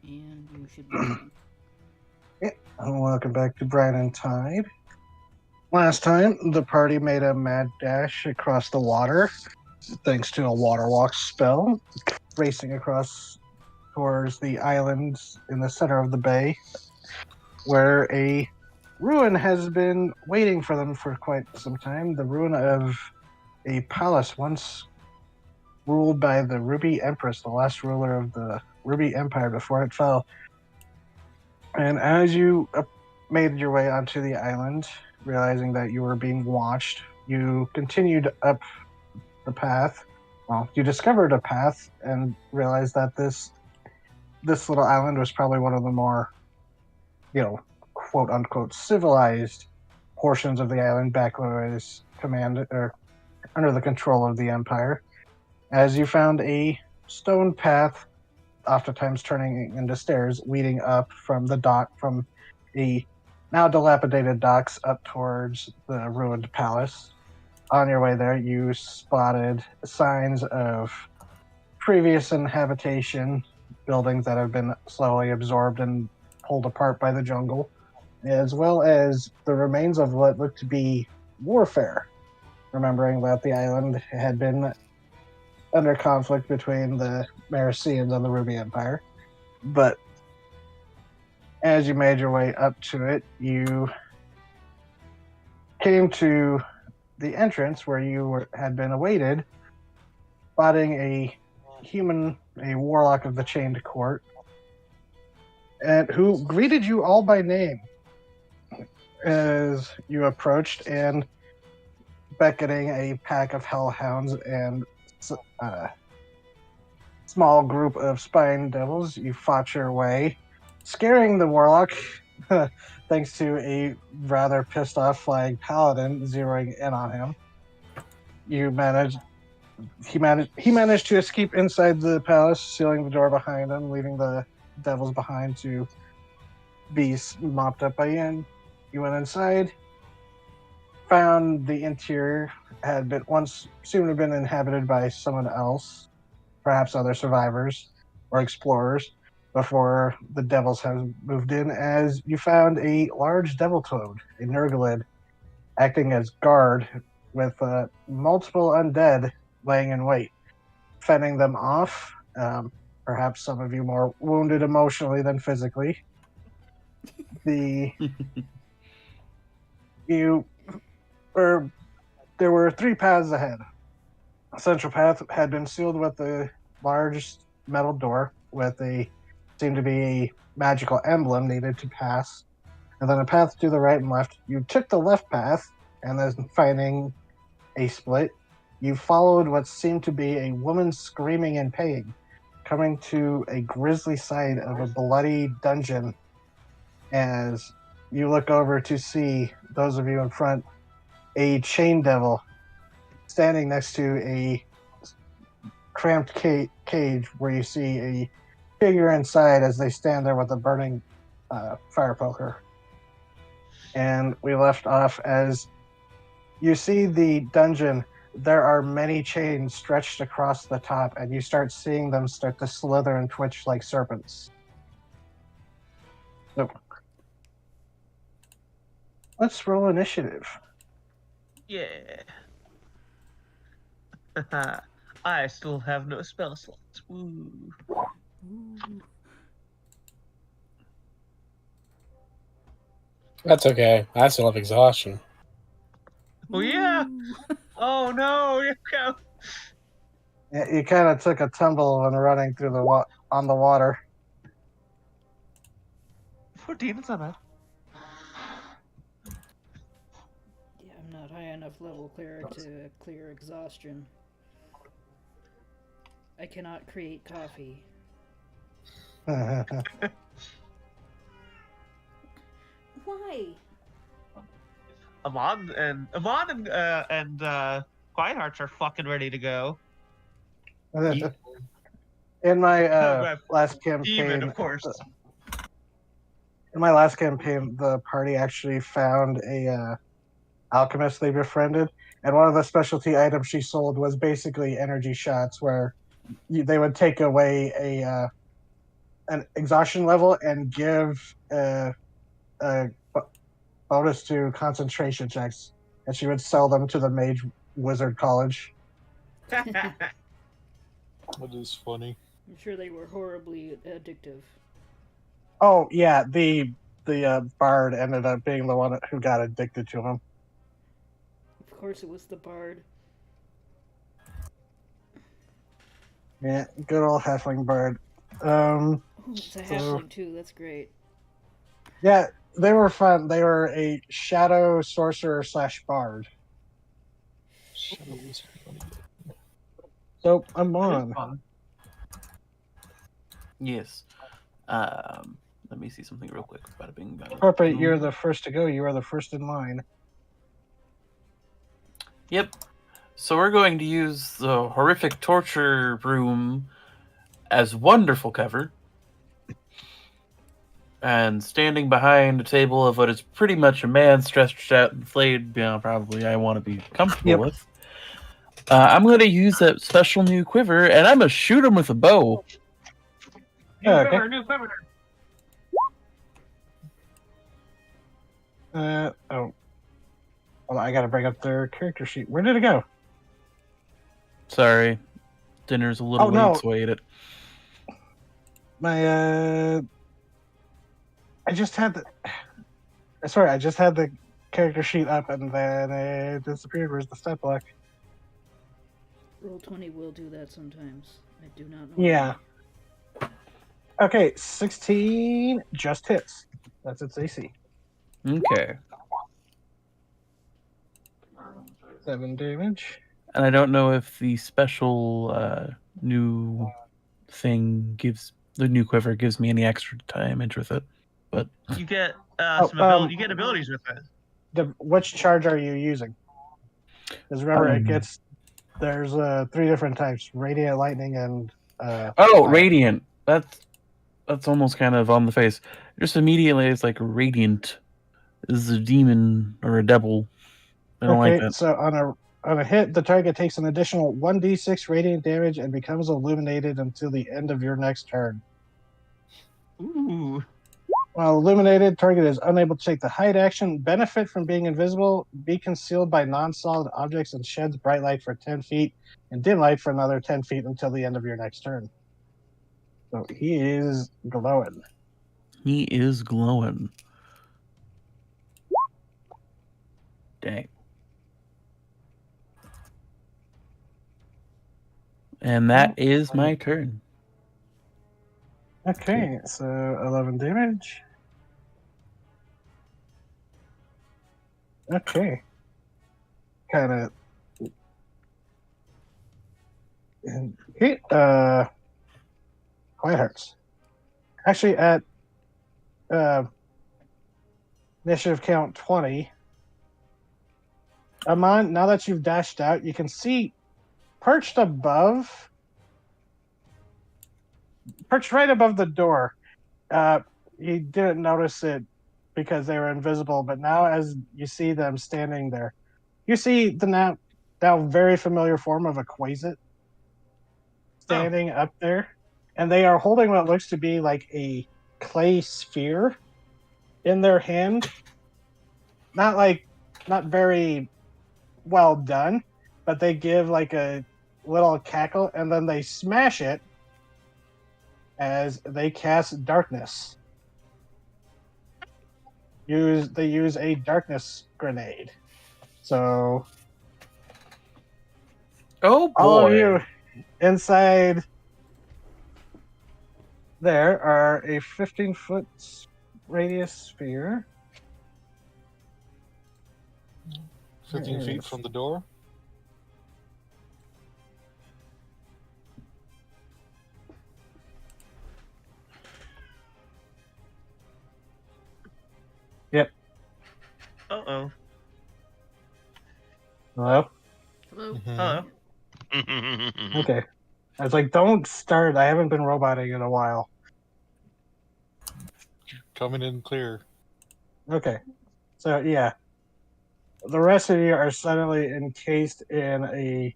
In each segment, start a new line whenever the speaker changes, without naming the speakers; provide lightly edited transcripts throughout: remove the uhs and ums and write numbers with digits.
And you should be fine.
Yeah, and welcome back to Brine and Tide. Last time, the party made a mad dash across the water thanks to a water walk spell, racing across towards the islands in the center of the bay, where a ruin has been waiting for them for quite some time. The ruin of a palace once ruled by the Ruby Empress, the last ruler of the Ruby Empire before it fell. And as you made your way onto the island, realizing that you were being watched, you continued up the path. Well, you discovered a path and realized that this little island was probably one of the more, quote unquote, civilized portions of the island back when it was commanded or under the control of the Empire. As you found a stone path, oftentimes turning into stairs leading up from the dock from the now dilapidated docks up towards the ruined palace. On your way there, you spotted signs of previous inhabitation, buildings that have been slowly absorbed and pulled apart by the jungle, as well as the remains of what looked to be warfare. Remembering that the island had been under conflict between the Maricians and the Ruby Empire. But as you made your way up to it, you came to the entrance where had been awaited, spotting a human, a warlock of the Chained Court, and who greeted you all by name as you approached, and beckoning a pack of hellhounds and a small group of spine devils, you fought your way, scaring the warlock. Thanks to a rather pissed off flying paladin zeroing in on him. You managed he managed to escape inside the palace, sealing the door behind him, leaving the devils behind to be mopped up by you. You went inside, found the interior had been once seemed to have been inhabited by someone else, perhaps other survivors or explorers, before the devils have moved in, as you found a large devil toad, a Nurglid, acting as guard with multiple undead laying in wait, fending them off. Perhaps some of you more wounded emotionally than physically. The you or There were three paths ahead. A central path had been sealed with a large metal door with a seemed to be a magical emblem needed to pass, and then a path to the right and left. You took the left path, and then finding a split, you followed what seemed to be a woman screaming in pain, coming to a grisly sight of a bloody dungeon. As you look over to see those of you in front, a chain devil standing next to a cramped cage where you see a figure inside as they stand there with a burning fire poker. And we left off as you see the dungeon. There are many chains stretched across the top, and you start seeing them start to slither and twitch like serpents. So, let's roll initiative.
Yeah. I still have no spell slots. Woo.
That's okay. I still have exhaustion.
Oh yeah. Oh no. You go.
You kind of took a tumble when running through on the water.
14. It's not bad.
Yeah, I'm not high enough level cleric to clear exhaustion. I cannot create coffee. Why?
Amon and Quiet are fucking ready to go.
In my last campaign,
Demon, of course.
In my last campaign, the party actually found a alchemist they befriended, and one of the specialty items she sold was basically energy shots, where they would take away an exhaustion level and give a bonus to concentration checks, and she would sell them to the Mage Wizard College.
That is funny.
I'm sure they were horribly addictive.
Oh yeah, the bard ended up being the one who got addicted to them.
Of course, it was the bard.
Yeah, good old halfling bard.
Oh, it's a
So-
halfling too. That's great.
Yeah, they were fun. They were a shadow sorcerer / bard.
Shadow Wizard, funny.
So I'm
That is
on.
fun. Yes. Let me see something real quick. Bada bing, bada
Purple,
boom.
you're the first to go. You are the first in line.
Yep. So we're going to use the horrific torture room as wonderful cover. And standing behind a table of what is pretty much a man stretched out and flayed, probably I want to be comfortable
Yep.
with. I'm going to use that special new quiver, and I'm going to shoot him with a bow.
New
Okay.
quiver, new quiver.
Oh. Hold on, I gotta bring up their character sheet. Where did it go?
Sorry. Dinner's a little
Oh,
late,
no.
so I ate it.
My I just had the character sheet up and then it disappeared. Where's the stat block?
Roll20 will do that sometimes. I do not know.
Yeah. Okay, 16 just hits. That's its AC.
Okay.
7 damage.
And I don't know if the special new thing the new quiver gives me any extra damage with it. But
You get
Oh,
some ability. You get abilities with it.
Which charge are you using? Because remember, there's 3 different types: radiant, lightning, and fire.
radiant. That's almost kind of on the face. Just immediately it's like radiant is a demon or a devil. I don't like that.
So on a hit, the target takes an additional 1d6 radiant damage and becomes illuminated until the end of your next turn.
Ooh.
While illuminated, target is unable to take the hide action, benefit from being invisible, be concealed by non-solid objects, and sheds bright light for 10 feet and dim light for another 10 feet until the end of your next turn. So he is glowing.
He is glowing. Dang. And that is my turn.
Okay, so 11 damage. Okay. Kind of. Okay, White Hearts. Actually, at initiative count 20, Amon, now that you've dashed out, you can see perched right above the door. You didn't notice it because they were invisible, but now as you see them standing there, you see the now very familiar form of a Quasit standing up there, and they are holding what looks to be like a clay sphere in their hand. Not very well done, but they give like a little cackle, and then they smash it as they cast darkness. They use a darkness grenade. So
Oh boy.
all of you inside there are a 15-foot radius sphere.
15 feet from the door.
Uh-oh.
Hello?
Hello.
Mhm.
Hello.
Okay. I was like, don't start. I haven't been roboting in a while.
Coming in clear.
Okay. So, yeah. The rest of you are suddenly encased in a...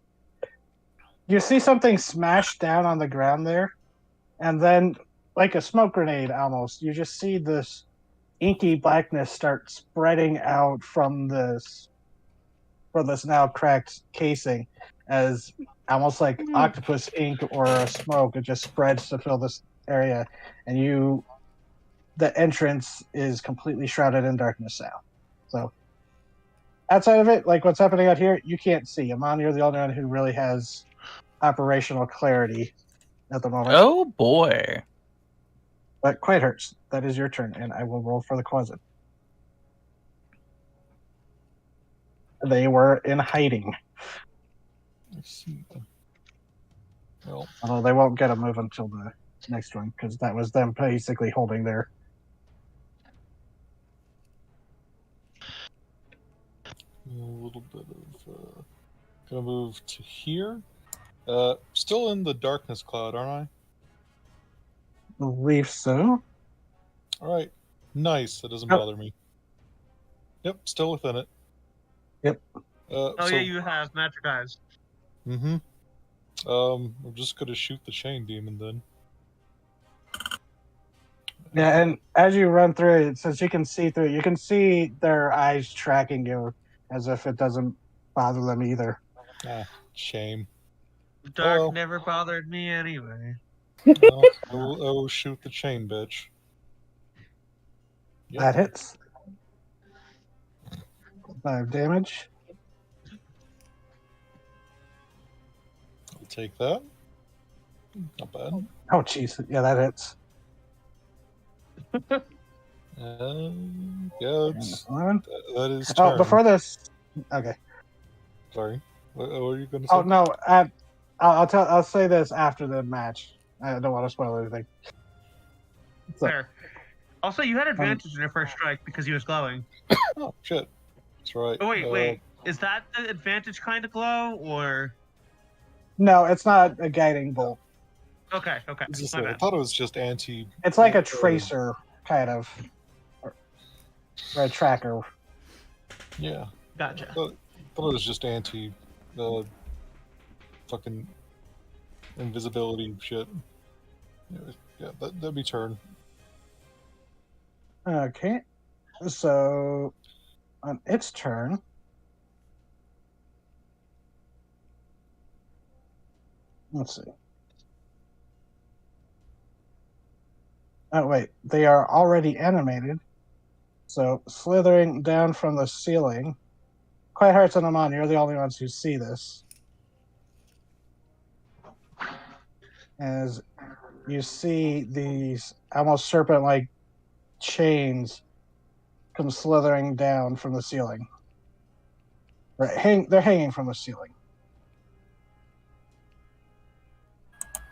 You see something smashed down on the ground there, and then like a smoke grenade almost. You just see this inky blackness start spreading out from this now cracked casing, as almost like octopus ink or a smoke. It just spreads to fill this area, and the entrance is completely shrouded in darkness now. So outside of it, like what's happening out here, you can't see. Amon, you're the only one who really has operational clarity at the moment.
Oh boy.
But quite hurts. That is your turn, and I will roll for the closet. They were in hiding.
Let's see. Well,
Although they won't get a move until the next one, because that was them basically holding their.
a little bit of. Gonna move to here. Still in the darkness cloud, aren't
Believe so.
I? All right. Nice. That doesn't
Oh.
bother me. Yep, still within it.
Yep.
Oh yeah, you have magic eyes.
Mm-hmm. I'm just gonna shoot the chain demon then.
Yeah, and as you run through it, since you can see through it, you can see their eyes tracking you as if it doesn't bother them either.
Shame.
Dark
well.
never bothered me anyway.
Well, I will shoot the chain, bitch. Yep.
That hits. 5 damage.
I'll take that. Not bad.
Oh, jeez. Yeah, that hits.
Yeah, it's,
11.
that is turn.
Oh, before this. Okay.
Sorry. What were you going to say?
Oh no. I'll say this after the match. I don't want to spoil anything. So,
Fair. Also, you had advantage in your first strike because he was glowing.
Oh, shit. That's right.
Oh wait. Is that the advantage kind of glow, or?
no, it's not a guiding bolt.
Okay.
I was gonna
My
say, I
bad.
thought it was just anti.
It's like a tracer, kind of, or a tracker.
Yeah.
Gotcha.
I thought it was just anti. Fucking invisibility shit. Yeah, that'd be turn.
Okay. So, on its turn, let's see. Oh, wait. They are already animated. So, slithering down from the ceiling. Quiet Hearts and Amon, you're the only ones who see this. As you see these almost serpent-like chains come slithering down from the ceiling. They're hanging from the ceiling.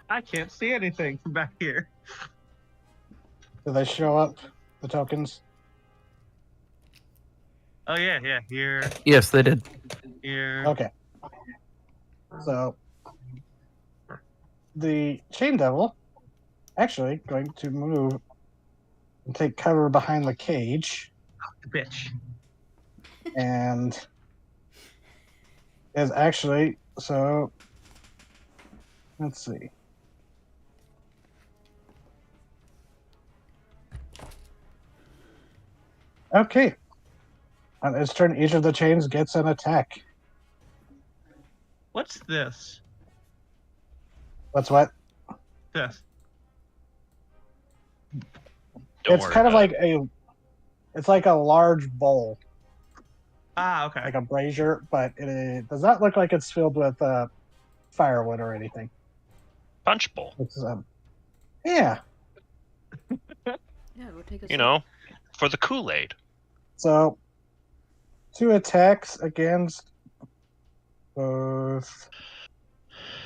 I can't see anything from back here.
Do they show up, the tokens?
Oh yeah. Here.
Yes, they did.
Okay. So, the Chain Devil actually going to move and take cover behind the cage,
Bitch.
and is actually, so, let's see. Okay. On its turn, each of the chains gets an attack.
What's this?
What's what?
This.
Don't
It's
worry
kind of
about
like it's like a large bowl,
Ah, okay.
like a brazier, but it does not look like it's filled with firewood or anything.
Punch bowl.
It's yeah.
Yeah, we'll take a
You know, for the Kool-Aid.
So 2 attacks against both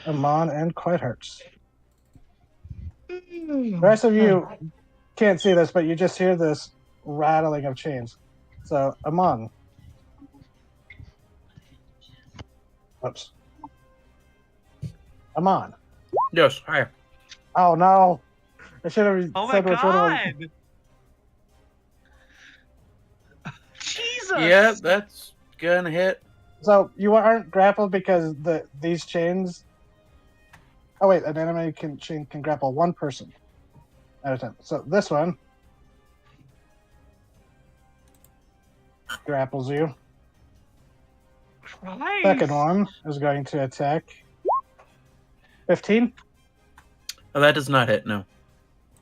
Amon and Quiet Hearts. The rest of you can't see this, but you just hear this rattling of chains. So Amon. Oops. Amon.
Yes, hi.
Oh no. I should have
Oh my
said which one it was.
god! Jesus!
Yeah, that's gonna hit.
So you aren't grappled because these chains. Oh wait, an enemy chain can grapple one person. out of 10. So this one grapples you.
Christ.
Second one is going to attack. 15.
Oh, that does not hit. No.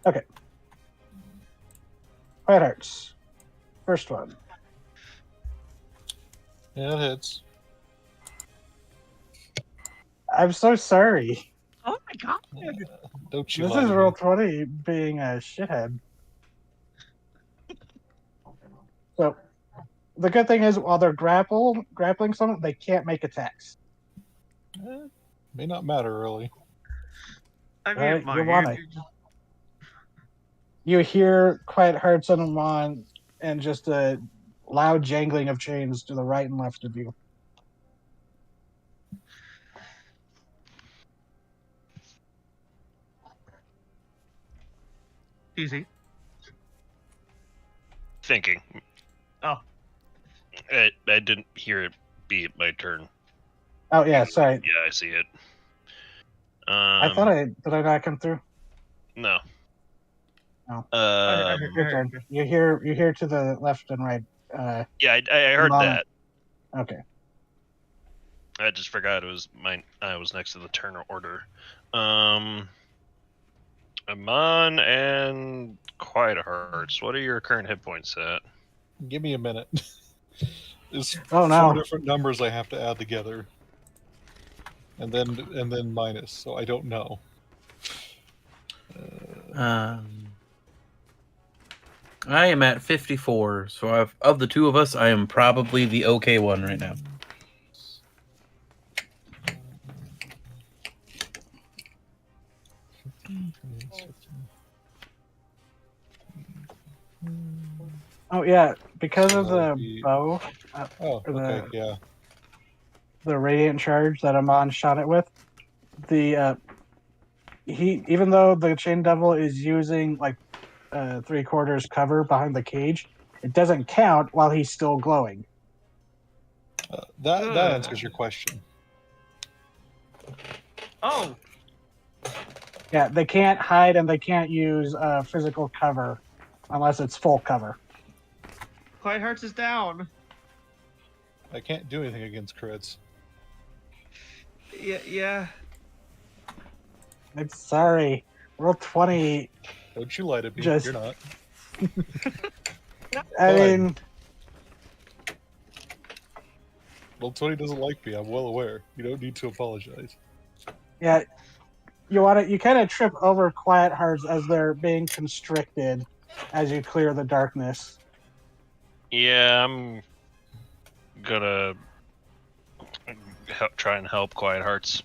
White Hearts. First one.
Yeah, it hits.
I'm so sorry.
Oh my god.
Don't you
This
lie
is
to
roll
me.
20 being a shithead. So the good thing is, while they're grappling someone, they can't make attacks.
May not matter, really.
I mean,
Right,
Mark,
you want it. You hear Quiet Hearts on Amon and just a loud jangling of chains to the right and left of you.
Easy.
Thinking.
Oh.
I didn't hear it be my turn.
Oh yeah, sorry.
Yeah, I see it.
I thought did I not come through?
No.
No. Your turn.
Okay.
You hear to the left and right.
Yeah, I heard
Amon.
that.
Okay.
I just forgot it was mine. I was next to the turn order. Amon and Quiet Hearts. What are your current hit points at?
Give me a minute. There's
Oh no.
4 different numbers I have to add together, and then minus. So I don't know.
I am at 54. So of the two of us, I am probably the okay one right now.
Oh yeah, because
So
of
that would
the
be-
bow,
Oh,
Or
okay,
the-
yeah.
the radiant charge that Amon shot it with, even though the Chain Devil is using like 3/4 cover behind the cage, it doesn't count while he's still glowing.
That answers your question.
Oh,
Yeah, they can't hide and they can't use physical cover unless it's full cover.
Quiet Hearts is down.
I can't do anything against crits.
Yeah.
I'm sorry. Roll 20.
Don't you lie to me.
Just-
You're not.
I
Fine.
mean,
Well, Tony doesn't like me. I'm well aware. You don't need to apologize.
yeah, you kind of trip over Quiet Hearts as they're being constricted as you clear the darkness.
Yeah, I'm gonna try and help Quiet Hearts.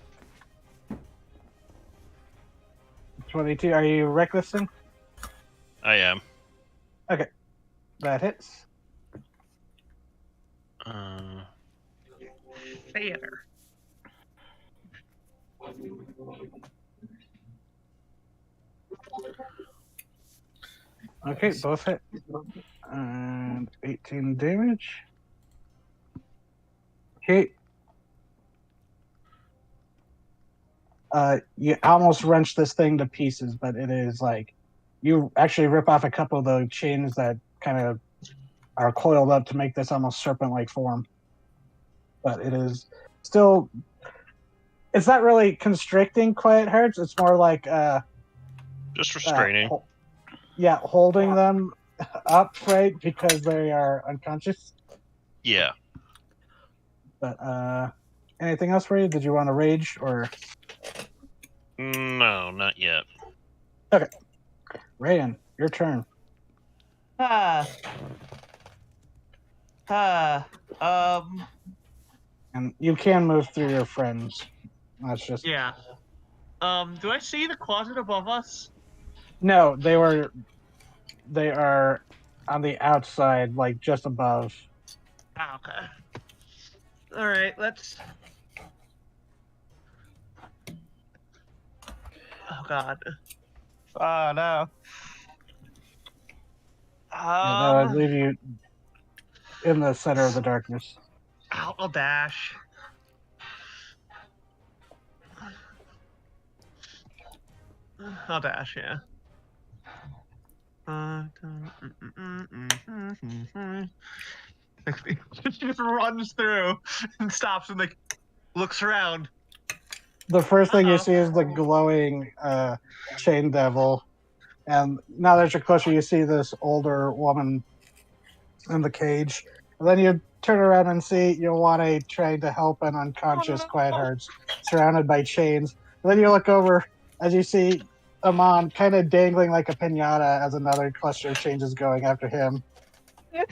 22. Are you recklessing?
I am.
That hits.
Theater.
Okay, both hit. And 18 damage. Okay. You almost wrench this thing to pieces, but it is like you actually rip off a couple of the chains that kind of are coiled up to make this almost serpent-like form. But it is still. It's not really constricting Quiet Hearts. It's more like
Just restraining.
holding them up, right, because they are unconscious.
Yeah.
But anything else for you? Did you want to rage or
No, not yet.
Rayan? Your turn. And you can move through your friends. That's just
Yeah. Do I see the closet above us?
no. They are on the outside, like just above.
Ah, okay. All right, let's. Oh God. Oh no.
And that would leave you in the center of the darkness.
I'll dash. I'll dash, yeah. She just runs through and stops and like looks around.
The first thing you
Uh-oh.
see is the glowing chain devil, and now that you're closer, you see this older woman in the cage. And then you turn around and see Ioane trying to help an unconscious Quiet Hearts surrounded by chains. And then you look over as you see Amon kind of dangling like a pinata as another cluster of chains is going after him.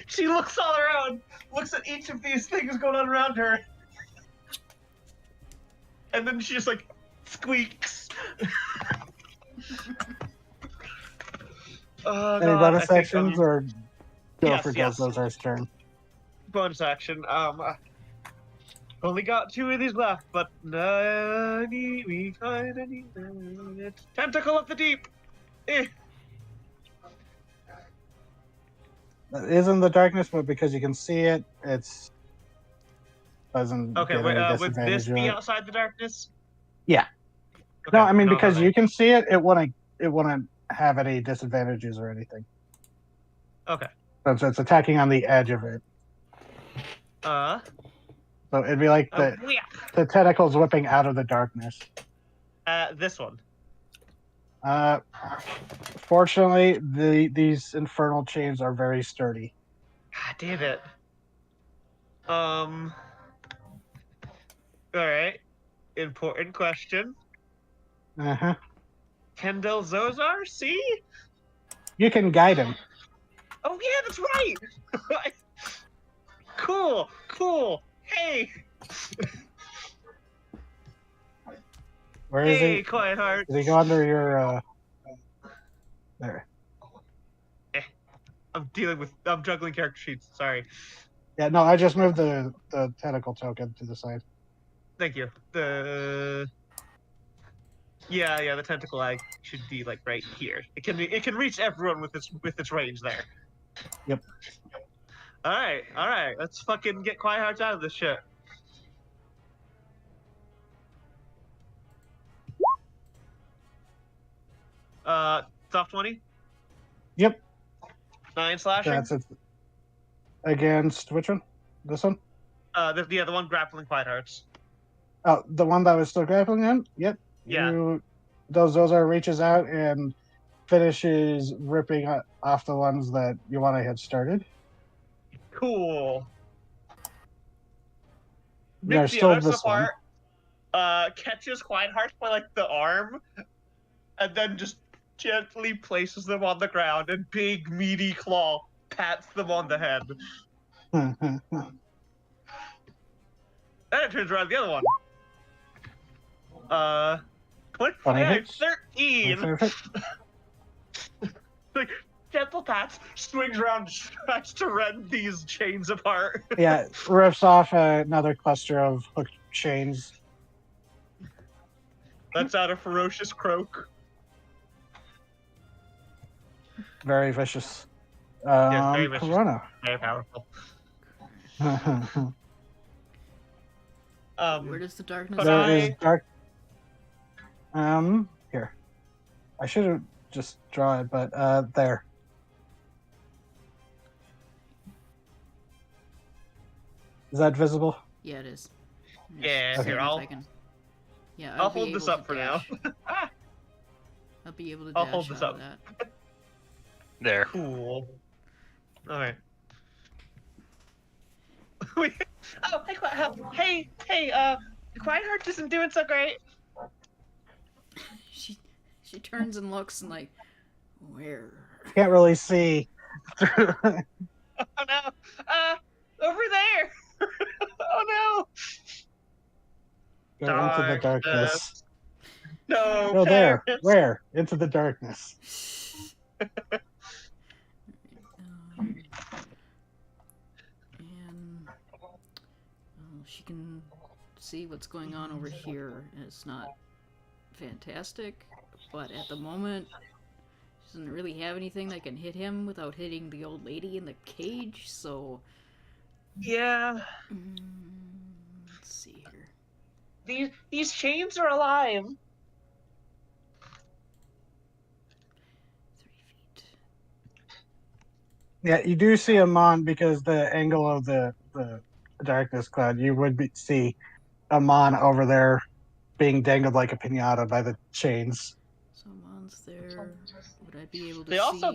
She looks all around, looks at each of these things going on around her, and then she just like squeaks. Oh,
Any
God,
bonus
I think,
actions or go
yes,
for
yes.
Gozozar's turn?
Bonus action. Only got 2 of these left, but we kinda need it. Tentacle of the deep. Eh.
It is in the darkness, but because you can see it, it's doesn't
Okay,
get any
would this
disadvantage to
be
it.
outside the darkness?
Yeah.
Okay,
No, I mean
no,
because
no.
you can see it, it wouldn't have any disadvantages or anything.
Okay.
So it's attacking on the edge of it. So it'd be like
yeah.
the tentacles whipping out of the darkness.
This one.
Fortunately, these infernal chains are very sturdy.
God damn it. All right. Important question.
Uh-huh.
Kendall Zozar, see?
You can guide him.
Oh yeah, that's right. Cool. Hey.
Where is
Hey,
he?
Quiet Heart.
Does he go under your there?
I'm juggling character sheets. Sorry.
Yeah, no, I just moved the tentacle token to the side.
Thank you. The tentacle eye should be like right here. It can reach everyone with its range there.
Yep.
All right. Let's fucking get Quiet Hearts out of this shit. Soft 20.
Yep.
9 slashing.
That's it. Against which one? This one?
The one grappling Quiet Hearts.
Oh, the one that was still grappling him? Yep.
Yeah.
Zozar reaches out and finishes ripping off the ones that Ioane had started.
Cool.
There's
Rips the
still
others
this one.
apart. Catches Quiet Hearts by like the arm, and then just gently places them on the ground, and big meaty claw pats them on the head. Then it turns around the other one. 13. Like gentle pats, swings around, tries to rend these chains apart.
Yeah, rips off another cluster of hooked chains.
Lets out a ferocious croak.
Very vicious.
Yeah, very vicious.
Corona.
Very powerful.
Where does the darkness
But
There
I-
is dark. Here. I should have just draw it, but there. Is that visible?
Yeah, it is.
Yeah,
Just
here,
seeing if
I'll-
I can- Yeah,
I'll
be
hold this
able
up
to
for now.
dash. I'll be able to
I'll
dash
hold this
out
up.
of that.
There.
Cool. Alright. Wait. Oh, Quiet Heart isn't doing so great.
She turns and looks and like, where?
Can't really see.
Oh no. Over there. Oh
Go into the darkness.
no.
Go there.
parents.
Where? Into the darkness.
And she can see what's going on over here, and it's not fantastic, but at the moment, she doesn't really have anything that can hit him without hitting the old lady in the cage, so...
Yeah.
Let's see here.
These chains are alive.
3 feet.
Yeah, you do see Amon because the angle of the darkness cloud. You would see Amon over there being dangled like a pinata by the chains.
So Mon's there. Would I be able to
They
see?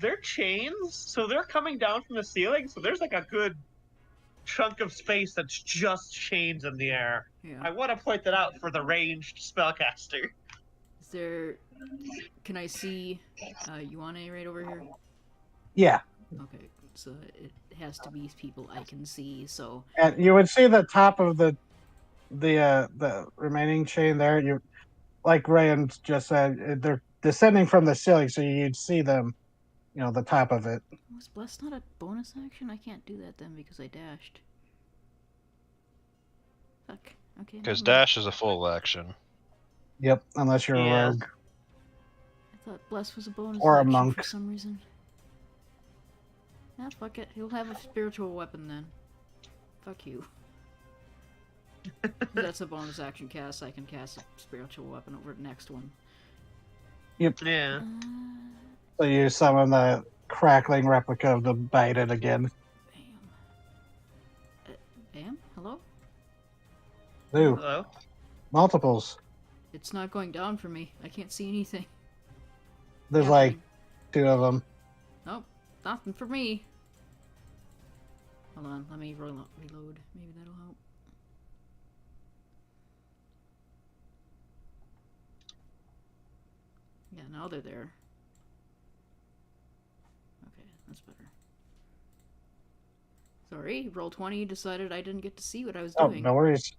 they're chains, so they're coming down from the ceiling. So there's like a good chunk of space that's just chains in the air.
Yeah.
I want to point that out for the ranged spellcaster.
Is there? Can I see Yuane right over here?
Yeah,
Okay, so it has to be people I can see. So
and you would see the top of the remaining chain there. You, like Ryan just said, they're descending from the ceiling, so you'd see them. You know, the top of it.
was Bless not a bonus action? I can't do that then because I dashed. Fuck. Okay.
Because
never mind.
dash is a full action.
Yep, unless you're
Yeah.
a rogue.
I thought Bless was a bonus
Or a
action
monk.
for some reason. Ah, fuck it. He'll have a spiritual weapon then. Fuck you. That's a bonus action cast. I can cast a spiritual weapon over the next one.
Yeah.
So you summon the crackling replica of the Biden again.
Bam. Bam? Hello?
Ooh,
Hello.
multiples.
It's not going down for me. I can't see anything.
There's
happening.
like 2 of them.
Nope. Nothing for me. Hold on. Let me reload. Maybe that'll help. Yeah, now they're there. Okay, that's better. Sorry, roll 20 decided I didn't get to see what I was
Oh,
doing.
no worries.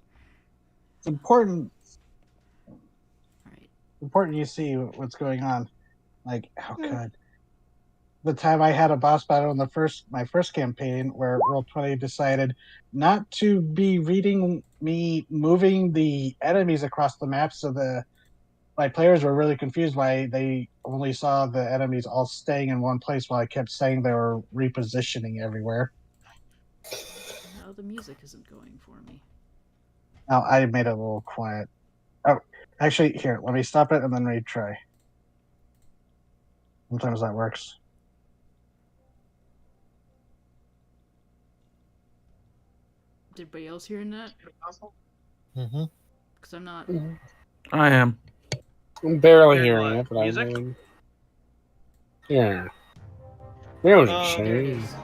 It's important
Alright.
you see what's going on. Like, how could the time I had a boss battle in my first campaign where Roll20 decided not to be reading me moving the enemies across the map, so my players were really confused why they only saw the enemies all staying in one place while I kept saying they were repositioning everywhere.
Now the music isn't going for me.
Now I made it a little quiet. Oh, actually, here, let me stop it and then retry. Sometimes that works.
Did anybody else hearing that?
Mm-hmm.
Because I'm not.
I am.
I'm barely
Heard
hearing
what?
it, but I
Music?
mean, yeah. Music,
Oh,
There it
see?
is.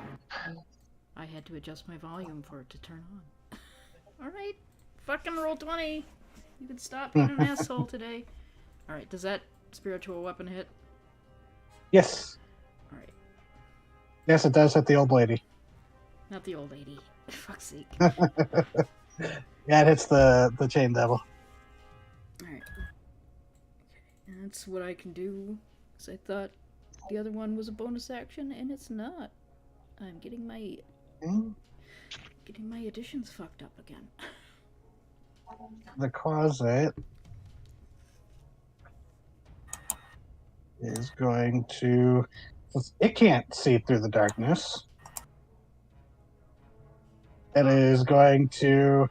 I had to adjust my volume for it to turn on. Alright, fucking roll 20. You can stop being an asshole today. Alright, does that spiritual weapon hit?
Yes.
Alright,
Yes, it does hit the old lady.
not the old lady. Fuck's sake.
Yeah, it hits the chain devil.
Alright. Okay, that's what I can do. Because I thought the other one was a bonus action, and it's not. I'm getting my additions fucked up again.
The closet is going to. It can't see through the darkness. It is going to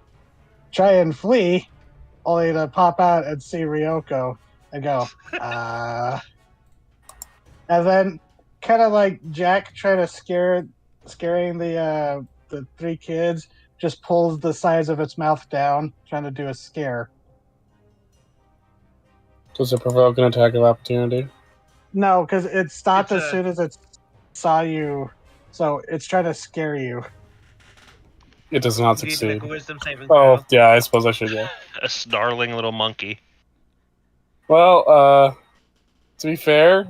try and flee, only to pop out and see Ryoko and go, and then kind of like Jack trying to scaring the 3 kids, just pulls the sides of its mouth down, trying to do a scare.
Does it provoke an attack of opportunity?
No, because it stopped
It's
as
a-
soon as it saw you, so it's trying to scare you.
It does not
You need to
succeed.
make a wisdom saving
Oh,
throw.
yeah, I suppose I should, yeah.
A snarling little monkey.
Well, to be fair,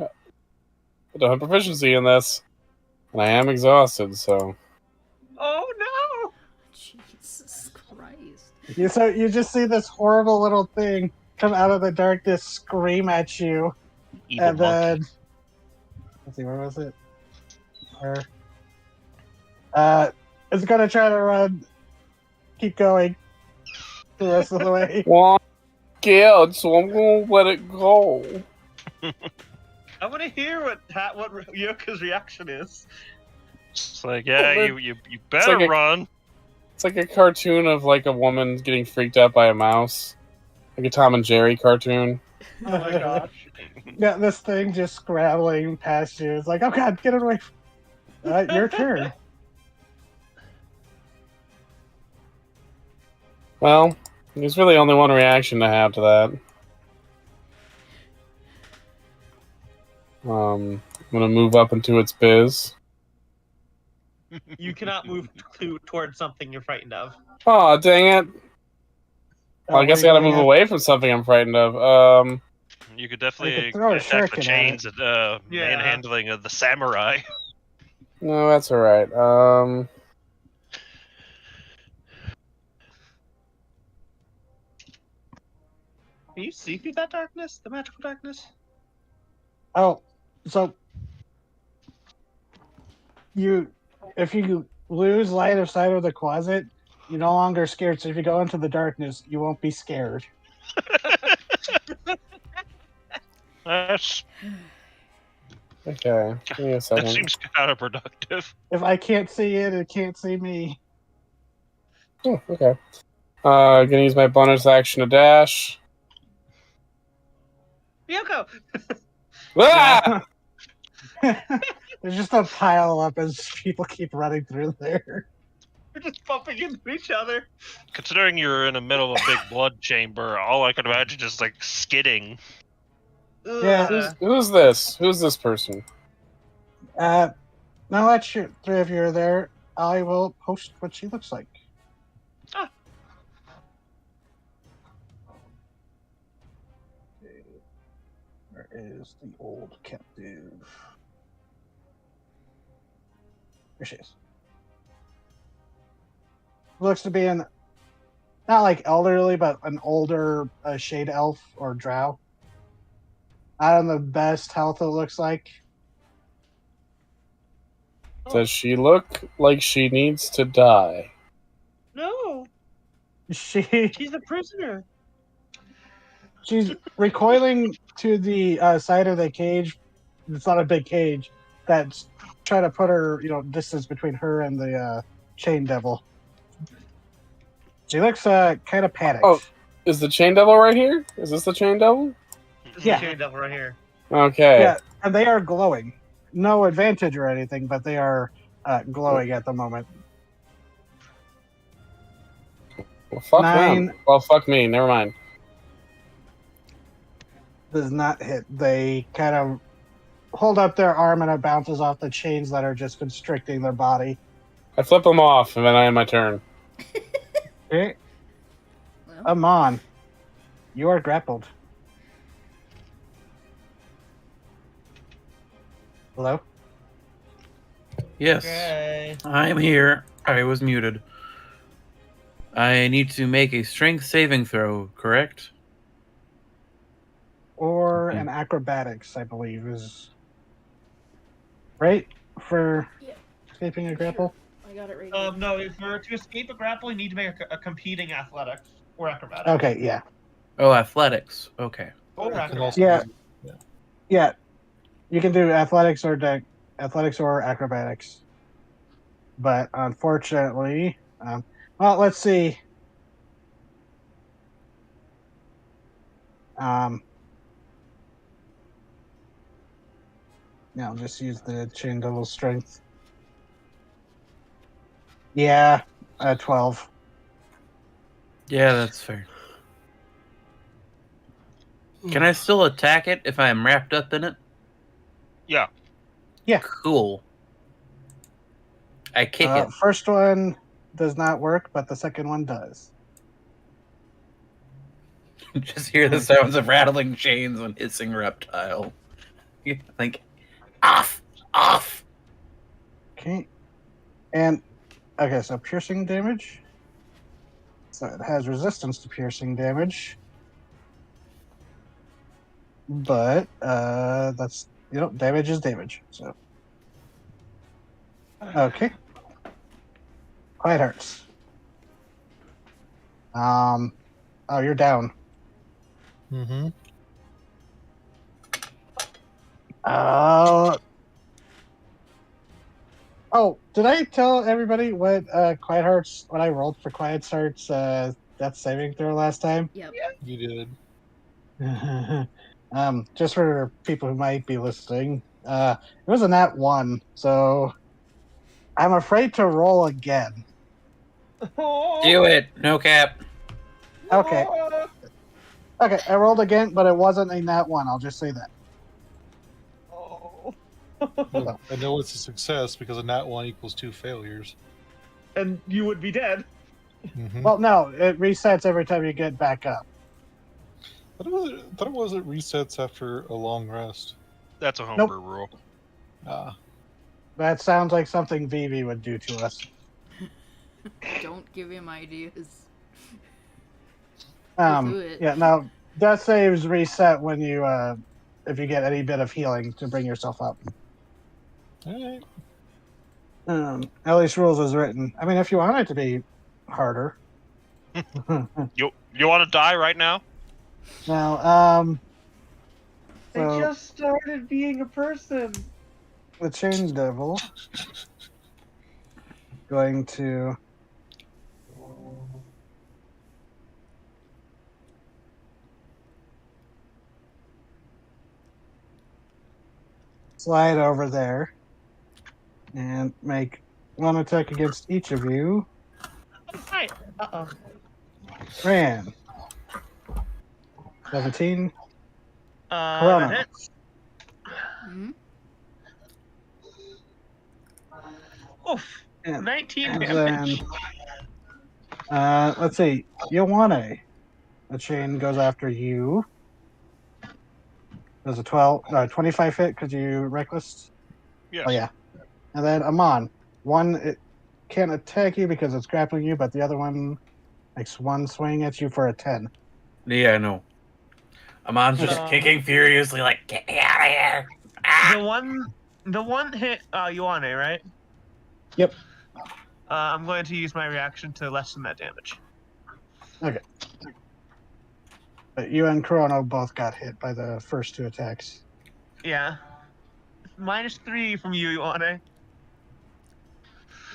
I don't have proficiency in this. And I am exhausted, so.
Oh no!
Jesus Christ.
You just see this horrible little thing come out of the darkness, scream at you,
Evil
and
monkey.
then let's see, where was it? It's gonna try to run. Keep going the rest of the way.
Well, I'm scared, so I'm gonna let it go.
I want to hear what Yoko's reaction is.
It's like, yeah,
Well,
you better
like a-
run.
It's like a cartoon of like a woman getting freaked out by a mouse. Like a Tom and Jerry cartoon.
Oh my gosh.
Yeah, this thing just scrabbling past you. It's like, oh god, get it away. Your turn.
Well, there's really only one reaction to have to that. I'm gonna move up into its biz.
You cannot move towards something you're frightened of.
Oh, dang it. Well, I guess I gotta move away from something I'm frightened of.
You could
You
definitely
could throw a
attack the
shuriken at
chains
it.
and
Yeah.
manhandling of the samurai.
No, that's alright.
Can you see through that darkness? The magical darkness?
Oh, so if you lose light of sight of the closet, you're no longer scared. So if you go into the darkness, you won't be scared.
That's,
Okay, give me a
that
second.
seems counterproductive.
If I can't see it, it can't see me.
Oh, okay. Gonna use my bonus action to dash.
Yoko!
Ah!
There's just a pile up as people keep running through there.
We're just bumping into each other.
Considering you're in the middle of a big blood chamber, all I could imagine is like skidding.
Yeah.
Who's this? Who's this person?
Now that you three of you are there, I will post what she looks like.
Ah.
Okay. Where is the old captive? There she is. Looks to be not like elderly, but an older shade elf or drow. Not in the best health, it looks like.
Does she look like she needs to die?
No,
She's
she's a prisoner.
recoiling to the side of the cage. It's not a big cage. That's trying to put her, distance between her and the chain devil. She looks kind of panicked.
Oh. Is the chain devil right here? Is this the chain devil?
This
Yeah.
is the chain devil right here.
Okay.
Yeah, and they are glowing. No advantage or anything, but they are glowing at the moment.
Well, fuck
9
them. Well, fuck me. Never mind.
does not hit. They kind of hold up their arm and it bounces off the chains that are just constricting their body.
I flip them off, and then I end my turn.
Okay,
Well,
Amon, you are grappled. Hello?
Yes,
Okay.
I'm here. I was muted. I need to make a strength saving throw, correct?
Or
Okay.
an acrobatics, I believe, is right for
Yeah.
escaping a grapple.
I got it right here.
No, if we're to escape a grapple, you need to make a competing athletics or acrobatics.
Okay, yeah.
Oh, athletics. Okay.
Or
You can
acrobatics.
also
Yeah.
use-
Yeah, you can do athletics or acrobatics. But unfortunately, well, let's see. Yeah, I'll just use the chain devil strength. Yeah, 12.
Yeah, that's fair. Can I still attack it if I am wrapped up in it?
Yeah.
Cool. I kick it.
First one does not work, but the second one does.
Just hear the sounds of rattling chains and hissing reptile. You think, off! Off!
Okay. And, okay, so piercing damage. So it has resistance to piercing damage. But, that's, damage is damage, so. Okay. Quiet Hearts. Oh, you're down.
Mhm.
Oh, did I tell everybody what Quiet Hearts, what I rolled for Quiet Hearts death saving throw last time?
Yep.
You did.
Just for people who might be listening, it was a nat 1, so I'm afraid to roll again.
Do it. No cap.
Okay. Okay, I rolled again, but it wasn't a nat 1. I'll just say that.
Oh.
Look, I know it's a success because a nat 1 equals 2 failures.
And you would be dead.
Mm-hmm.
Well, no, it resets every time you get back up.
I thought it was it resets after a long rest.
That's a homebrew rule.
That sounds like something Vivi would do to us.
Don't give him ideas. We'll do it.
Yeah, now death saves reset when you if you get any bit of healing to bring yourself up.
All right.
At least rules is written. I mean, if you want it to be harder.
You want to die right now?
Now,
They
so
just started being a person.
the Chain Devil going to slide over there and make one attack against each of you.
Hi. Uh-oh.
Ran 17.
That
Corona.
hits.
Hmm?
Oof.
And
19
then
damage.
let's see, Ioane. The chain goes after you. Does a 25 hit because you reckless?
Yes.
Oh yeah. And then Amon. One it can't attack you because it's grappling you, but the other one makes one swing at you for a 10.
Yeah, I know. Amon's just kicking furiously, like, get me out of here.
The one hit Ioane, right?
Yep.
I'm going to use my reaction to lessen that damage.
Okay. But you and Chrono both got hit by the first two attacks.
Yeah. -3 from you, Ioane.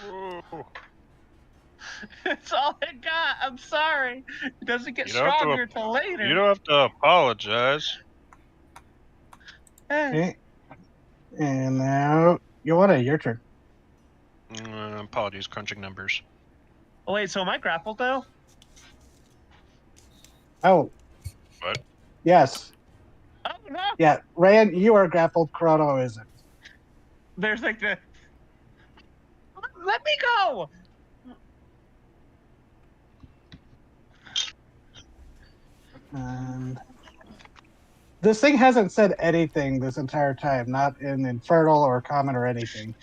Whoa.
It's all I got. I'm sorry. It doesn't get
You don't have to-
stronger till later.
You don't have to apologize.
Okay. And now Ioane, your turn.
Apologies, crunching numbers.
Oh, wait, so am I grappled now?
Oh.
What?
Yes.
Oh, no.
Yeah. Rand, you are grappled, Chrono isn't.
There's like the... Let me go!
And this thing hasn't said anything this entire time, not in Infernal or Common or anything.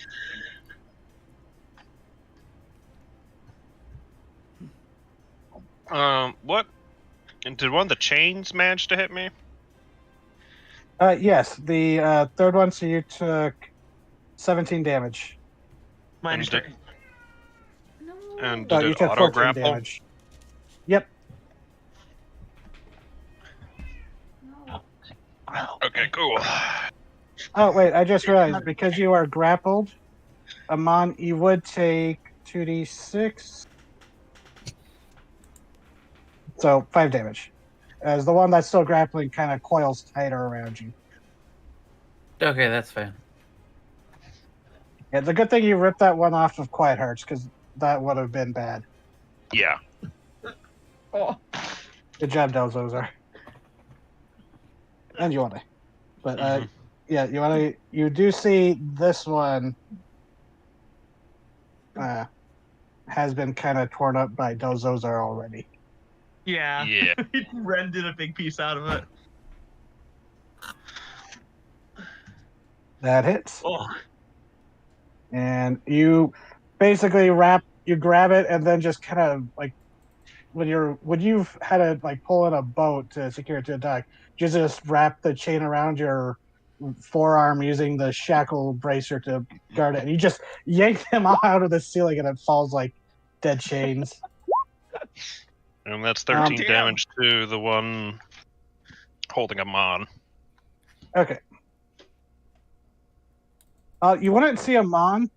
What? And did one of the chains manage to hit me?
Yes, the third one, so you took 17 damage.
-3.
No.
And
No,
did
you
it
took
auto
14
grapple?
damage. Yep.
No.
Okay, cool.
Oh, wait, I just realized, because you are grappled, Amon, you would take 2d6. So 5 damage. As the one that's still grappling kind of coils tighter around you.
Okay, that's fine.
Yeah, it's a good thing you ripped that one off of Quiet Hearts, because that would have been bad.
Yeah.
Oh.
Good job, Delzozar. And Ioane. But yeah, Ioane, you do see this one has been kind of torn up by Delzozar already.
Yeah.
Yeah.
He rended a big piece out of it.
That hits.
Oh.
And you basically you grab it and then just kind of like when you've had to like pull in a boat to secure it to a dock, you just wrap the chain around your forearm using the shackle bracer to guard it, and you just yank them out of the ceiling and it falls like dead chains.
And that's 13
Damn.
damage to the one holding him on.
Okay. You wouldn't see Amon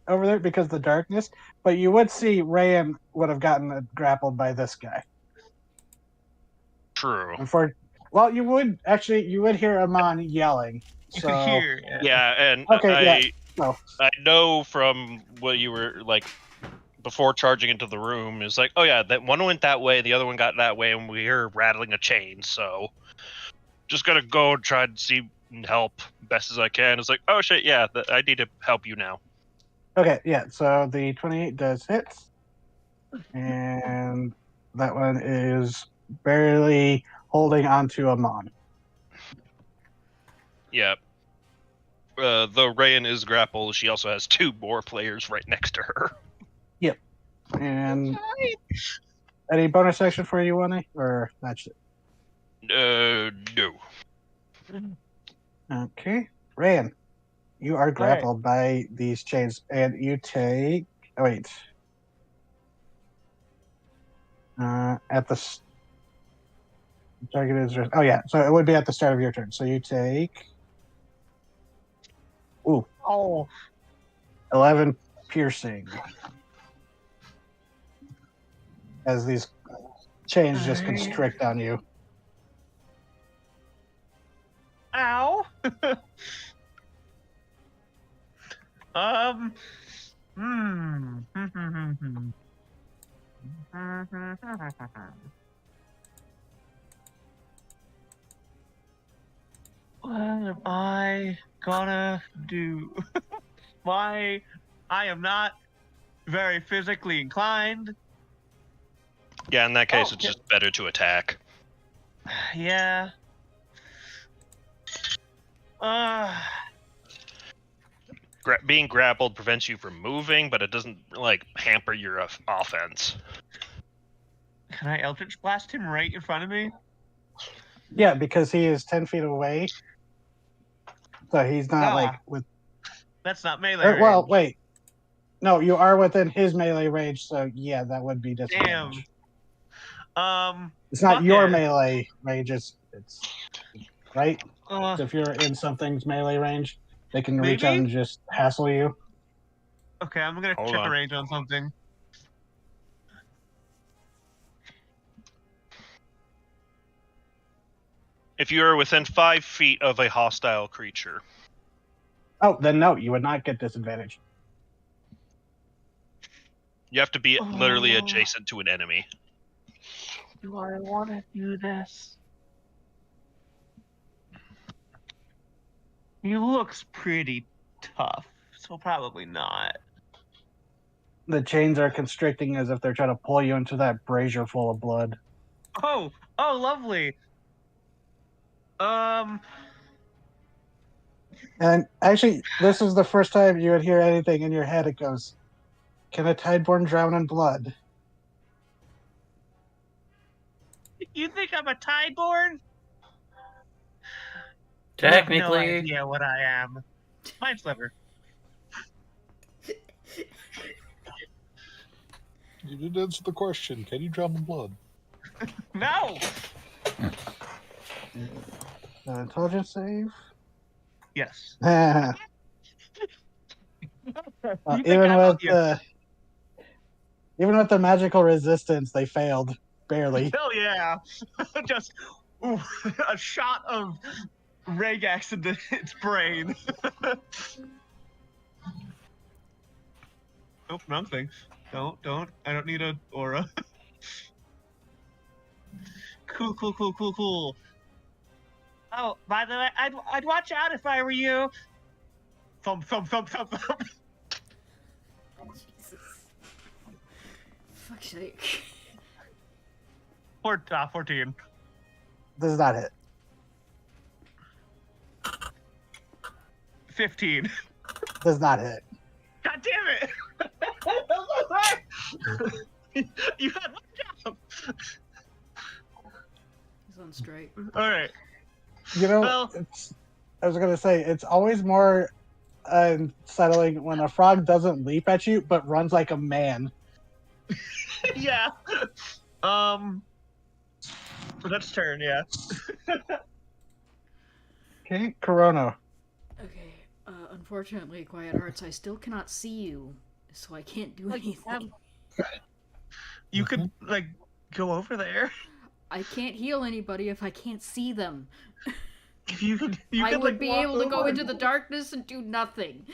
over there because of the darkness, but you would see Rayan would have gotten grappled by this guy.
True.
Well, you would hear Amon yelling.
You
So
could hear.
Yeah, and
Okay, no.
I know from what you were like before charging into the room is like, oh yeah, that one went that way, the other one got that way, and we hear rattling a chain. So just gotta go and try to see and help best as I can. It's like, oh shit, yeah, I need to help you now.
Okay, yeah. So the 28 does hit, and that one is barely holding onto Amon.
Yeah. Though Rayan is grappled, she also has 2 more players right next to her.
And any bonus action for you, Wani, or that's it?
No.
Okay, Rayan, you are grappled by these chains, and you take. Oh wait. At the target is. Oh yeah, so it would be at the start of your turn. So you take. Ooh,
Oh,
11 piercing. As these chains just constrict on you.
ow. Hmm. What am I gonna do? I am not very physically inclined.
Yeah, in that case,
Oh,
it's just better to attack.
Yeah.
Being grappled prevents you from moving, but it doesn't like hamper your offense.
Can I Eldritch Blast him right in front of me?
Yeah, because he is 10 feet away. So he's not
Ah.
like with.
That's not melee.
Or, well,
range.
wait. No, you are within his melee range, so yeah, that would be disadvantage. It's not
fuck
your
it.
melee range, it's right?
Uh,
So if you're in something's melee range, they can reach out
Maybe?
and just hassle you.
okay, I'm gonna
Hold
check a
on.
range on something.
If you are within 5 feet of a hostile creature,
Oh, then no, you would not get disadvantage.
you have to be literally
Oh.
adjacent to an enemy.
Do I want to do this? He looks pretty tough, so probably not.
The chains are constricting as if they're trying to pull you into that brazier full of blood.
Oh, lovely.
And actually, this is the first time you would hear anything in your head. It goes, "Can a tideborn drown in blood?"
You think I'm a tideborn? You have no
Technically,
idea what I am. Mind sliver.
You did answer the question. Can you drown in blood?
No.
Intelligence save.
Yes.
Even with the magical resistance, they failed barely.
Hell yeah! Just a shot of Regax into its brain. Nope, wrong thing. Don't. I don't need a aura. Cool. Oh, by the way, I'd watch out if I were you. Thump.
Jesus. Fuck's sake.
14.
Does not hit.
15.
Does not hit.
God damn it! You had one job.
He's on strike.
All right.
You know,
Well-
I was gonna say it's always more unsettling when a frog doesn't leap at you but runs like a man.
Yeah. That's turn. Yeah.
Okay, Corona.
Okay. Unfortunately, Quiet Hearts, I still cannot see you, so I can't do anything.
You could like go over there.
I can't heal anybody if I can't see them.
You
I
could,
would
like,
be
walk
able to go
over.
into the darkness and do nothing.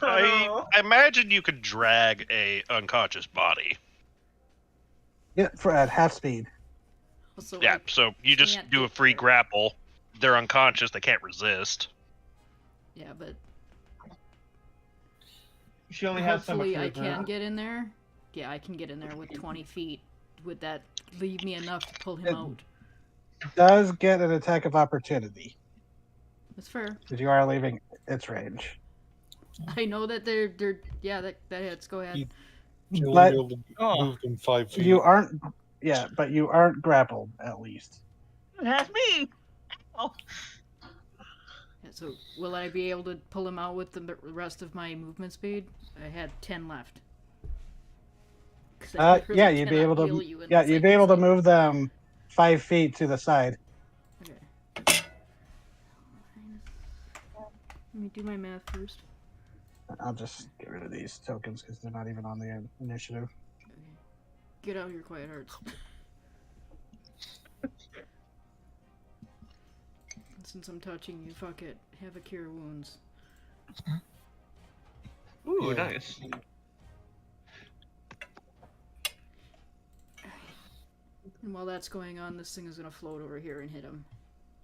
I imagine you could drag a unconscious body.
Yeah, for at half speed.
So
Yeah,
I
so you just
can't
do a
get
free
there.
grapple. They're unconscious, they can't resist.
Yeah, but
She only has so much
hopefully I
movement.
can get in there. Yeah, I can get in there with 20 feet. Would that leave me enough to pull him out?
Does get an attack of opportunity
That's fair.
because you are leaving its range.
I know that they're yeah, that hits. Go ahead.
You'll
But
only be able to move them 5 feet.
you aren't. Yeah, but you aren't grappled at least.
That's me. Oh.
Yeah, so will I be able to pull him out with the rest of my movement speed? I had 10 left. 'Cause I really
Yeah, you'd be
cannot
able
heal
to.
you in
Yeah,
this
you'd be able to
state.
move them 5 feet to the side.
Okay. Let me do my math first.
I'll just get rid of these tokens because they're not even on the initiative.
Okay. Get out of your quiet hearts. Since I'm touching you, fuck it. Have a cure wounds.
Ooh,
Yeah.
nice.
And while that's going on, this thing is gonna float over here and hit him.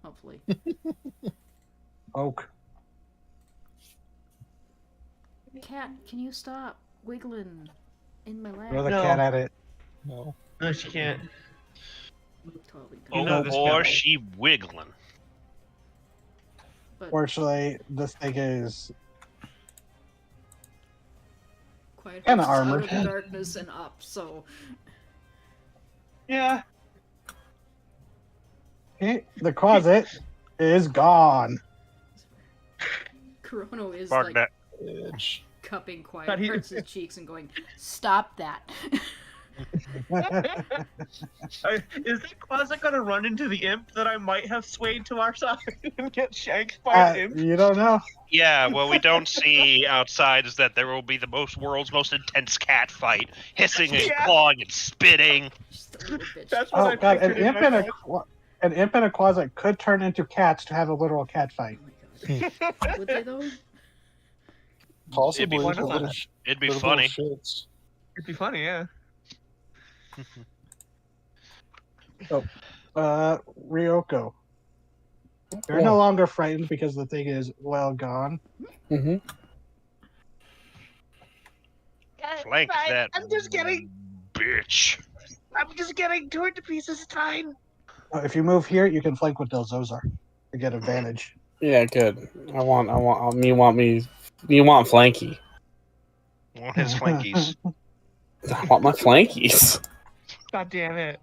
Hopefully.
Oak.
Cat, can you stop wiggling in my lap?
Throw the
No.
cat at it.
No.
No, she can't.
Totally
You
Oh,
know this
or
guy.
she wiggling.
But
Fortunately, this thing is
quiet
kinda
Hearts is
armored.
out of the darkness and up, so
Yeah.
okay, the closet is gone.
Chrono is
Bark
like
that.
Edge.
cupping Quiet
But he-
Hearts' cheeks and going, "Stop that!"
Is that closet gonna run into the imp that I might have swayed to our side and get shanked by an imp?
You don't know.
Yeah, well, we don't see outside is that there will be the world's most intense cat fight, hissing and
Yeah.
clawing and spitting.
Just a little bitch.
That's what
Oh
I
god,
pictured in my head.
an imp in a closet could turn into cats to have a literal cat fight.
Oh my god. Would they though?
Possibly.
Why
the
not?
little,
It'd be
the little
funny.
shits.
It'd be funny, yeah.
Ryoko. You're
Yeah.
no longer frightened because the thing is well gone.
Mm-hmm.
Flank that.
I'm just getting
bitch.
torn to pieces. It's fine.
If you move here, you can flank with Del Zozar to get advantage.
Yeah, good. You want flanky.
Want his flankies.
I want my flankies.
God damn it.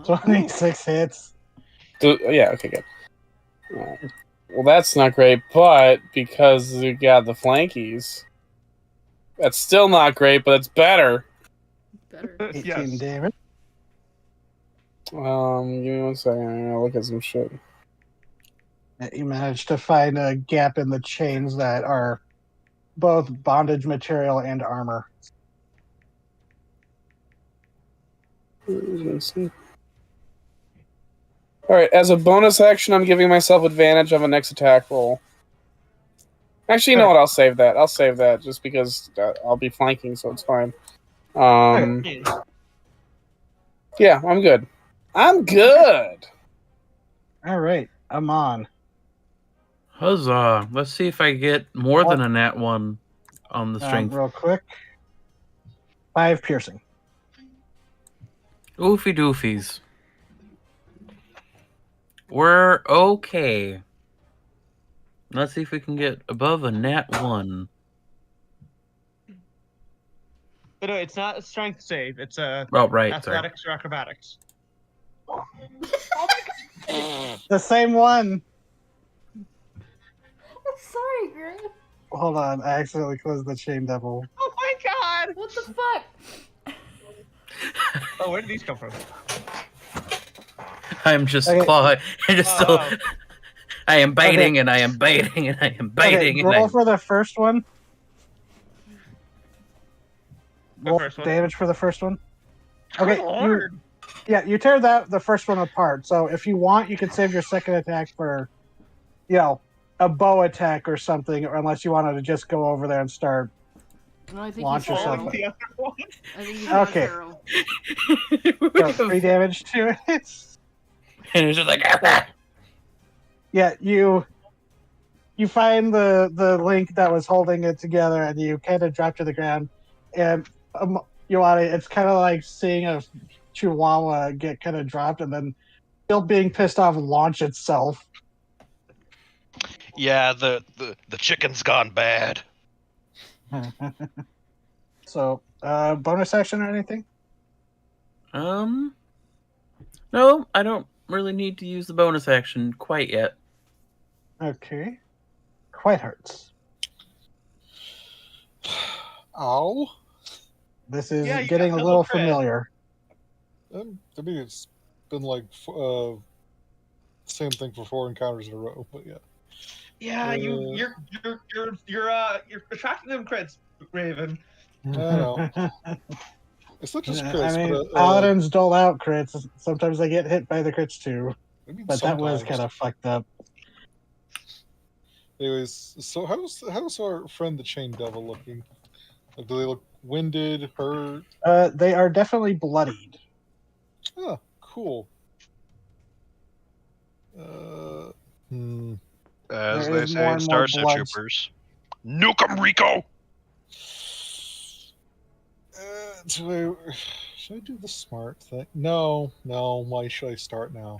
26 hits.
Yeah, okay, good. Well, that's not great, but because you got the flankies, that's still not great, but it's better.
Better.
18
Yes.
damage.
Give me 1 second. I'm gonna look at some shit.
You managed to find a gap in the chains that are both bondage material and armor.
Alright, as a bonus action, I'm giving myself advantage on the next attack roll. Actually, you know what? I'll save that just because I'll be flanking, so it's fine. Yeah, I'm good. I'm good!
All right, I'm on.
Huzzah! Let's see if I get more than a nat 1 on the strength.
Real quick. 5 piercing.
Oofy doofies. We're okay. Let's see if we can get above a nat 1.
But no, it's not a strength save. It's a
Oh, right. Sorry.
athletics or acrobatics.
The same one.
Sorry, Gray.
Hold on, I accidentally closed the chain devil.
Oh my god!
What the fuck?
Oh, where did these come from?
I'm just
Okay.
clawing. I just still.
Oh.
I am biting and I am biting and I am biting and I
roll
am.
for the first one.
The
Roll
first one.
damage for the first one. Okay,
Lord.
Yeah, you tear the first one apart. So if you want, you can save your second attack for, a bow attack or something, or unless you wanted to just go over there and start
No, I think
launch
he's
yourself.
feral.
The other one.
I think he's gone
Okay.
feral.
So 3 damage to it.
And it's just like,
Yeah, you find the link that was holding it together, and you kind of drop to the ground. And it's kind of like seeing a chihuahua get kind of dropped, and then still being pissed off, launch itself.
Yeah, the chicken's gone bad.
So, bonus action or anything?
no, I don't really need to use the bonus action quite yet.
Okay. Quite hurts.
Ow.
This is
Yeah, you
getting
got
a little
double crit.
familiar.
To me, it's been like same thing for 4 encounters in a row. But yeah.
Yeah, you're attracting them crits, Raven.
I know. It's not just crits,
I mean,
but
paladins dole out crits. Sometimes they get hit by the crits too,
I mean,
but that was
sometimes.
kind of fucked up.
Anyways, so how's our friend the Chain Devil looking? Like, do they look winded, hurt?
They are definitely bloodied.
Oh, cool. Uh, hmm.
As
There
they
is
say
more
in
and more
Starship
blood.
Troopers. Nuke 'em, Rico!
Should I do the smart thing? No. Why should I start now?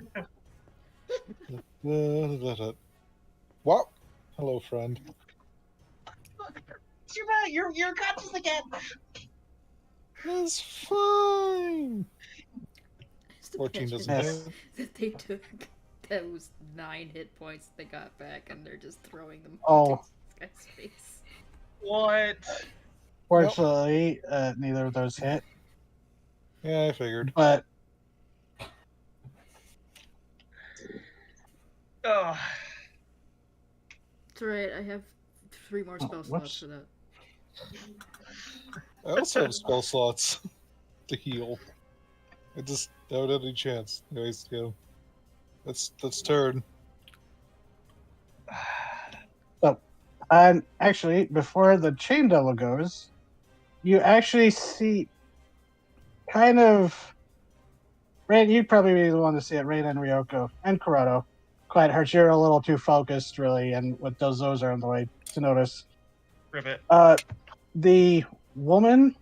What? Hello, friend.
You're conscious again.
It's fine.
It's the
14
best
doesn't
Yes.
hit.
that they took those 9 hit points they got back, and they're just throwing them
Oh.
into this guy's face.
What?
Fortunately, neither of those hit.
Yeah, I figured.
But
Oh,
It's alright, I have 3 more spell slots
whoops.
for that.
I also have spell slots to heal. I just don't have any chance. Anyways, that's turn.
and actually, before the Chain Devil goes, you actually see kind of. Rain, you'd probably be the one to see it. Rain and Ryoko and Corrado. Quite hurts. You're a little too focused, really, and with those are on the way to notice.
ribbit.
The woman,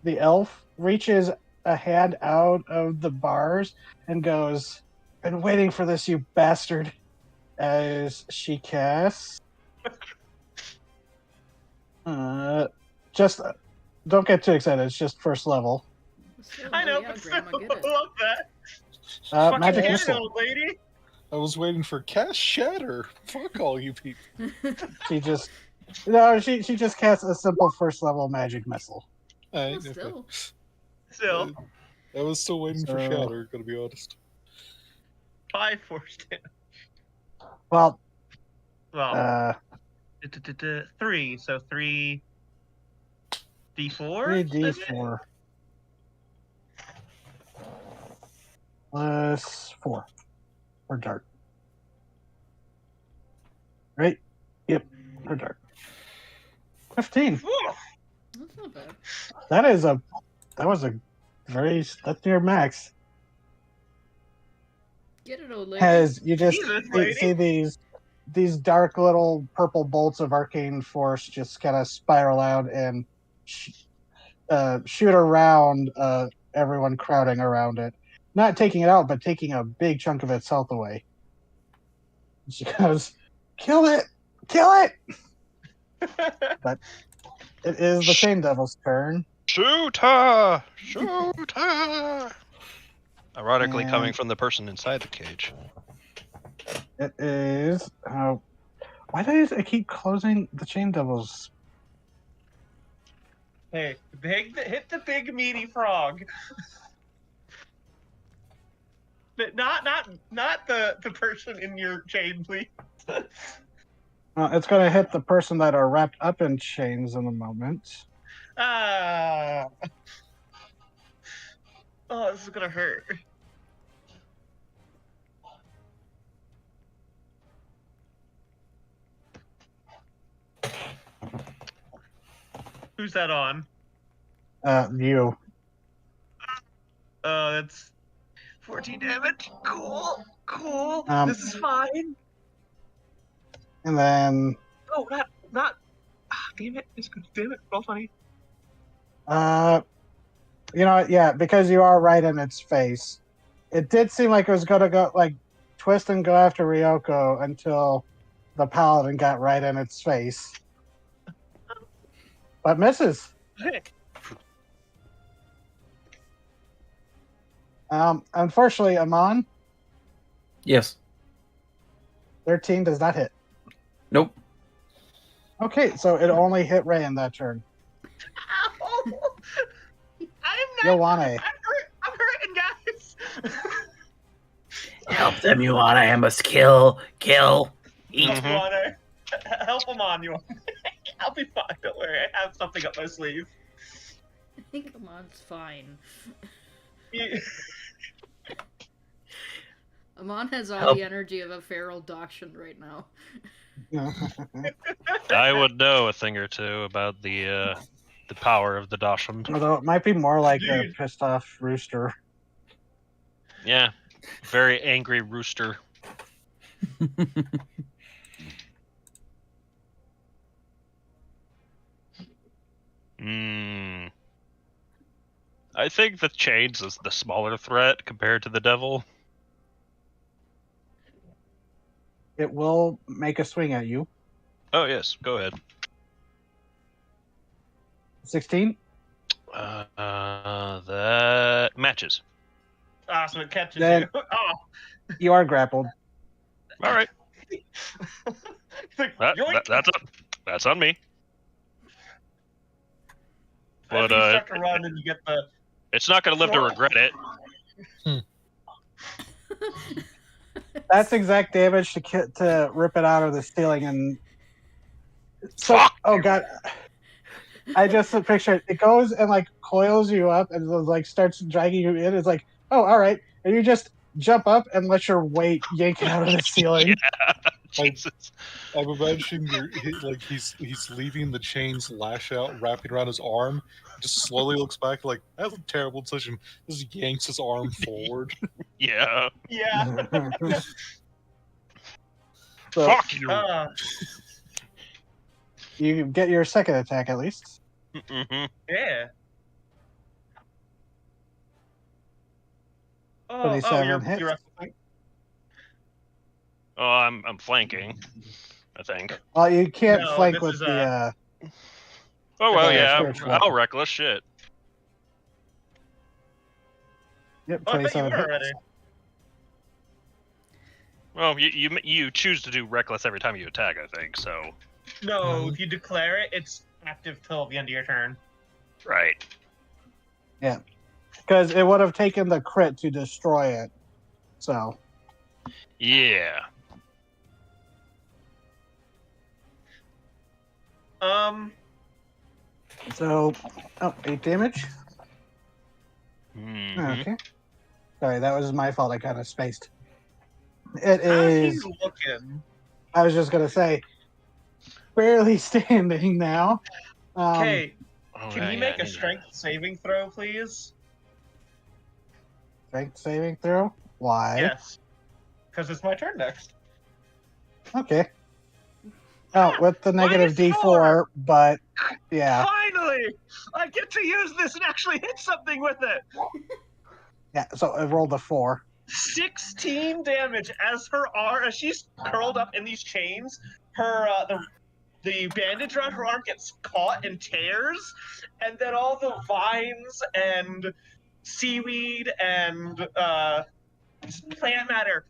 the elf, reaches a hand out of the bars and goes, "Been waiting for this, you bastard," as she casts. Just don't get too excited. It's just first level.
Still,
I know,
yeah,
but still,
Grandma, get it.
I love that.
Magic
Fucking hit it,
missile.
old lady.
I was waiting for cast shatter. Fuck all you people.
She just casts a simple first level magic missile.
Well, still.
Still,
I was still waiting for
So-
shatter. Gotta be honest.
5 force damage.
Well,
Well, 3. So 3 D4.
3d4 plus 4 for dart. Right? Yep, for dart. 15.
That's not bad.
That's near max.
Get it, old lady.
As you just
Jesus, lady.
see these dark little purple bolts of arcane force just kind of spiral out and shoot around everyone crowding around it. Not taking it out, but taking a big chunk of its health away. She goes, "Kill it! Kill it!" But it is the Chain Devil's turn.
Shoot her! Shoot her! Ironically,
And-
coming from the person inside the cage.
It is. Why do I keep closing the Chain Devil's?
Hey, hit the big meaty frog. But not the person in your chain, please.
It's going to hit the person that are wrapped up in chains in a moment.
Ah. Oh, this is gonna hurt. Who's that on?
You.
That's 14 damage. Cool. Cool.
Um,
This is fine.
And then,
Oh, not. Damn it. It's good. Damn it. Roll funny.
you know what? Yeah, because you are right in its face. It did seem like it was going to go, like, twist and go after Ryoko until the paladin got right in its face. But misses. Unfortunately, Amon,
Yes.
13 does not hit.
Nope.
Okay, so it only hit Ray in that turn.
Ow! I'm not.
Yoane.
I'm hurting, guys.
Help them, Yuana. I must kill.
Help
Mhm.
Water. Help him on, you. I'll be fine. Don't worry. I have something up my sleeve.
I think Amon's fine. Amon has all
Help.
the energy of a feral dachshund right now.
I would know a thing or two about the power of the Dachshund.
Although it might be more like a
Dude.
pissed off rooster.
Yeah, very angry rooster. Hmm. I think the chains is the smaller threat compared to the devil.
It will make a swing at you.
Oh yes, go ahead.
16?
That matches.
Awesome. It catches
Then-
you. Oh.
You are grappled.
All right,
It's like,
that, that's on me.
As
But
you start to run and you get the.
it's not going to live to regret it.
That's exact damage to rip it out of the ceiling. And so,
Fuck!
oh god, I just picture it goes and like coils you up and like starts dragging you in. It's like, oh, all right, and you just jump up and let your weight yank it out of the ceiling.
Yeah, Jesus.
I'm imagining he's leaving the chains lash out, wrapping around his arm. Just slowly looks back like that's a terrible decision. Just yanks his arm forward.
Yeah.
Yeah.
So
Fuck you.
you get your second attack at least.
Mhm.
Yeah. Oh,
27
you're
hits.
wrestling.
Oh, I'm flanking. I think.
Well, you can't
No,
flank
this
with
is,
the.
Oh well,
Yeah,
yeah.
spiritual
I'll
weapon.
reckless shit.
Yep,
Oh, I bet you
27
were
hits.
already.
Well, you choose to do reckless every time you attack. I think so.
No, if you declare it, it's active till the end of your turn.
Right.
Because it would have taken the crit to destroy it. So.
Yeah.
So, 8 damage.
Mhm.
Okay. Sorry, that was my fault. I kind of spaced. It
How's he
is.
looking?
I was just gonna say, barely standing now.
Okay,
Oh,
can
yeah,
he
yeah,
make
I
a
need
strength saving throw, please?
Strength saving throw. Why?
Yes. Because it's my turn next.
Okay. Oh, with the negative
-4.
D4, but yeah,
Finally! I get to use this and actually hit something with it!
yeah. So I rolled a 4.
16 damage as as she's curled up in these chains, her the bandage around her arm gets caught and tears, and then all the vines and seaweed and plant matter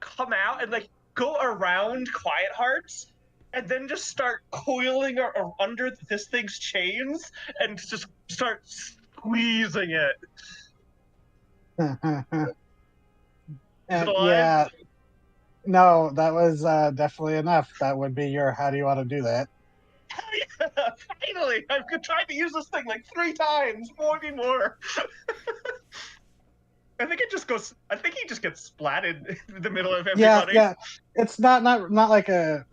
come out and like go around Quiet Hearts and then just start coiling under this thing's chains and just start squeezing it.
And
alive?
yeah, no, that was definitely enough. That would be your. How do you want to do that?
Finally! I've tried to use this thing like 3 times. More. I think it just goes. I think he just gets splatted in the middle of
Yeah,
everybody.
yeah. It's not like a.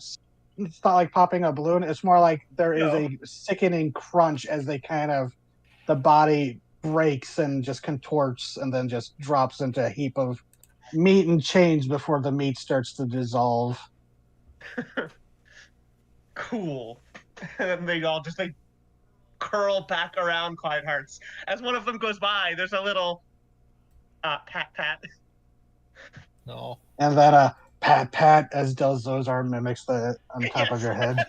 It's not like popping a balloon. It's more like there is
No.
a sickening crunch as they kind of the body breaks and just contorts and then just drops into a heap of meat and chains before the meat starts to dissolve.
Cool. And they all just like curl back around Quiet Hearts. As one of them goes by, there's a little pat pat.
No.
And then pat pat as does those arm mimics the on top of
Yes.
your head.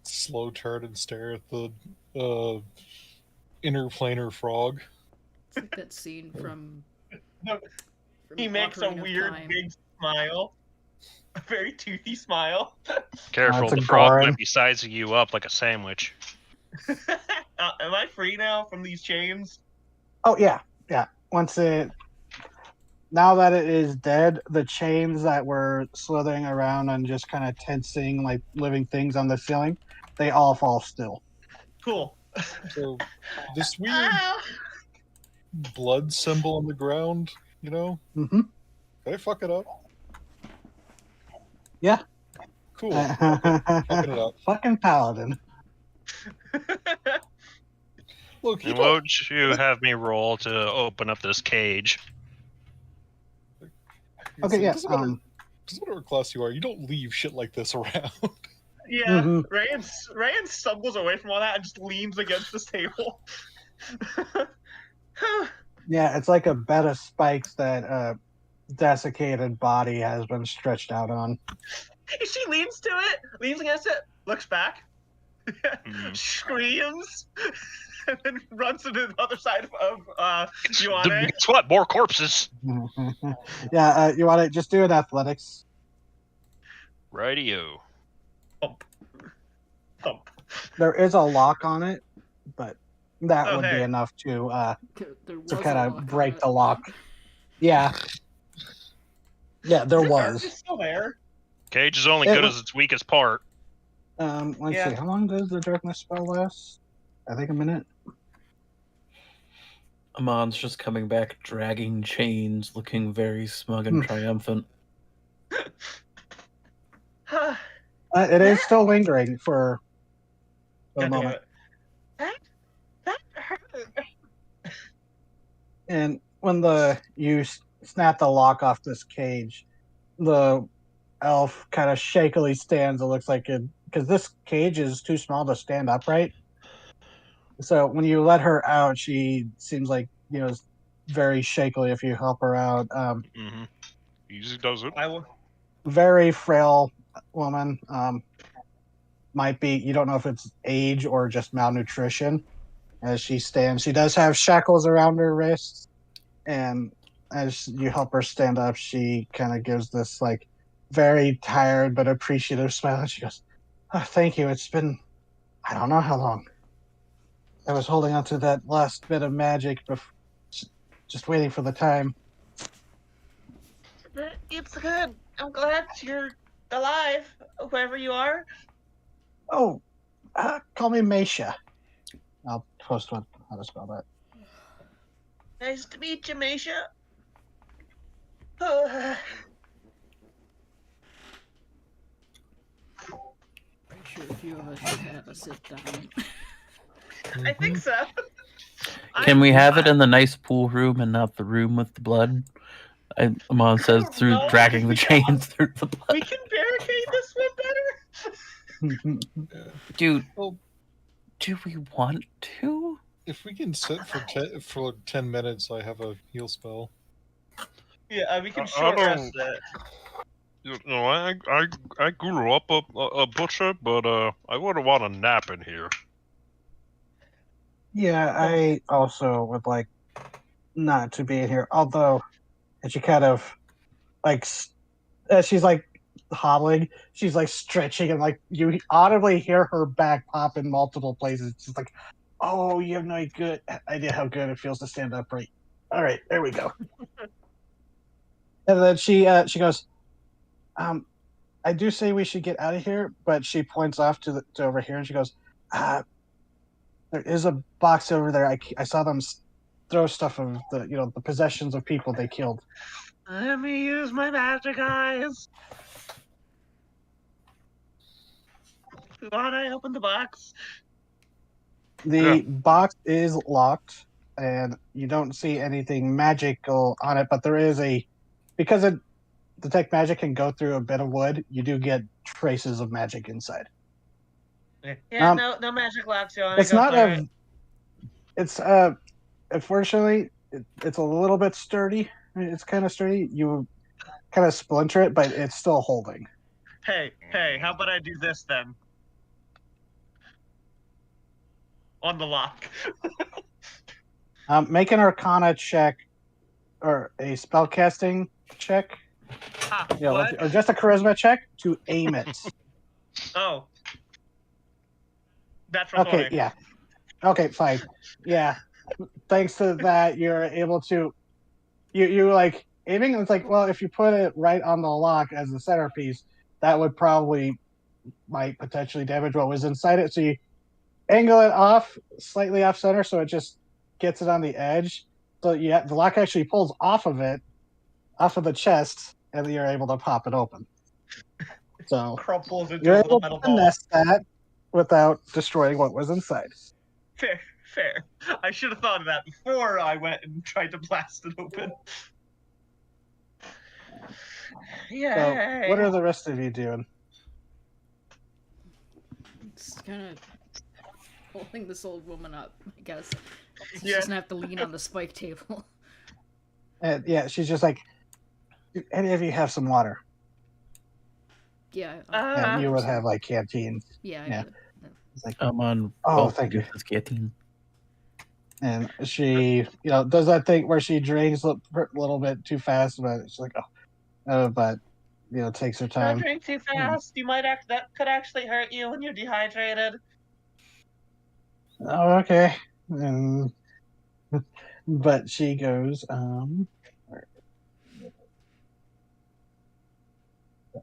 Slow turn and stare at the interplanar frog.
It's like that scene from.
No,
from
He makes a
Ocarina of
weird
Time.
big smile. A very toothy smile.
Careful,
it's a
the frog
Goron.
might be sizing you up like a sandwich.
Am I free now from these chains?
Oh yeah, yeah. Now that it is dead, the chains that were slithering around and just kind of tensing like living things on the ceiling, they all fall still.
Cool.
So this weird
Ah!
blood symbol on the ground, you know?
Mm-hmm.
Can I fuck it up?
Yeah.
Cool. Fucking it up.
Fucking paladin.
Look, you
And
don't.
won't you have me roll to open up this cage?
Okay,
it
yeah.
doesn't matter what class you are, you don't leave shit like this around.
Yeah,
Mhm.
Ryan stumbles away from all that and just leans against this table.
Yeah, it's like a bed of spikes that a desiccated body has been stretched out on.
She leans to it, leans against it, looks back, screams, and then runs to the other side of Ioane.
Guess what? More corpses.
Yeah, you want to just do an athletics?
Radio.
Thump.
There is a lock on it, but that
Oh,
would
hey.
be enough to
There was
to
a
kind
lock
of
on
break
it.
the lock. Yeah. Yeah, there
Is the
was.
darkness still there?
Cage is only
It
good
wa-
as its weakest part.
Let's
Yeah.
see. How long does the darkness spell last? I think a minute.
Amon's just coming back, dragging chains, looking very smug and triumphant.
It is still lingering for a
God damn
moment.
it. That hurt.
And when you snap the lock off this cage, the elf kind of shakily stands. It looks like it because this cage is too small to stand upright. So when you let her out, she seems like very shakily. If you help her out,
Easy does it.
I will.
very frail woman. Might be you don't know if it's age or just malnutrition. As she stands, she does have shackles around her wrists, and as you help her stand up, she kind of gives this like very tired but appreciative smile, and she goes, "Oh, thank you. It's been I don't know how long. I was holding on to that last bit of magic, just waiting for the time."
It's good. I'm glad you're alive, whoever you are.
Oh, call me Meisha. I'll post how to spell that.
Nice to meet you, Meisha.
Pretty sure a few of us should have a sit down.
I think so.
Can we have it in the nice pool room and not the room with the blood? Amon says through
No.
dragging the chains through the blood.
We can barricade this one better.
Dude,
Well,
do we want to?
if we can sit for 10 minutes, I have a heal spell.
Yeah, we can
I
short
don't-
rest it.
You know, I grew up a butcher, but I wouldn't want a nap in here.
Yeah, I also would like not to be in here. Although, and she kind of like as she's like hobbling, she's like stretching, and like you audibly hear her back pop in multiple places. It's just like, oh, you have no good idea how good it feels to stand upright. All right, there we go. And then she goes, I do say we should get out of here, but she points off to over here, and she goes, there is a box over there. I saw them throw stuff of the possessions of people they killed.
Let me use my magic eyes. Why don't I open the box?
The box is locked, and you don't see anything magical on it, but there is because it detect magic can go through a bit of wood. You do get traces of magic inside.
Yeah,
Um,
no magic locks. You want
It's
to go
not
through it?
it's unfortunately it's a little bit sturdy. It's kind of sturdy. You kind of splinter it, but it's still holding.
Hey, how about I do this then? On the lock.
Make an Arcana check or a spellcasting check.
What?
Or just a charisma check to aim it.
Oh. That's
Okay, yeah. Okay, fine. Yeah. Thanks to that, you're able to you like aiming, and it's like, well, if you put it right on the lock as the centerpiece, that would probably might potentially damage what was inside it. So you angle it off slightly off center so it just gets it on the edge. So yeah, the lock actually pulls off of the chest, and you're able to pop it open. So
Crumples into
you're
a
able
little metal
to
ball.
finesse that without destroying what was inside.
Fair. I should have thought of that before I went and tried to blast it open. Yeah.
So what are the rest of you doing?
It's kind of holding this old woman up, I guess. She's
Yeah.
just gonna have to lean on the spike table.
And yeah, she's just like, do any of you have some water?
Yeah.
And you would have like canteens.
Yeah.
Yeah.
I would.
It's like,
I'm on.
oh, thank you.
This canteen.
And she, does that thing where she drinks a little bit too fast, but she's like, but takes her
Don't
time.
drink too fast. You might that could actually hurt you when you're dehydrated.
Oh, okay. And but she goes, I'm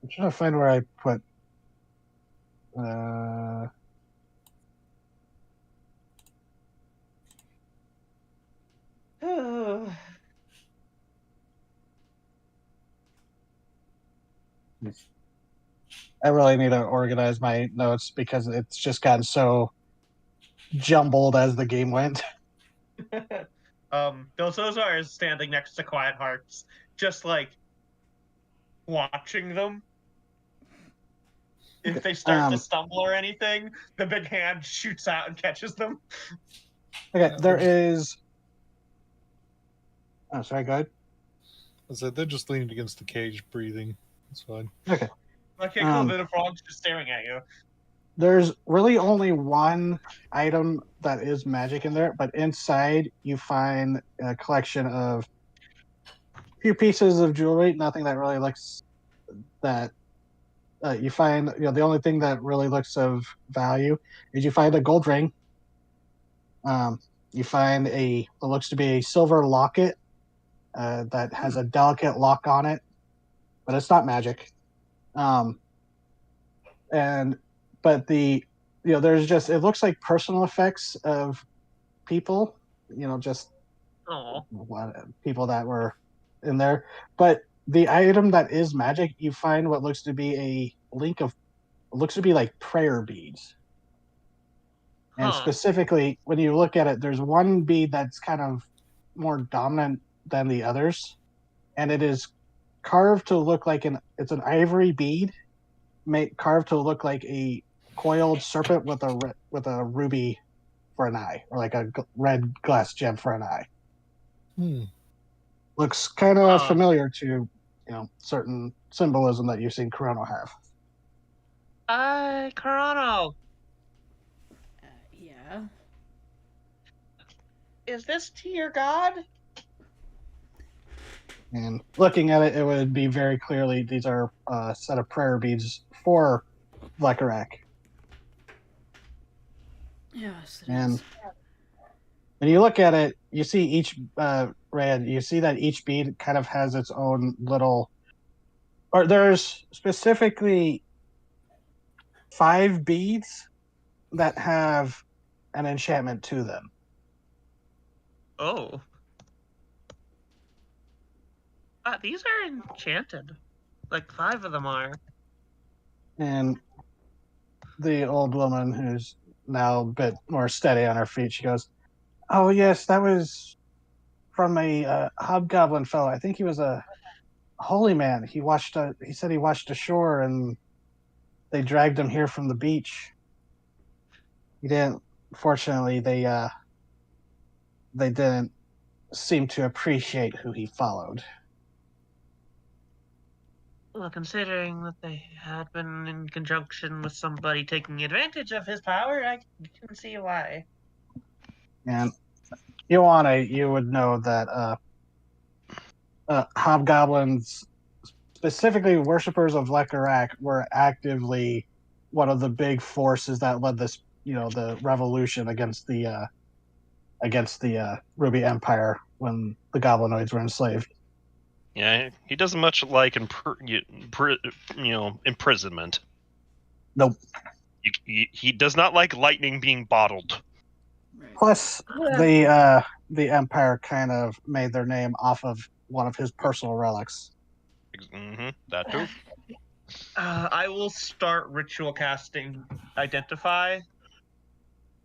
trying to find where I put I really need to organize my notes because it's just gotten so jumbled as the game went.
Dozozar is standing next to Quiet Hearts, just like watching them. If they start to stumble or anything, the big hand shoots out and catches them.
Okay, there is. Oh, sorry, go ahead.
I said they're just leaning against the cage, breathing. It's fine.
Okay.
Okay, cool. The frog's just staring at you.
There's really only one item that is magic in there, but inside you find a collection of a few pieces of jewelry. Nothing that really looks that you find. The only thing that really looks of value is you find a gold ring. You find what looks to be a silver locket that has a delicate lock on it, but it's not magic. But there's just, it looks like personal effects of people, just people that were in there. But the item that is magic, you find what looks to be like prayer beads. And specifically, when you look at it, there's one bead that's kind of more dominant than the others, and it is carved to look like it's an ivory bead, carved to look like a coiled serpent with a ruby for an eye, or like a red glass gem for an eye. Looks kind of familiar to certain symbolism that you've seen Chrono have.
Chrono.
Yeah.
Is this to your god?
And looking at it, it would be very clearly these are a set of prayer beads for Vlekarak.
Yes, it
and
is.
when you look at it, you see each Rand. You see that each bead kind of has its own little. Or there's specifically 5 beads that have an enchantment to them.
Oh. These are enchanted. Like 5 of them are.
And the old woman, who's now a bit more steady on her feet, she goes, "Oh yes, that was from a hobgoblin fellow. I think he was a holy man. He washed. He said he washed ashore, and they dragged him here from the beach. He didn't. Fortunately, they didn't seem to appreciate who he followed."
Well, considering that they had been in conjunction with somebody taking advantage of his power, I can see why.
And you would know that hobgoblins, specifically worshippers of Lekarak, were actively one of the big forces that led this, the revolution against the Ruby Empire when the Goblinoids were enslaved.
Yeah, he doesn't much like imprisonment.
Nope.
He does not like lightning being bottled.
Right.
Plus, the Empire kind of made their name off of one of his personal relics.
That too.
I will start ritual casting Identify.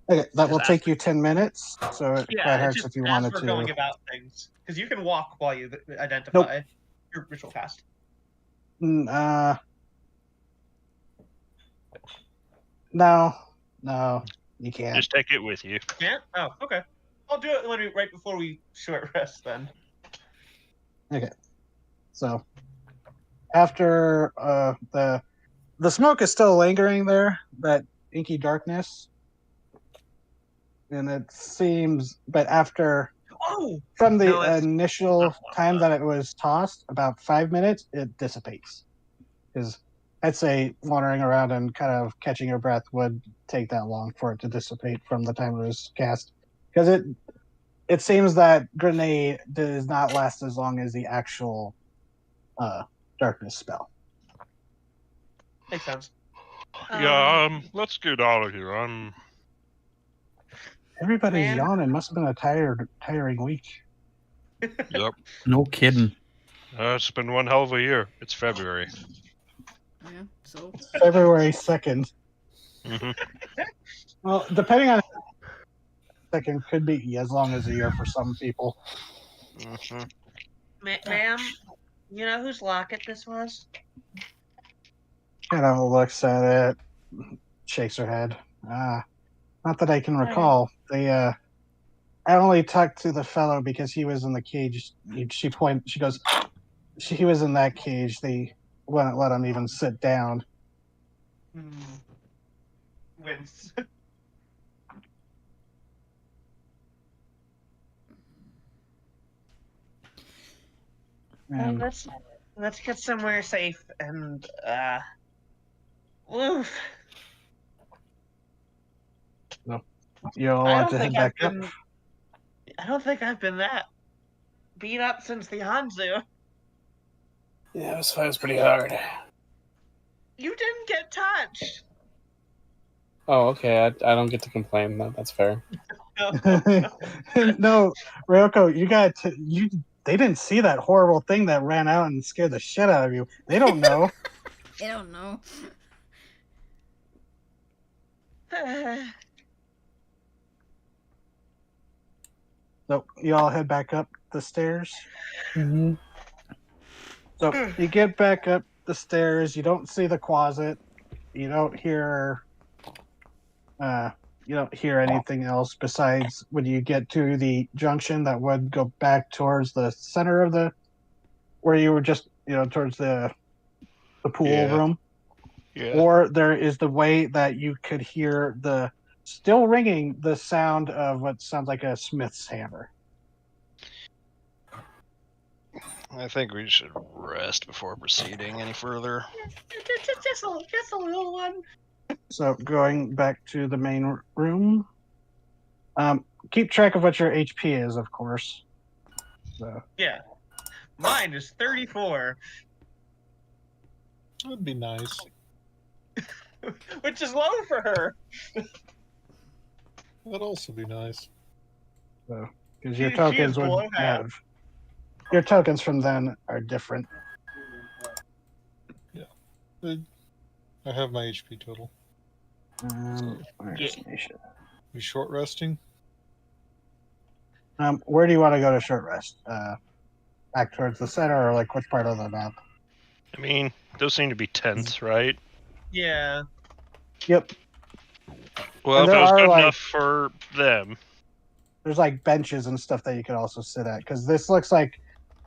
Okay, that will
Just
take
ask-
you 10 minutes, so it quite
Yeah,
hurts
just
if you
as
wanted
we're
to.
going about things. Because you can walk while you identify your ritual cast.
No, you can't.
Just take it with you.
Yeah? Oh, okay. I'll do it right before we short rest then.
Okay. So after the smoke is still lingering there, that inky darkness, and it seems, but after from the initial time that it was tossed, about 5 minutes, it dissipates. Because I'd say wandering around and kind of catching your breath would take that long for it to dissipate from the time it was cast. Because it seems that grenade does not last as long as the actual darkness spell.
Makes sense.
Yeah, let's get out of here.
Everybody's yawning. Must have been a tiring week.
Yep.
No kidding.
It's been one hell of a year. It's February.
Yeah, so
February 2nd.
Mm-hmm.
Well, depending on second, could be as long as a year for some people.
Mm-hmm.
Ma'am, you know whose locket this was?
Kind of looks at it, shakes her head. Not that I can recall. I only talked to the fellow because he was in the cage. She goes, he was in that cage. They wouldn't let him even sit down.
Wins. Let's get somewhere safe and oof.
No. You all want to head back up?
I don't think I've been that beat up since the Hanzu.
Yeah, this fight was pretty hard.
You didn't get touched.
Oh, okay. I don't get to complain. That's fair.
No, Ryoko, they didn't see that horrible thing that ran out and scared the shit out of you. They don't know.
I don't know.
So you all head back up the stairs.
Mm-hmm.
So you get back up the stairs. You don't see the closet. You don't hear. You don't hear anything else besides when you get to the junction that would go back towards the center of where you were just, towards the pool room.
Yeah.
Or there is the way that you could hear still ringing the sound of what sounds like a smith's hammer.
I think we should rest before proceeding any further.
Just a little one.
So going back to the main room. Keep track of what your HP is, of course. So.
Yeah. Mine is 34.
That'd be nice.
Which is low for her.
That'd also be nice.
Because your tokens would have. your tokens from then are different.
I have my HP total.
Where's Nation?
You short resting?
Where do you want to go to short rest? Back towards the center, or like which part of the map?
I mean, those seem to be tents, right?
Yeah.
Yep.
Well,
And
if it
there
was
are,
good
like-
enough for them.
There's like benches and stuff that you could also sit at, because this looks like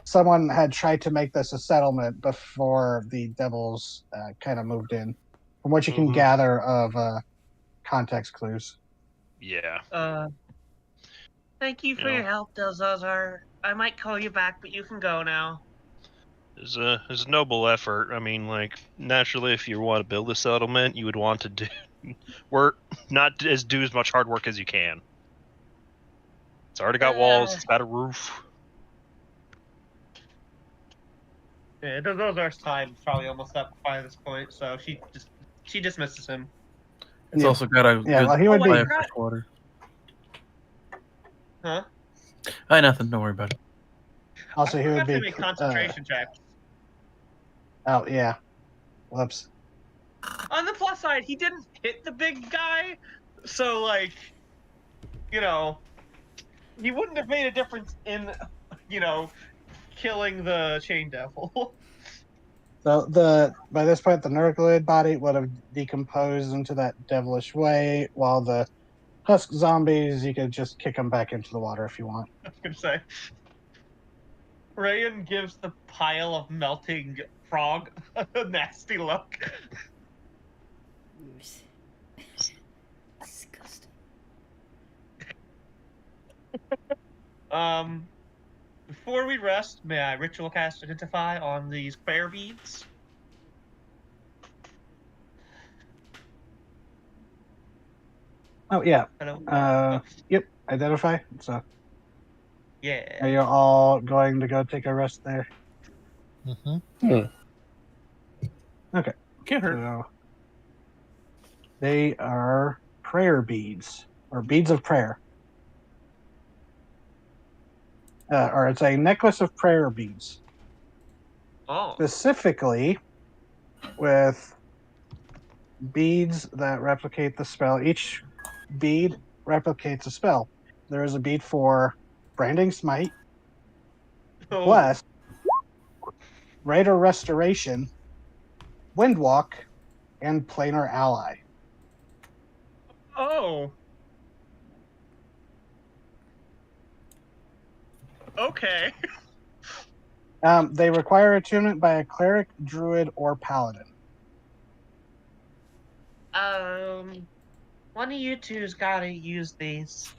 someone had tried to make this a settlement before the devils kind of moved in, from what you can
Mhm.
gather of context clues.
Yeah.
Thank you for
Yeah.
your help, Delzazar. I might call you back, but you can go now.
It's a noble effort. I mean, like, naturally, if you want to build a settlement, you would want to do work, not do as much hard work as you can. It's already got walls. It's got a roof.
Yeah, Delzazar's time is probably almost up by this point, so she dismisses him.
It's
Yeah.
also got a
Yeah,
good
well, he would
supply
be.
of fresh water.
Huh?
Nothing. Don't worry about it.
Also,
I
he would
forgot to
be.
make concentration checks.
Oh yeah. Whoops.
On the plus side, he didn't hit the big guy, so like, you know, he wouldn't have made a difference in, killing the chain devil.
So by this point, the Nurglid body would have decomposed into that devilish way, while the husk zombies, you could just kick them back into the water if you want.
I was gonna say. Rayan gives the pile of melting frog a nasty look.
Disgusting.
Before we rest, may I ritual cast Identify on these prayer beads?
Oh yeah.
Hello?
Yep. Identify. So,
Yeah.
are you all going to go take a rest there?
Mm-hmm.
Can't hurt.
So, they are prayer beads or beads of prayer. Or it's a necklace of prayer beads,
Oh.
specifically with beads that replicate the spell. Each bead replicates a spell. There is a bead for Branding Smite,
Oh.
Bless, Raider Restoration, Windwalk, and Planar Ally.
Oh. Okay.
They require attunement by a cleric, druid, or paladin.
One of you two's gotta use these.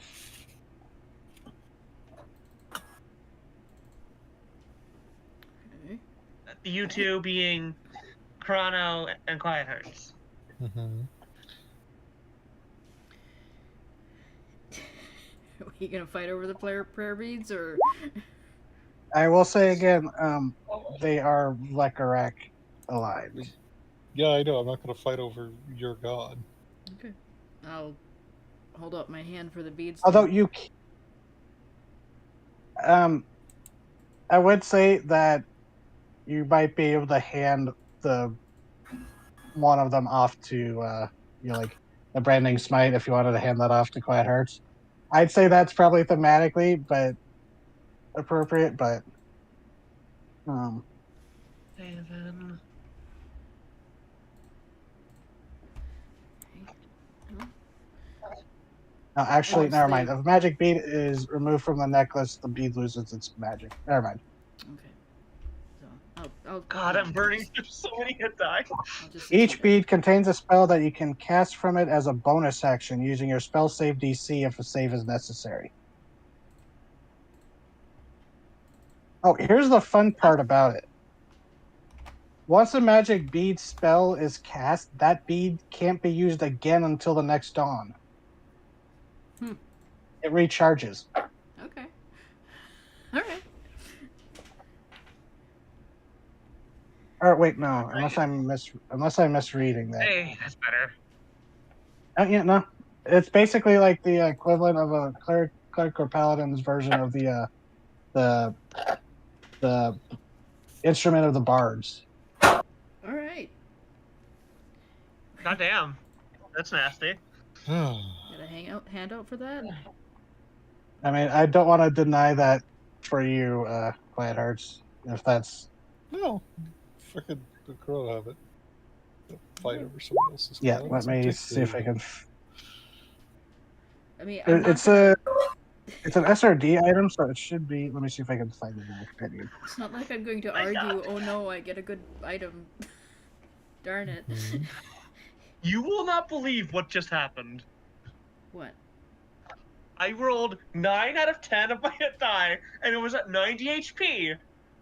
Okay.
You two being Chrono and Quiet Hearts.
Mm-hmm.
Are we gonna fight over the prayer beads, or
I will say again, they are Lekarak alive.
Yeah, I know. I'm not going to fight over your god.
okay? I'll hold up my hand for the beads.
Although
then.
I would say that you might be able to hand the one of them off to like the Branding Smite if you wanted to hand that off to Quiet Hearts. I'd say that's probably thematically, but appropriate. But
Haven.
no, actually,
Oh,
never
so
mind.
they-
If a magic bead is removed from the necklace, the bead loses its magic. Never mind.
Okay. So I'll
God, I'm burning through so many hit die.
I'll just
Each bead contains a spell that you can cast from it as a bonus action using your spell save DC if a save is necessary. Oh, here's the fun part about it. Once a magic bead spell is cast, that bead can't be used again until the next dawn.
Hmm.
It recharges.
Okay. All right.
Or wait, no, unless I'm misreading that.
Hey, that's better.
Yeah, no. It's basically like the equivalent of a cleric or paladin's version of the the instrument of the bards.
All right.
Goddamn. That's nasty.
Got a handout for that?
I mean, I don't want to deny that for you, Quiet Hearts, if that's...
No, frickin' the crow have it. The fight over somebody else's
Yeah,
cloud.
let
It's
me see if I
ridiculous.
can...
I mean, I'm not
It's
gonna,
it's an SRD item, so it should be... Let me see if I can find the little menu.
it's not like I'm going to
My God.
argue, oh no, I get a good item. Darn it.
Mhm.
You will not believe what just happened.
What?
I rolled 9 out of 10 of my hit die, and it was at 90 HP.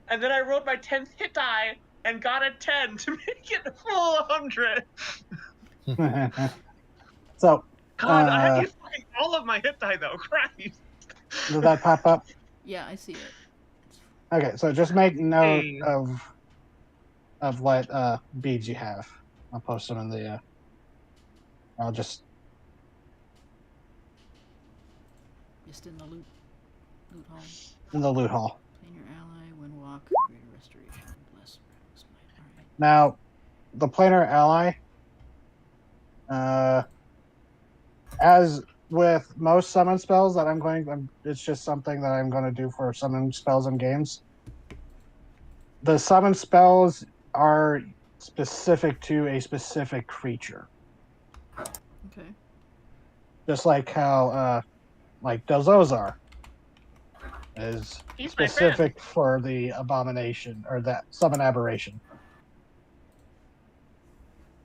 And then I rolled my 10th hit die and got a 10 to make it full 100.
So,
God, I had used fucking all of my hit die though. Christ.
does that pop up?
Yeah, I see it.
Okay, so just make note
Hey.
of what beads you have. I'll post them in the... I'll just...
Just in the loot hall.
in the loot hall.
Claim your ally when walk, greater restoration, less smite. Alright.
Now, the planar ally, as with most summon spells that it's just something that I'm going to do for summon spells in games. The summon spells are specific to a specific creature.
Okay.
Just like how, like Delzozar is
He's my friend.
specific for the abomination or that summon aberration.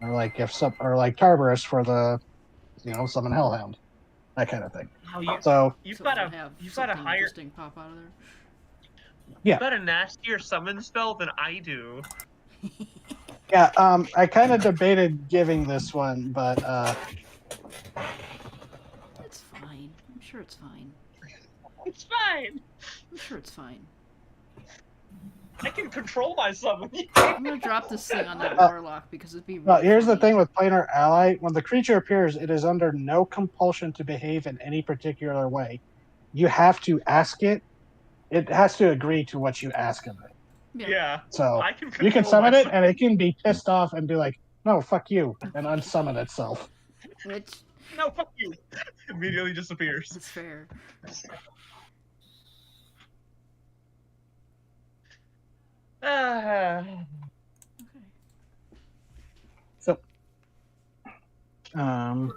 Or like like Tarbarus for the, summon Hellhound, that kind of thing.
Oh, you've
So
got
we'll
a
have
you've got a
something
higher
interesting pop out of there.
Yeah.
you've got a nastier summon spell than I do.
Yeah, I kind of debated giving this one, but
It's fine. I'm sure it's fine.
It's fine.
I'm sure it's fine.
I can control my summon.
I'm gonna drop this thing on that warlock because it'd be really
well, here's the
funny.
thing with planar ally: when the creature appears, it is under no compulsion to behave in any particular way. You have to ask it. It has to agree to what you ask of it.
Yeah.
So
I can
you can
control
summon
my
it, and it can be pissed off and be like, "No, fuck you," and unsummon itself.
Which
No, fuck you. Immediately disappears.
is fair.
Ah.
Okay.
So,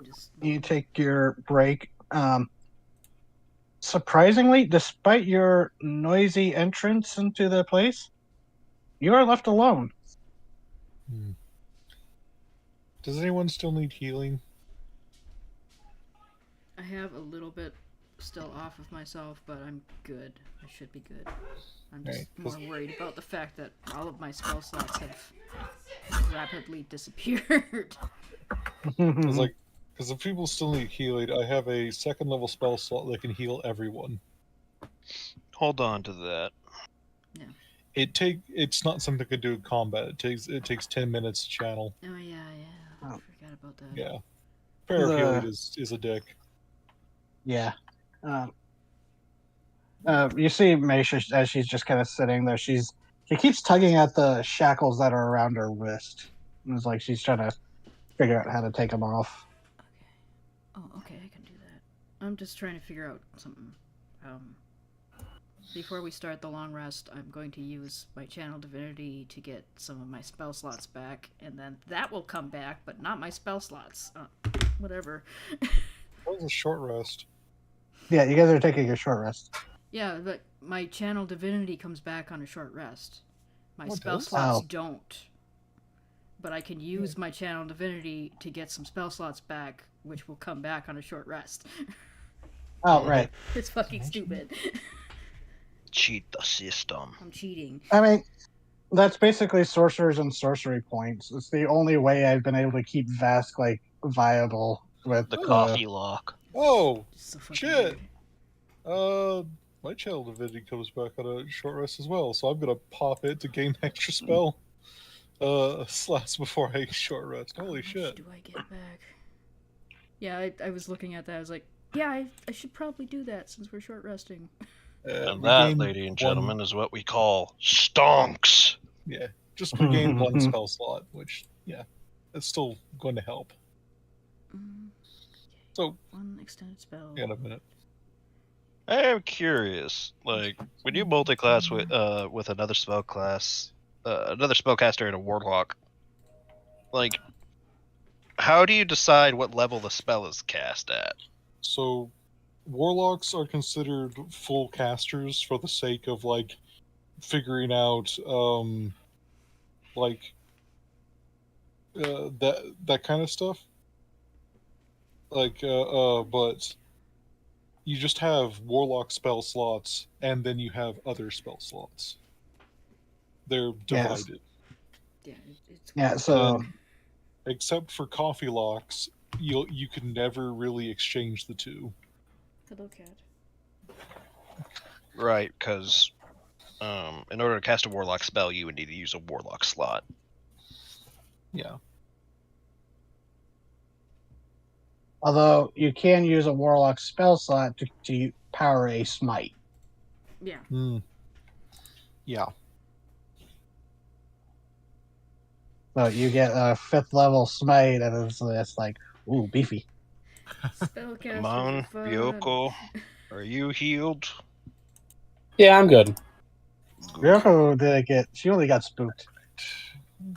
Just
you take your break. Surprisingly, despite your noisy entrance into the place, you are left alone.
Does anyone still need healing?
I have a little bit still off of myself, but I'm good. I should be good. I'm just
Right,
more
'cause-
worried about the fact that all of my spell slots have rapidly disappeared.
Because if people still need healing, I have a second level spell slot that can heal everyone.
Hold on to that.
It's not something I can do in combat. It takes 10 minutes to channel.
Oh yeah. I
Oh.
forgot about that.
Yeah, fair
The-
healing is a dick.
Yeah. You see Maisha as she's just kind of sitting there. She keeps tugging at the shackles that are around her wrist. It's like she's trying to figure out how to take them off.
Okay. Oh, okay. I can do that. I'm just trying to figure out something. Before we start the long rest, I'm going to use my channel divinity to get some of my spell slots back, and then that will come back, but not my spell slots. Whatever.
That was a short rest.
Yeah, you guys are taking a short rest.
Yeah, but my channel divinity comes back on a short rest. My
Oh, it
spell
does?
slots
Oh.
don't. But I can use my channel divinity to get some spell slots back, which will come back on a short rest.
Oh, right.
It's fucking stupid.
Cheat the system.
I'm cheating.
I mean, that's basically sorcerers and sorcery points. It's the only way I've been able to keep Vask viable with
The coffee lock.
Oh,
It's so fucking
shit.
weird.
My channel divinity comes back on a short rest as well, so I'm gonna pop it to gain extra spell slots before I short rest. Holy
How much
shit.
do I get back? Yeah, I was looking at that. I was like, yeah, I should probably do that since we're short resting.
And that,
regain
lady and
one-
gentlemen, is what we call stonks.
Yeah, just regain one spell slot, which, yeah, that's still going to help.
Mm,
So,
one extended spell.
in a minute.
I am curious, like when you multi-class with another spell class, another spellcaster and a warlock, like how do you decide what level the spell is cast at?
So, warlocks are considered full casters for the sake of, like, figuring out, like, that kind of stuff. Like, but you just have warlock spell slots, and then you have other spell slots. They're
Yes.
divided.
Yeah, it's
Yeah, so
And except for coffee locks, you can never really exchange the two.
Hello, cat.
Right, because in order to cast a warlock spell, you would need to use a warlock slot.
Yeah.
although you can use a warlock spell slot to power a smite.
Yeah.
Mm. Yeah.
So you get a 5th level smite, and it's like, ooh, beefy.
Spellcasters
Come on,
are fun.
Ryoko, are you healed?
Yeah, I'm good.
Ryoko didn't get. She only got spooked.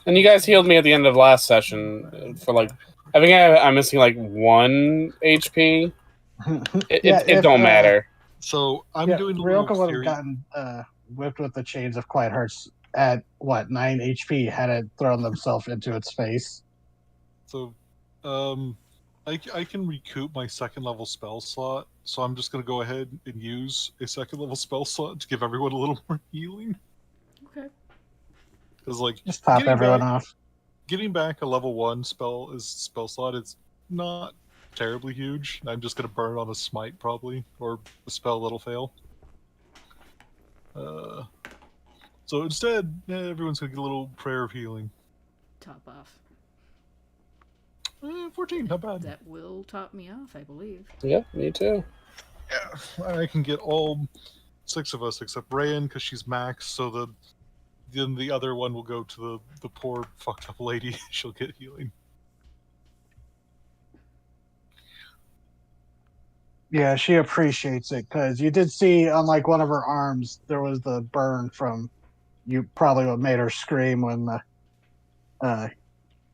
And you guys healed me at the end of last session for like, I think I'm missing like 1 HP. It don't matter.
So I'm doing a
Ryoko
little
would have
theory.
gotten whipped with the chains of Quiet Hearts at what 9 HP had it thrown themselves into its face.
So, I can recoup my 2nd level spell slot. So I'm just gonna go ahead and use a 2nd level spell slot to give everyone a little more healing.
Okay.
Because like
Just top
getting
everyone
back-
off.
getting back a level 1 spell slot is not terribly huge. I'm just gonna burn on a smite probably, or a spell that'll fail. So instead, everyone's gonna get a little prayer of healing.
Top off.
14, not bad.
That will top me off, I believe.
Yep, me too.
Yeah, I can get all 6 of us except Rayan because she's max. So then the other one will go to the poor fucked up lady. She'll get healing.
Yeah, she appreciates it because you did see on like one of her arms there was the burn from. You probably what made her scream when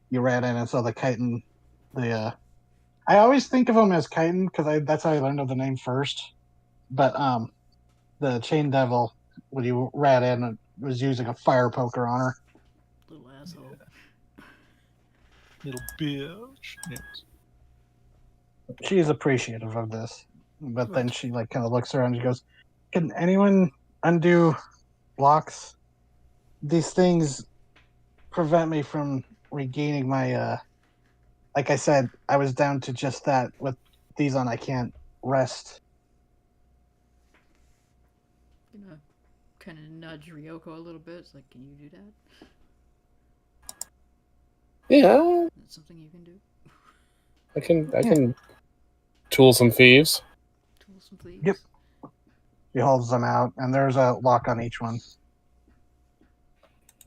you ran in and saw the chitin. I always think of him as chitin because that's how I learned of the name first. But the chain devil when you ran in was using a fire poker on her.
Little asshole.
Little bitch. Yes.
She's appreciative of this, but then she like kind of looks around and she goes, "Can anyone undo locks? These things prevent me from regaining my like I said, I was down to just that. With these on, I can't rest."
Gonna kind of nudge Ryoko a little bit. It's like, can you do that?
Yeah,
That's something you can do.
I can tool some thieves.
Tool some please.
Yep. He holds them out, and there's a lock on each one.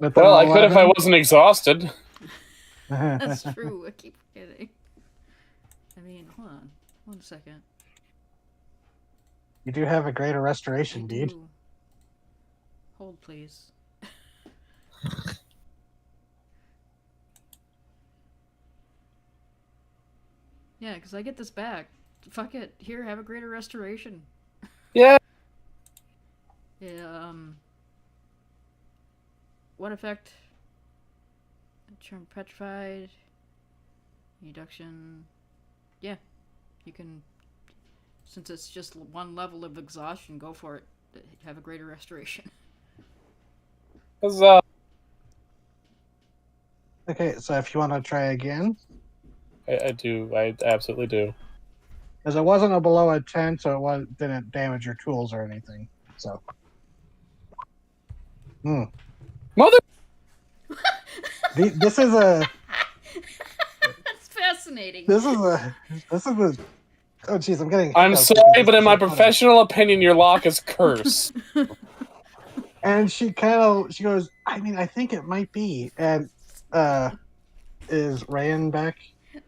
With
Well, I
an
could if I
11.
wasn't exhausted.
That's true. I keep forgetting. I mean, hold on. 1 second.
You do have a greater restoration,
I
dude.
do. Hold, please. Yeah, because I get this back. Fuck it. Here, have a greater restoration.
Yeah.
Yeah, what effect? Turn petrified. Reduction. Yeah. You can, since it's just 1 level of exhaustion, go for it. Have a greater restoration.
'Cause,
Okay, so if you want to try again,
I do. I absolutely do.
because it wasn't a below a 10, so didn't damage your tools or anything. So.
Mother.
This is a
That's fascinating.
this is a Oh, jeez, I'm getting.
I'm
hiccups
sorry,
because
but
this
in
is
my
so funny.
professional opinion, your lock is cursed.
And she goes, I mean, I think it might be. And is Ryan back?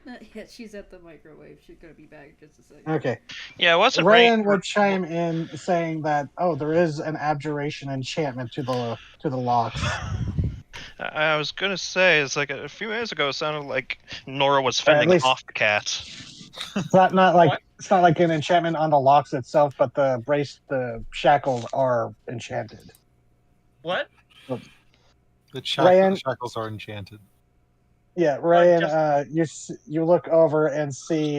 Not yet. She's at the microwave. She's gonna be back in just a second.
Okay.
Yeah, what's it
Ryan would chime in saying that, oh, there is an abjuration enchantment to the locks.
I was gonna say, it's like a few minutes ago, it sounded like Nora was
Or at
fending
least
off the cat.
it's not like
What?
it's not like an enchantment on the locks itself, but the shackles are enchanted.
What?
The
Ryan-
shackles are enchanted.
Yeah, Ryan,
just-
you look over and see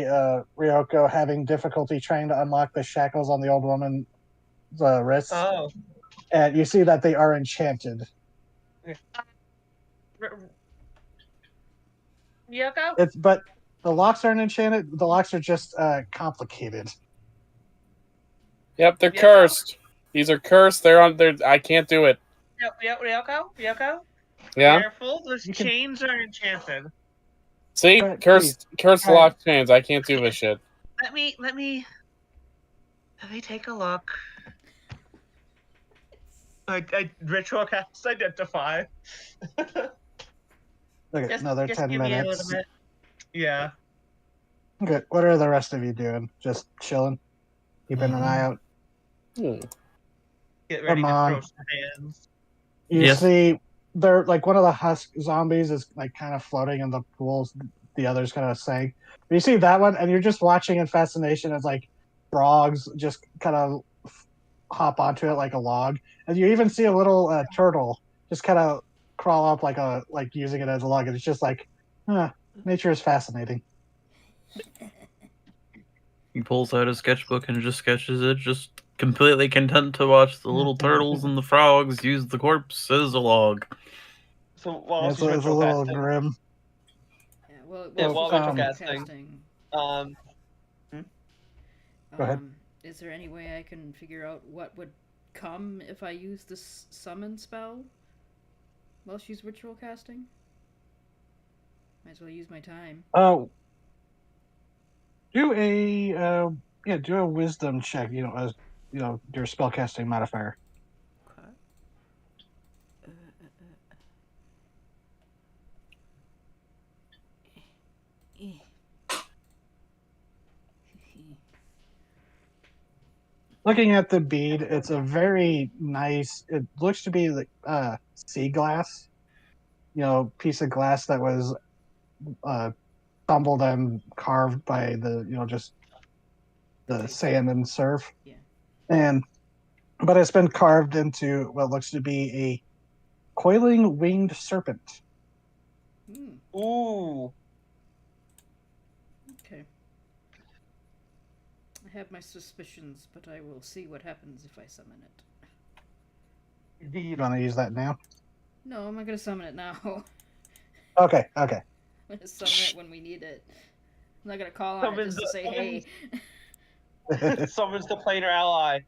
Ryoko having difficulty trying to unlock the shackles on the old woman's wrists,
Oh.
and you see that they are enchanted.
Yoko?
But the locks aren't enchanted. The locks are just complicated.
Yep, they're
Yeah.
cursed. These are cursed. They're. I can't do it.
Ryoko?
Yeah.
Careful, those
You can-
chains are enchanted.
See,
Alright,
cursed
Alright.
lock chains. I can't do this shit.
Let me take a look. I ritual cast identify.
Okay, another
just
10
give me a
minutes.
little bit. Yeah.
Okay, what are the rest of you doing? Just chilling, keeping an eye out.
Hmm.
Get ready
Come
to
on.
throw some hands.
You
Yes.
see, they're like one of the husk zombies is like kind of floating in the pools. The others kind of sank. But you see that one, and you're just watching in fascination as like frogs just kind of hop onto it like a log, and you even see a little turtle just kind of crawl up like using it as a log, and it's just like, nature is fascinating.
He pulls out his sketchbook and just sketches it, just completely content to watch the little turtles and the frogs use the corpse as a log.
So while
It's
she's
a
ritual
little
casting,
grim.
Yeah, well,
Yeah,
she's
while
ritual
ritual
casting.
Go ahead.
Is there any way I can figure out what would come if I use this summon spell while she's ritual casting? Might as well use my time.
Oh, do a wisdom check. As your spellcasting modifier.
Okay.
Looking at the bead, it's a very nice. It looks to be like sea glass. Piece of glass that was tumbled and carved by just the sand and surf.
Yeah.
But it's been carved into what looks to be a coiling winged serpent.
Ooh.
Okay. I have my suspicions, but I will see what happens if I summon it.
You want to use that now?
No, I'm not gonna summon it now.
Okay.
I'm gonna summon it when we need it. I'm not gonna call on it just to say, hey.
Summons the planar ally.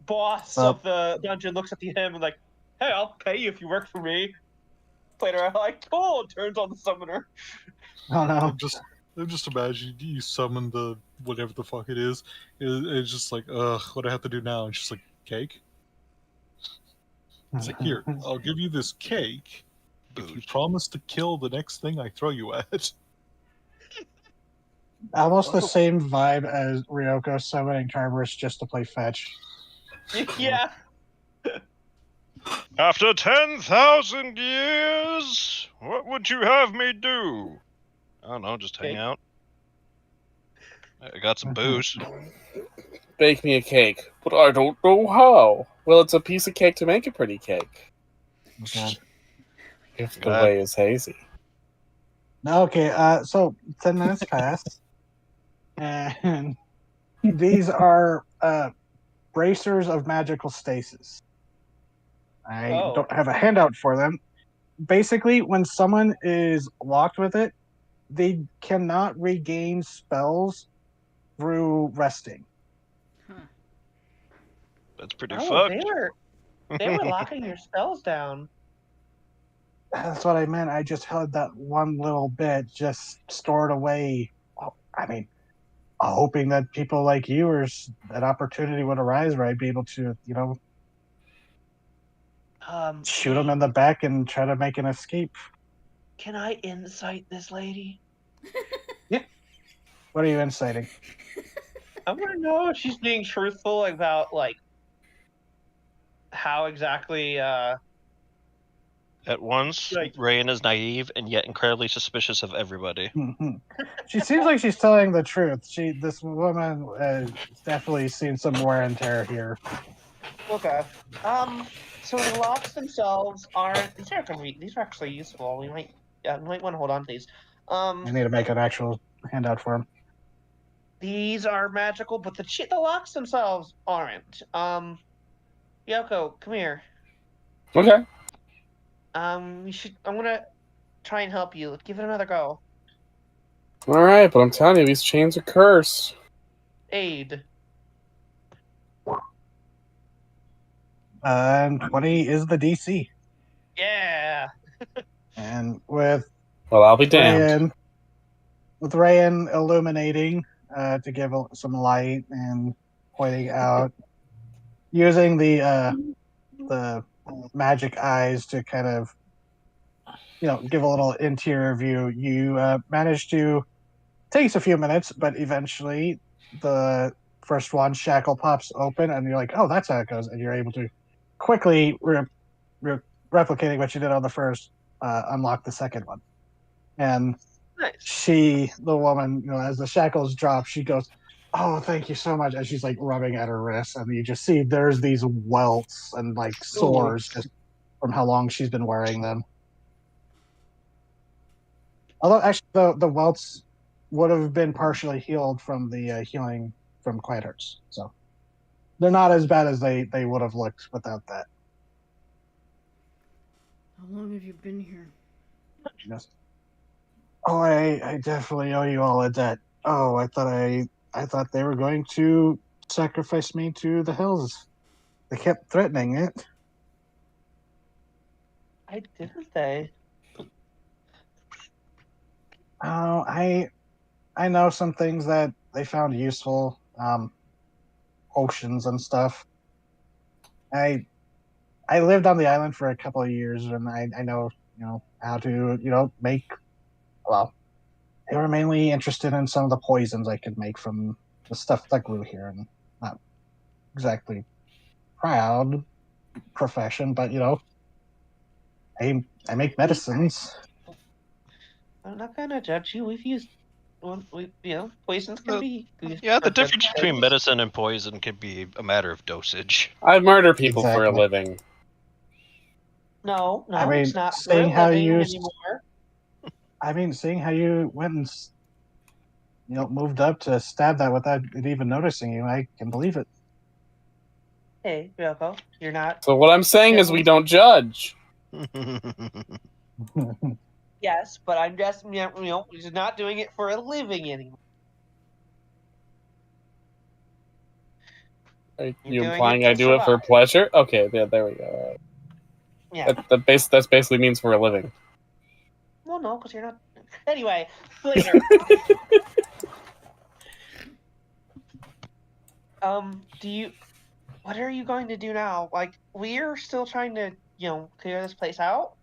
Boss
Oh.
of the dungeon looks at him and like, hey, I'll pay you if you work for me. Planar ally, cool. Turns on the summoner.
Oh no!
I'm just imagine you summon the whatever the fuck it is. It's just like, what I have to do now? It's just like cake. It's like, here, I'll give you this cake if you promise to kill the next thing I throw you at.
Almost the same vibe as Ryoko summoning Tartarus just to play fetch.
Yeah.
After 10,000 years, what would you have me do? I don't know, just hang
Cake.
out. I got some booze.
Bake me a cake, but I don't know how. Well, it's a piece of cake to make a pretty cake. If the
God.
way is hazy.
Okay, so 10 minutes pass, and these are bracers of magical stasis. I don't have a handout for them. Basically, when someone is locked with it, they cannot regain spells through resting.
That's pretty
Oh,
fucked.
they were locking your spells down.
That's what I meant. I just had that one little bit just stored away. I mean, hoping that people like you or an opportunity would arise where I'd be able to, shoot them in the back and try to make an escape.
Can I insight this lady?
What are you inciting?
I want to know if she's being truthful about like how exactly.
At once,
Like-
Rain is naive and yet incredibly suspicious of everybody.
She seems like she's telling the truth. This woman has definitely seen some wear and tear here.
Okay. So the locks themselves aren't. These are gonna be. These are actually useful. We might want to hold on to these.
I need to make an actual handout for him.
These are magical, but the locks themselves aren't. Yoko, come here.
Okay.
You should. I'm gonna try and help you. Give it another go.
All right, but I'm telling you, these chains are cursed.
Aid.
And 20 is the DC.
Yeah.
And with
Well, I'll be damned.
Rayan illuminating to give some light and pointing out, using the magic eyes to kind of, give a little interior view. You manage to takes a few minutes, but eventually the first one shackle pops open, and you're like, "Oh, that's how it goes," and you're able to quickly replicating what you did on the first, unlock the second one. And
Nice.
the woman, as the shackles drop, she goes, "Oh, thank you so much," and she's like rubbing at her wrist, and you just see there's these welts and like sores just from how long she's been wearing them. Although actually, the welts would have been partially healed from the healing from Quiet Hearts, so they're not as bad as they would have looked without that.
How long have you been here?
Yes. Oh, I definitely owe you all a debt. Oh, I thought they were going to sacrifice me to the hills. They kept threatening it.
I didn't they?
Oh, I know some things that they found useful, potions and stuff. I lived on the island for a couple of years, and I know how to make. Well, they were mainly interested in some of the poisons I could make from the stuff that grew here, and not exactly proud profession, but I make medicines.
I'm not gonna judge you. We've used, poisons can be. Used
Yeah,
for
the
good
difference between
things.
medicine and poison can be a matter of dosage.
I murder people for a
Exactly.
living.
No,
I mean,
it's not for
seeing
a
how
living
you,
anymore.
seeing how you went and moved up to stab that without it even noticing you, I can believe it.
Hey, Yoko, you're not.
So what I'm saying is we don't judge.
Yes, but I'm just he's not doing it for a living anymore.
Are
You're
you
doing
implying
it
I
to
do it for
survive.
pleasure? Okay, yeah, there we go.
Yeah.
That basically means for a living.
Well, no, because you're not. Anyway, later. What are you going to do now? Like, we're still trying to, clear this place out,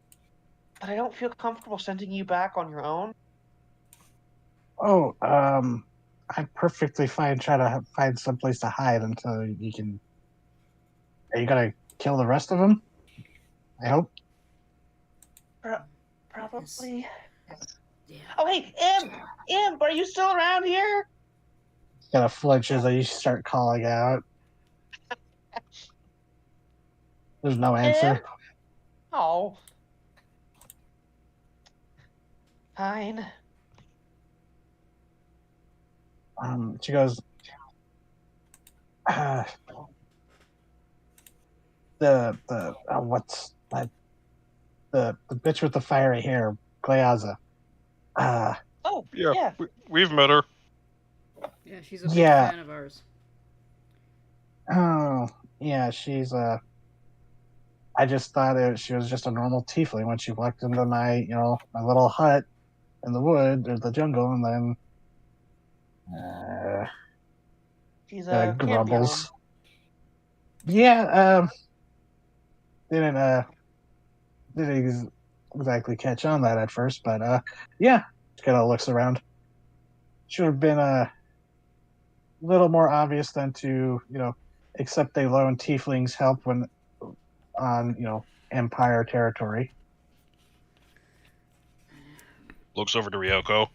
but I don't feel comfortable sending you back on your own.
Oh, I'm perfectly fine trying to find some place to hide until you can. Are you gonna kill the rest of them? I hope.
Probably.
Yeah.
Oh, hey, Imp, are you still around here?
Kind of flinches as you start calling out. There's no answer.
Imp? Oh. Fine.
She goes. What's that? The bitch with the fiery hair, Gleaza.
Oh,
Yeah,
yeah.
we've met her.
Yeah, she's a big
Yeah.
fan of ours.
Oh, yeah, she's I just thought she was just a normal tiefling when she walked into my little hut in the wood or the jungle, and then
She's a can be alone.
grumbles. Yeah, didn't exactly catch on that at first, but yeah, just kind of looks around. Should have been a little more obvious than to accept a lone tiefling's help when on Empire territory.
Looks over to Ryoko.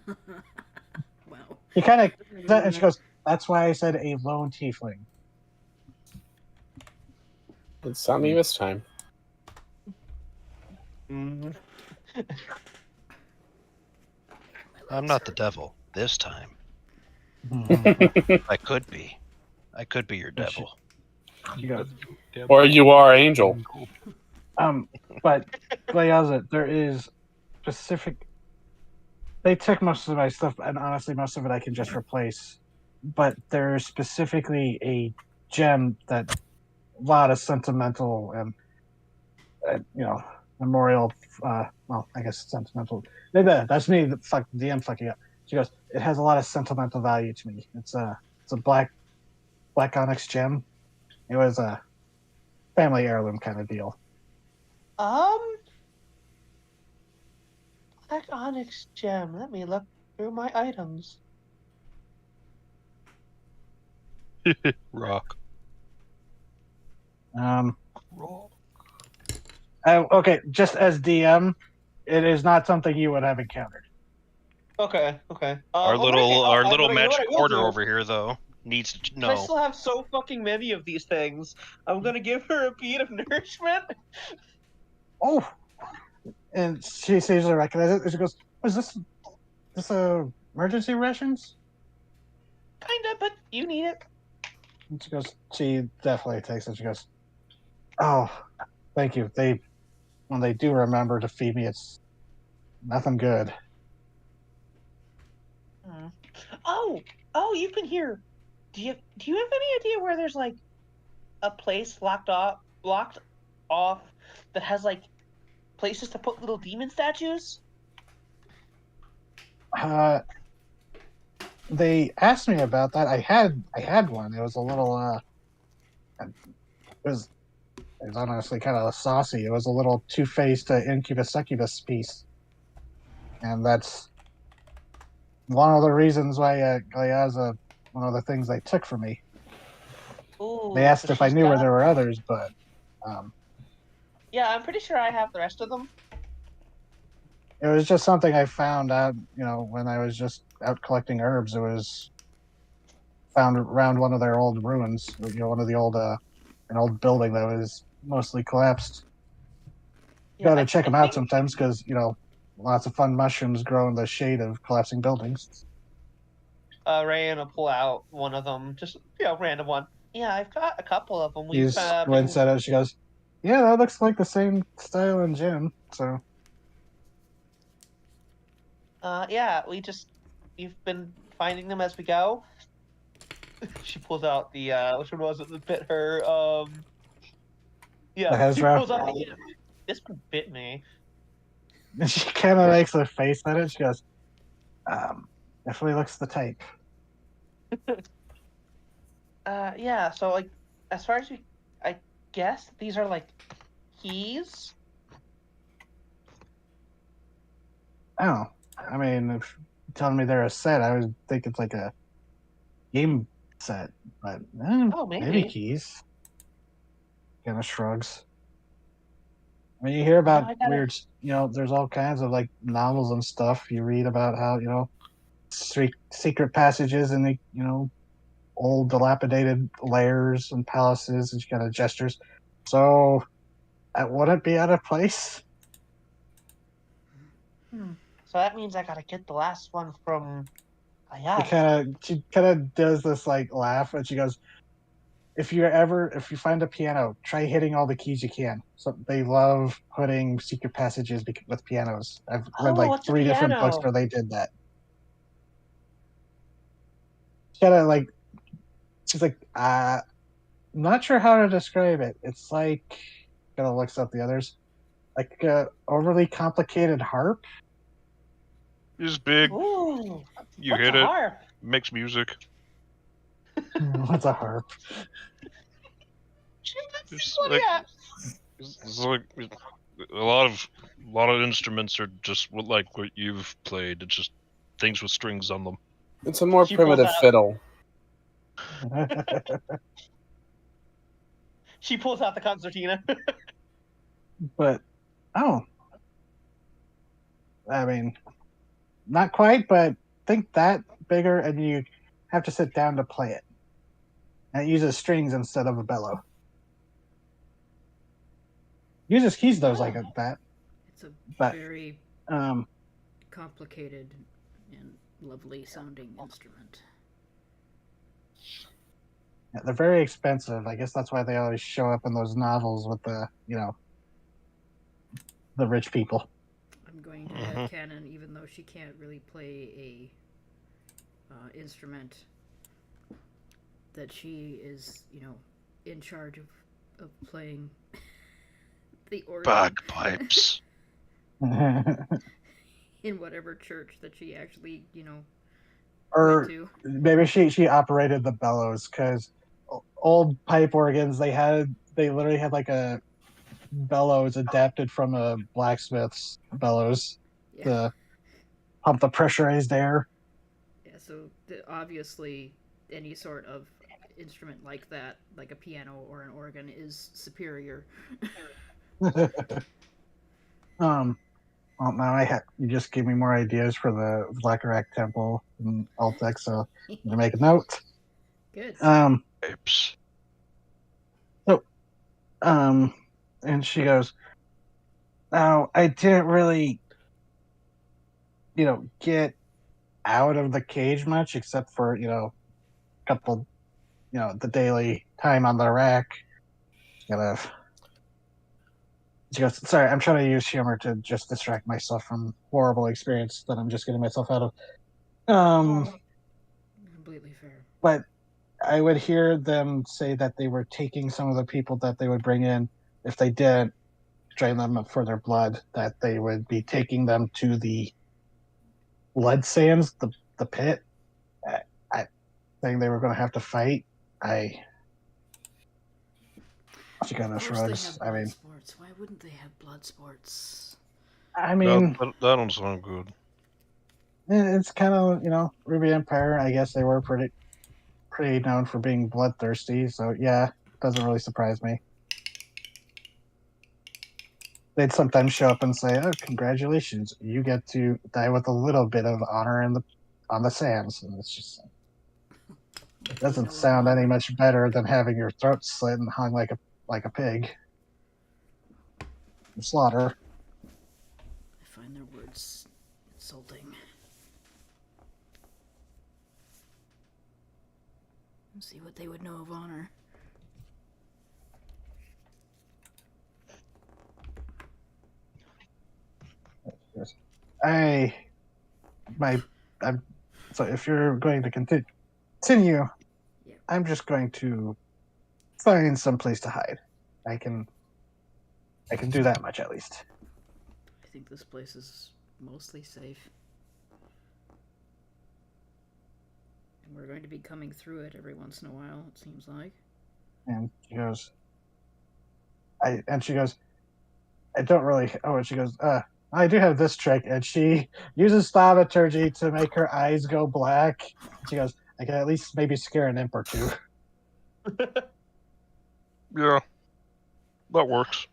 Wow.
He kind of and she goes, "That's why I said a lone tiefling."
It's not me this time.
Mm.
I'm not the devil this time. I could be. I could be your devil.
She goes,
Or you are Angel.
but Glayaza, there is specific. They took most of my stuff, and honestly, most of it I can just replace. But there's specifically a gem that a lot of sentimental and memorial. Well, I guess sentimental. That's me. The fuck DM fucking up. She goes, it has a lot of sentimental value to me. It's a black onyx gem. It was a family heirloom kind of deal.
Black onyx gem. Let me look through my items.
Rock.
Okay, just as DM, it is not something you would have encountered.
Okay.
Our
but
little
you know what
magic
I will
quarter
do?
over here, though, needs to
I
know.
still have so fucking many of these things. I'm gonna give her a bead of nourishment.
Oh, and she sees her recognize it. And she goes, "Was this emergency rations?"
Kinda, but you need it.
And she goes, "She definitely takes it." She goes, "Oh, thank you. When they do remember to feed me, it's nothing good."
Oh, you can hear. Do you have any idea where there's like a place blocked off that has like places to put little demon statues?
They asked me about that. I had one. It was a little it was honestly kind of saucy. It was a little two-faced incubus succubus piece, and that's one of the reasons why Galeazza, one of the things they took from me.
Ooh,
They asked
so
if I
she's
knew where
got.
there were others, but
Yeah, I'm pretty sure I have the rest of them.
it was just something I found out, when I was just out collecting herbs. It was found around one of their old ruins, one of the old, an old building that was mostly collapsed.
Yeah,
Go to check
I
them out
think
sometimes because, lots of fun mushrooms grow in the shade of collapsing buildings.
Rayan will pull out one of them, just random one. Yeah, I've got a couple of them.
She
We've
squints at it. She goes, "Yeah, that looks like the same style and gem." So,
yeah, we've been finding them as we go. She pulls out the which one was it that bit her?
the
Yeah, she
Hezra.
pulls out this one bit me.
And she kind of makes a face at it. She goes, definitely looks the type.
Yeah, so like as far as I guess these are like keys.
Oh, I mean, if you're telling me they're a set, I would think it's like a game set, but
Oh,
maybe
maybe.
keys. Kind of shrugs. I mean, you hear about
I gotta.
weird, there's all kinds of like novels and stuff. You read about how, secret passages in the, old dilapidated lairs and palaces, and she kind of gestures. So that wouldn't be out of place.
So that means I gotta get the last one from
She kind of does this like laugh, and she goes, if you find a piano, try hitting all the keys you can. So they love putting secret passages with pianos. I've read like
what's a
3 different books
piano?
where they did that. Kind of like, she's like, not sure how to describe it. It's like, kind of looks up the others, like a overly complicated harp.
He's big.
Ooh,
You
what's
hit
a
it.
harp?
Makes music.
What's a harp?
It's
What
like
yet?
it's like a lot of instruments are just like what you've played. It's just things with strings on them.
It's a more
She pulls
primitive
out-
fiddle.
She pulls out the concertina.
But oh, I mean, not quite, but think that bigger, and you have to sit down to play it. And it uses strings instead of a bellow. Uses keys though, like that.
It's a
But
very
um,
complicated and lovely sounding instrument.
yeah, they're very expensive. I guess that's why they always show up in those novels with the the rich people.
I'm going to
Mhm.
add Canon, even though she can't really play a instrument, that she is, in charge of playing the organ
Bagpipes.
in whatever church that she actually,
Or
went to.
maybe she operated the bellows, because old pipe organs they literally had like a bellows adapted from a blacksmith's bellows
Yeah.
to pump the pressurized air.
Yeah, so obviously any sort of instrument like that, like a piano or an organ, is superior.
Well, now you just gave me more ideas for the Vlakarak Temple in Altek, so I'm gonna make a note.
Good.
Pipes.
And she goes, "Now I didn't really, get out of the cage much, except for a couple, the daily time on the rack. Kind of." She goes, "Sorry, I'm trying to use humor to just distract myself from horrible experience that I'm just getting myself out of."
Completely fair.
But I would hear them say that they were taking some of the people that they would bring in. If they didn't drain them for their blood, that they would be taking them to the lead sands, the pit. I think they were going to have to fight. She kind of
Of course they
shrugs.
have
I
blood
mean,
sports. Why wouldn't they have blood sports?
That don't sound good.
It's kind of Ruby Empire. I guess they were pretty known for being bloodthirsty. So yeah, doesn't really surprise me. They'd sometimes show up and say, "Oh, congratulations, you get to die with a little bit of honor on the sands." And it's just
What do we
doesn't
know of
sound any
honor?
much better than having your throat slit and hung like a pig. Slaughter.
I find their words insulting. Let's see what they would know of honor.
I my I'm so if you're going to continue,
Yeah.
I'm just going to find some place to hide. I can do that much at least.
I think this place is mostly safe. And we're going to be coming through it every once in a while, it seems like.
And she goes, I don't really. Oh, and she goes, I do have this trick, and she uses thaumaturgy to make her eyes go black. She goes, I can at least maybe scare an imp or two.
Yeah, that works.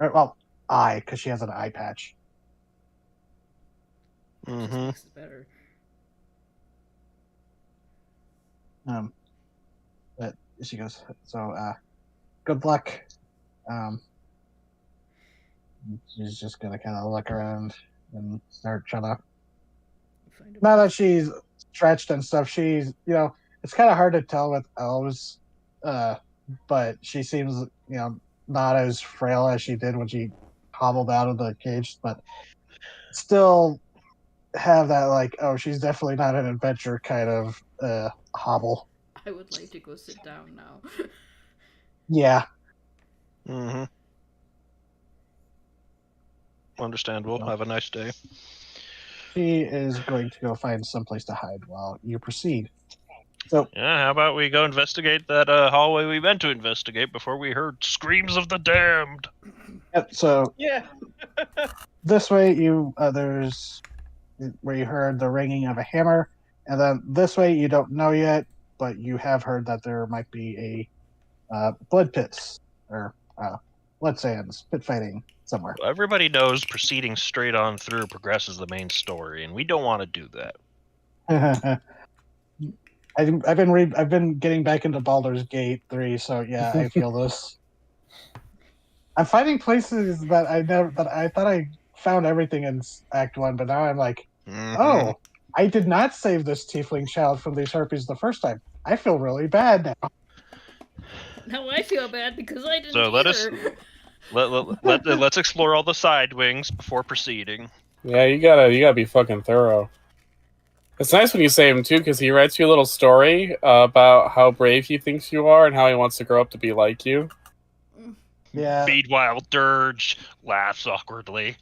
Or, well, eye, because she has an eye patch.
Just
Mm-hmm.
makes it better.
But she goes, so good luck. She's just gonna kind of look around and start trying to. Now that she's stretched and stuff, she's it's kind of hard to tell with elves, but she seems not as frail as she did when she hobbled out of the cage, but still have that like, oh, she's definitely not an adventure kind of hobble.
I would like to go sit down now.
Yeah.
Mm-hmm. understandable. Have a nice day.
She is going to go find someplace to hide while you proceed. So,
Yeah, how about we go investigate that hallway we meant to investigate before we heard screams of the damned?
yep, so
Yeah.
this way there's where you heard the ringing of a hammer, and then this way you don't know yet, but you have heard that there might be a blood pits or blood sands, pit fighting somewhere.
Well, everybody knows proceeding straight on through progresses the main story, and we don't want to do that.
I've been getting back into Baldur's Gate 3, so yeah, I feel this. I'm finding places that I thought I found everything in Act 1, but now I'm like, oh, I did not save this tiefling child from these herpes the first time. I feel really bad now.
Now I feel bad because I didn't.
So let's explore all the side wings before proceeding.
Yeah, you gotta be fucking thorough. It's nice when you save him too, because he writes you a little story about how brave he thinks you are and how he wants to grow up to be like you.
Yeah.
Meanwhile, Dirge laughs awkwardly.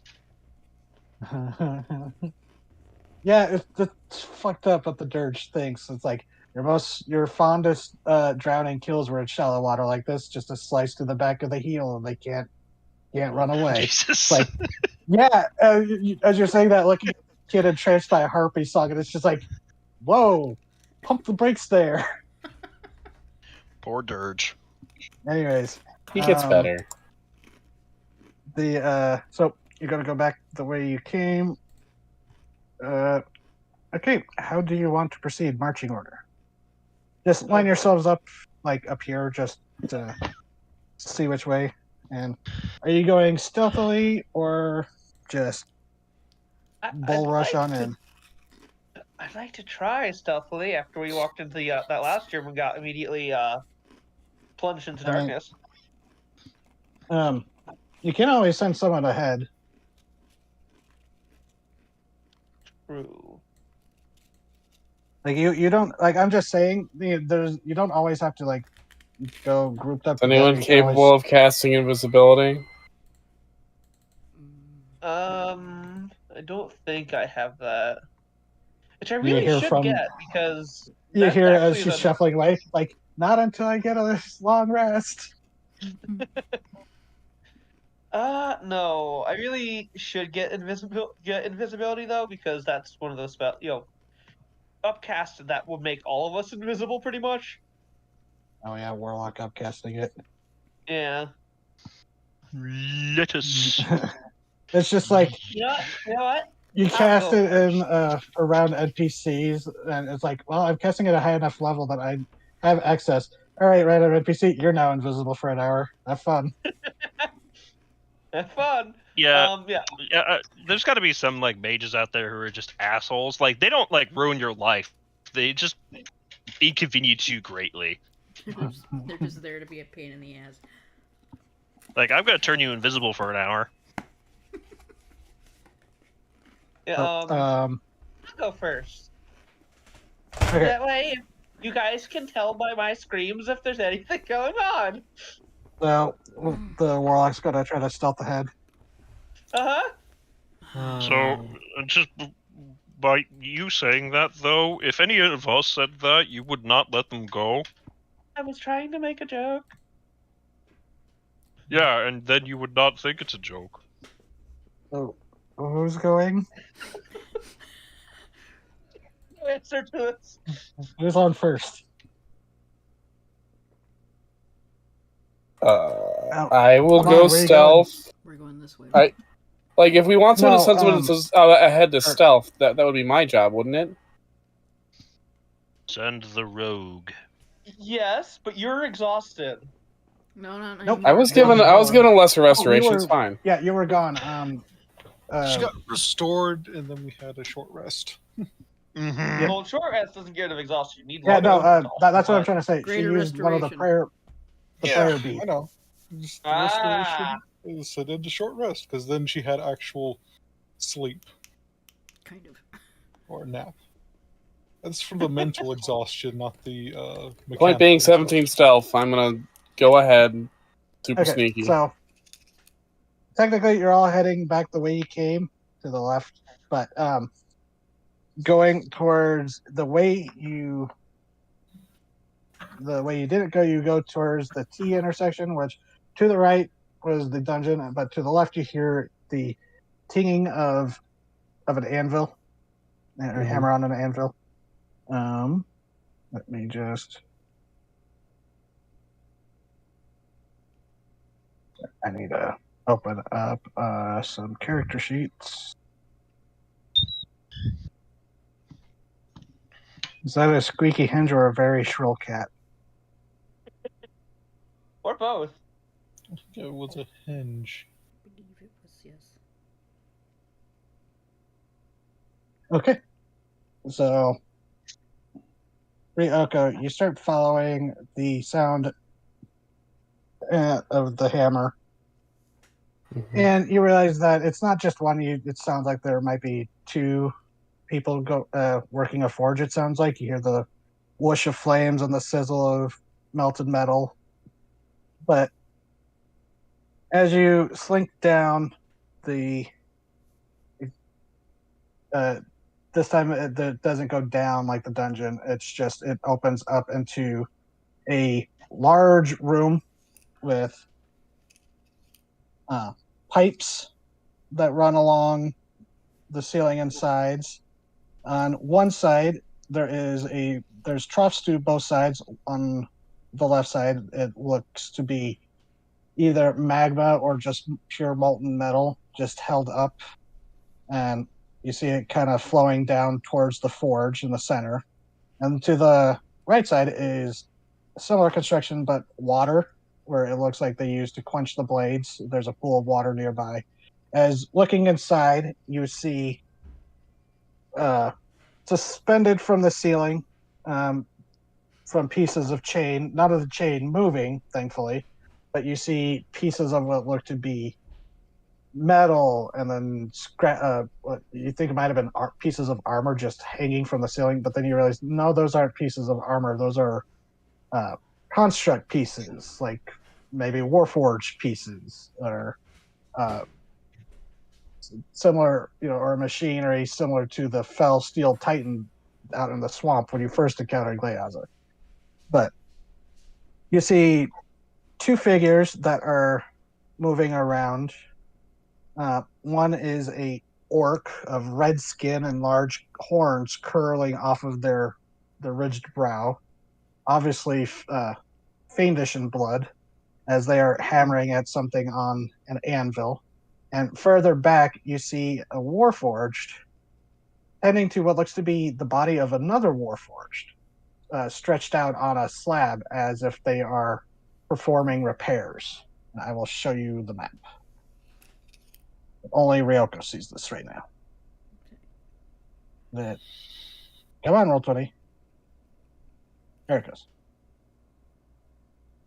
Yeah, it's fucked up what the Dirge thinks. It's like your fondest drowning kills were in shallow water like this, just a slice to the back of the heel, and they can't run away.
Jesus.
It's like, yeah, as you're saying that, looking at the kid entranced by a harpy song, and it's just like, whoa, pump the brakes there.
Poor Dirge.
Anyways,
He gets better.
So you're gonna go back the way you came. Okay, how do you want to proceed? Marching order. Just line yourselves up, like up here, just to see which way. And are you going stealthily or just bull rush on in?
I'd like to try stealthily after we walked into that last room and got immediately plunged into darkness.
You can always send someone ahead.
True.
Like you don't like. I'm just saying, you don't always have to like go grouped up.
Is anyone
together. You can
capable of casting invisibility?
I don't think I have that. Which I
You
really
hear
should
from-
get because
You
that's
hear as
actually
she's shuffling away, like, not until I get a long rest.
No, I really should get invisibility though, because that's one of those upcast that will make all of us invisible pretty much.
Oh yeah, Warlock upcasting it.
Yeah.
Let us.
It's just like
You know what?
you cast
go
it in around NPCs, and it's like, well, I'm casting it at a high enough level that I have access. All right, random NPC, you're now invisible for an hour. Have fun.
Have fun.
Yeah.
Yeah.
There's got to be some like mages out there who are just assholes. Like they don't like ruin your life. They just inconvenience you greatly.
They're just there to be a pain in the ass.
Like I'm gonna turn you invisible for an hour.
Yeah. I'll go first.
Okay.
That way, you guys can tell by my screams if there's anything going on.
So the Warlock's gonna try to stealth ahead.
So just by you saying that though, if any of us said that, you would not let them go.
I was trying to make a joke.
Yeah, and then you would not think it's a joke.
So who's going?
No answer to this.
Who's on first?
I will
Come on,
go
where you
stealth.
We're going this way.
Like, if we want someone
No,
to send someone ahead to
sure.
stealth, that would be my job, wouldn't it?
Send the rogue.
Yes, but you're exhausted.
No.
Nope.
I was given a lesser restoration.
were-
It's fine.
Yeah, you were gone.
She got restored, and then we had a short rest.
Mm-hmm.
Well, short rest doesn't get rid of exhaustion. You need
yeah, no,
longer
that's what I'm trying to say.
Greater
She used one of the
restoration.
prayer beat.
I know. Just the
Ah.
restoration is set into short rest, because then she had actual sleep
Kind of.
or nap. That's from the mental exhaustion, not the mechanical.
Point being, 17
exhaustion.
stealth. I'm gonna go ahead. Super sneaky.
So technically you're all heading back the way you came to the left, but going towards the way you didn't go, you go towards the T intersection, which to the right was the dungeon, but to the left you hear the tinging of an anvil, or hammer on an anvil. Let me just. I need to open up some character sheets. Is that a squeaky hinge or a very shrill cat?
Or both.
I think it was a hinge.
I believe it was, yes.
Okay. So, Ryoko, you start following the sound of the hammer, and you realize that it's not just one. It sounds like there might be two people working a forge. It sounds like you hear the whoosh of flames and the sizzle of melted metal. But as you slink down this time it doesn't go down like the dungeon. It's just, it opens up into a large room with pipes that run along the ceiling and sides. On one side, there's troughs to both sides. On the left side, it looks to be either magma or just pure molten metal, just held up, and you see it kind of flowing down towards the forge in the center. And to the right side is similar construction, but water, where it looks like they used to quench the blades. There's a pool of water nearby. As looking inside, you see suspended from the ceiling, from pieces of chain, not of the chain moving, thankfully, but you see pieces of what look to be metal, and then what you think it might have been pieces of armor just hanging from the ceiling, but then you realize, no, those aren't pieces of armor. Those are construct pieces, like maybe Warforged pieces, or similar, or machinery similar to the fell steel titan out in the swamp when you first encountered Gleaza. But you see two figures that are moving around. One is a orc of red skin and large horns curling off of their ridged brow, obviously fiendish in blood, as they are hammering at something on an anvil. And further back, you see a Warforged heading to what looks to be the body of another Warforged, stretched out on a slab as if they are performing repairs. And I will show you the map. Only Ryoko sees this right now. Come on, roll 20. There it goes.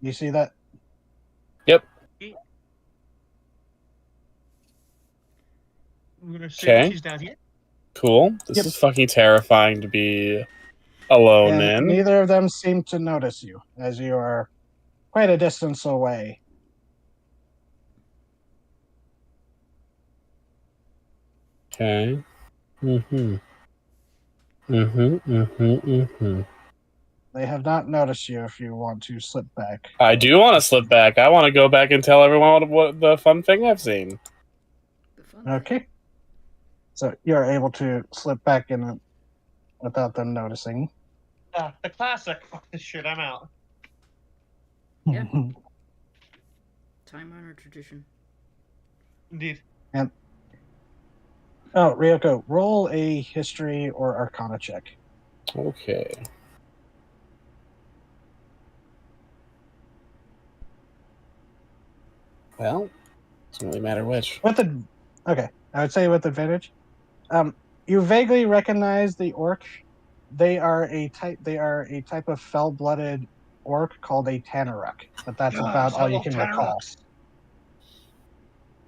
You see that?
Yep.
I'm gonna assume
Okay.
she's down here.
Cool. This is fucking terrifying to be alone in.
Neither of them seem to notice you, as you are quite a distance away.
Okay.
They have not noticed you if you want to slip back.
I do want to slip back. I want to go back and tell everyone what the fun thing I've seen.
Okay. So you're able to slip back in without them noticing.
The classic. Fuck this shit, I'm out.
Yeah. Time-honored tradition.
Indeed.
And Ryoko, roll a history or arcana check.
Okay. Well, doesn't really matter which.
Okay, I would say with advantage. You vaguely recognize the orc. They are a type of fell-blooded orc called a Tanaruk, but that's about all you can recall.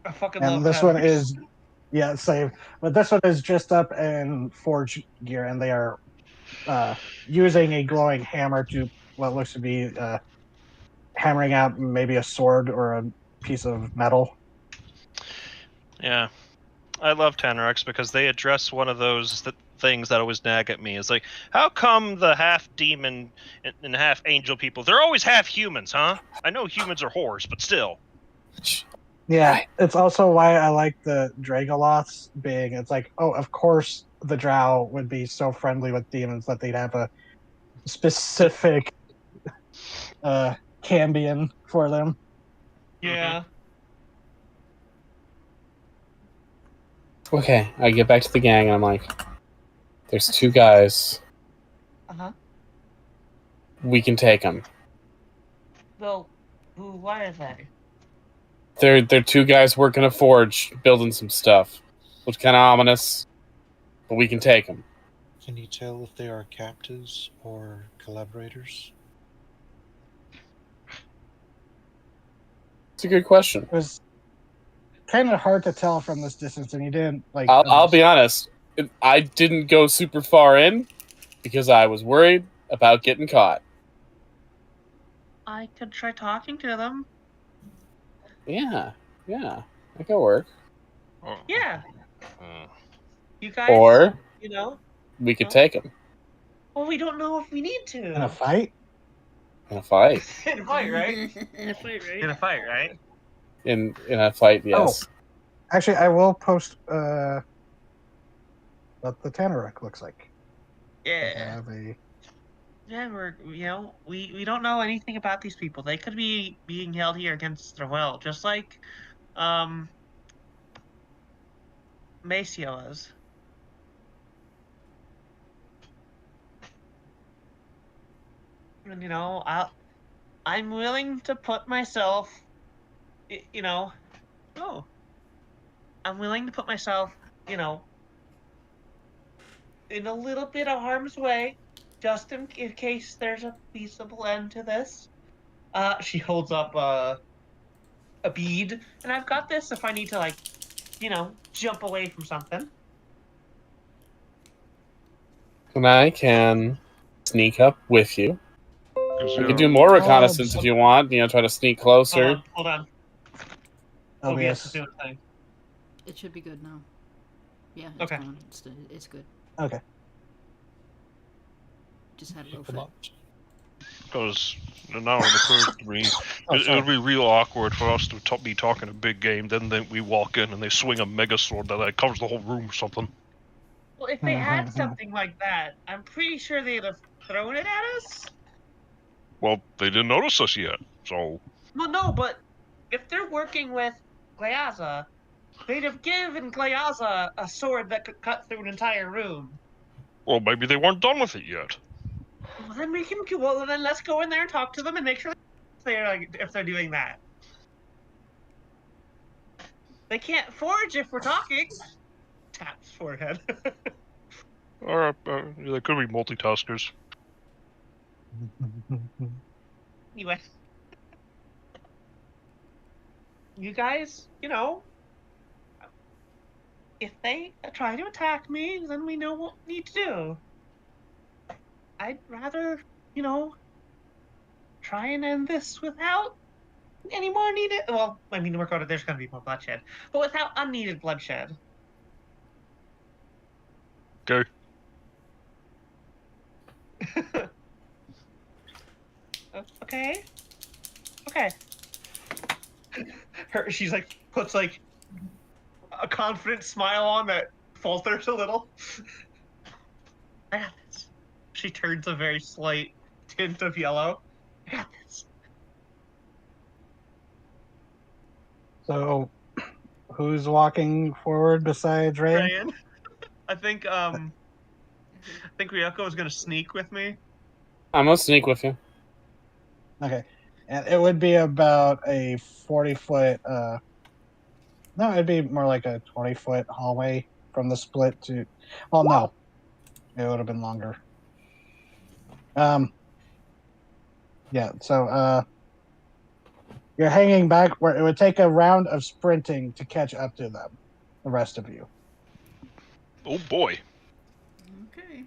I fucking
And
love
this one
Tanaruk's.
is same, but this one is just up in forge gear, and they are using a glowing hammer to what looks to be hammering out maybe a sword or a piece of metal.
Yeah. I love Tanorex because they address one of those things that always nag at me. It's like, how come the half demon and half angel people, they're always half humans, huh? I know humans are whores, but still.
Yeah,
Right.
it's also why I like the Dragoloths being. It's like, oh, of course the Drow would be so friendly with demons that they'd have a specific Cambion for them.
Yeah.
Okay, I get back to the gang and I'm like, there's 2 guys.
Uh-huh.
We can take them.
Well, why are they?
They're 2 guys working a forge, building some stuff. Looks kind of ominous, but we can take them.
Can you tell if they are captives or collaborators?
It's a good question.
It was kind of hard to tell from this distance, and you didn't like.
I'll be honest. I didn't go super far in because I was worried about getting caught.
I could try talking to them.
Yeah, that could work.
Oh.
Yeah.
Uh,
You guys,
Or
you know?
we could
Huh?
take them
Well, we don't know if we need
In
to.
a fight?
in a fight.
In a fight, right?
In a fight, right?
In a fight, right?
In a fight, yes.
Actually, I will post what the Tanaruk looks like. I
Yeah.
have a
Yeah, we don't know anything about these people. They could be being held here against their will, just like Maceo is. And I'm willing to put myself I'm willing to put myself, in a little bit of harm's way, just in case there's a peaceable end to this. She holds up a bead, and I've got this if I need to, jump away from something.
And I can sneak up with you.
'cause,
I
you
can do
know,
more reconnaissance if you want. Try to sneak closer.
Hold on. OBS is doing a thing.
It should be good now. Yeah, it's
Okay.
going. It's good.
okay.
Just had a low
Come
fit.
on.
Because now in the first three,
Oh,
it
sorry.
would be real awkward for us to be talking a big game. Then we walk in and they swing a mega sword that covers the whole room or something.
Well, if they had something like that, I'm pretty sure they'd have thrown it at us.
Well, they didn't notice us yet, so
Well, no, but if they're working with Gleaza, they'd have given Gleaza a sword that could cut through an entire room.
well maybe they weren't done with it yet.
Well, then we can. Well, then let's go in there and talk to them and make sure if they're doing that. They can't forge if we're talking. Taps forehead.
Or they could be multitaskers.
Anyway, you guys, if they try to attack me, then we know what we need to do. I'd rather, try and end this without any more needed. Well, I mean, there's going to be more bloodshed, but without unneeded bloodshed.
Okay.
Okay. She's puts a confident smile on that falters a little. I got this. She turns a very slight tint of yellow. I got this.
So, who's walking forward besides Ray?
Ryan. I think Ryoko is gonna sneak with me.
I'm gonna sneak with you.
Okay, and it would be about a 40-foot. No, it'd be more like a 20-foot hallway from the split to. Well, no, it would have been longer. Yeah. So, you're hanging back where it would take a round of sprinting to catch up to them. The rest of you.
Oh boy.
Okay.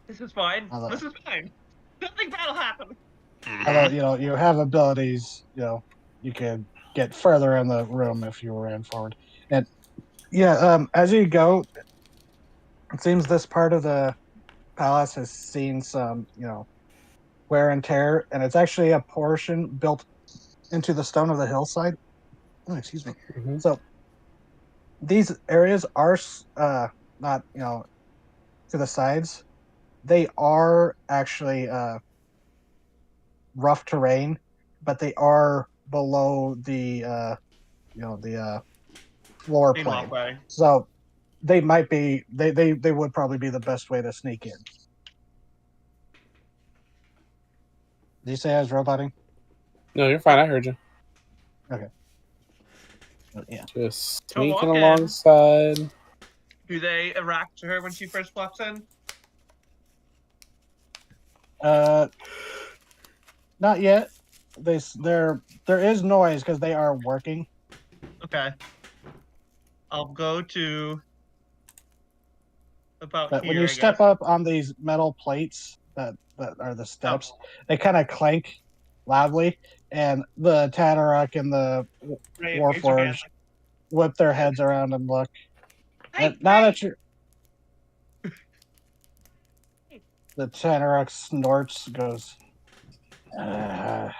This is fine.
Hello.
This is fine. Nothing bad will happen.
Although you have abilities, you could get further in the room if you ran forward. And Yeah, as you go, it seems this part of the palace has seen some, wear and tear, and it's actually a portion built into the stone of the hillside. Oh, excuse me.
Mhm.
So these areas are not, to the sides. They are actually rough terrain, but they are below the, the floor
Main
plane.
walkway.
So they might be, they would probably be the best way to sneak in. Did you say I was roboting?
No, you're fine. I heard you.
Okay. Yeah.
Just
To walk
sneaking
in.
alongside.
Do they interact to her when she first walks in?
Not yet. There is noise because they are working.
Okay. I'll go to about
But
here.
when you
I
step
guess.
up on these metal plates that are the steps, they kind of clank loudly, and the Tadaruk and the
Ray, raise your hand.
Warforged whip their heads around and look.
Hey,
And now
hey!
that you're, the Tadaruk snorts, goes,
I'm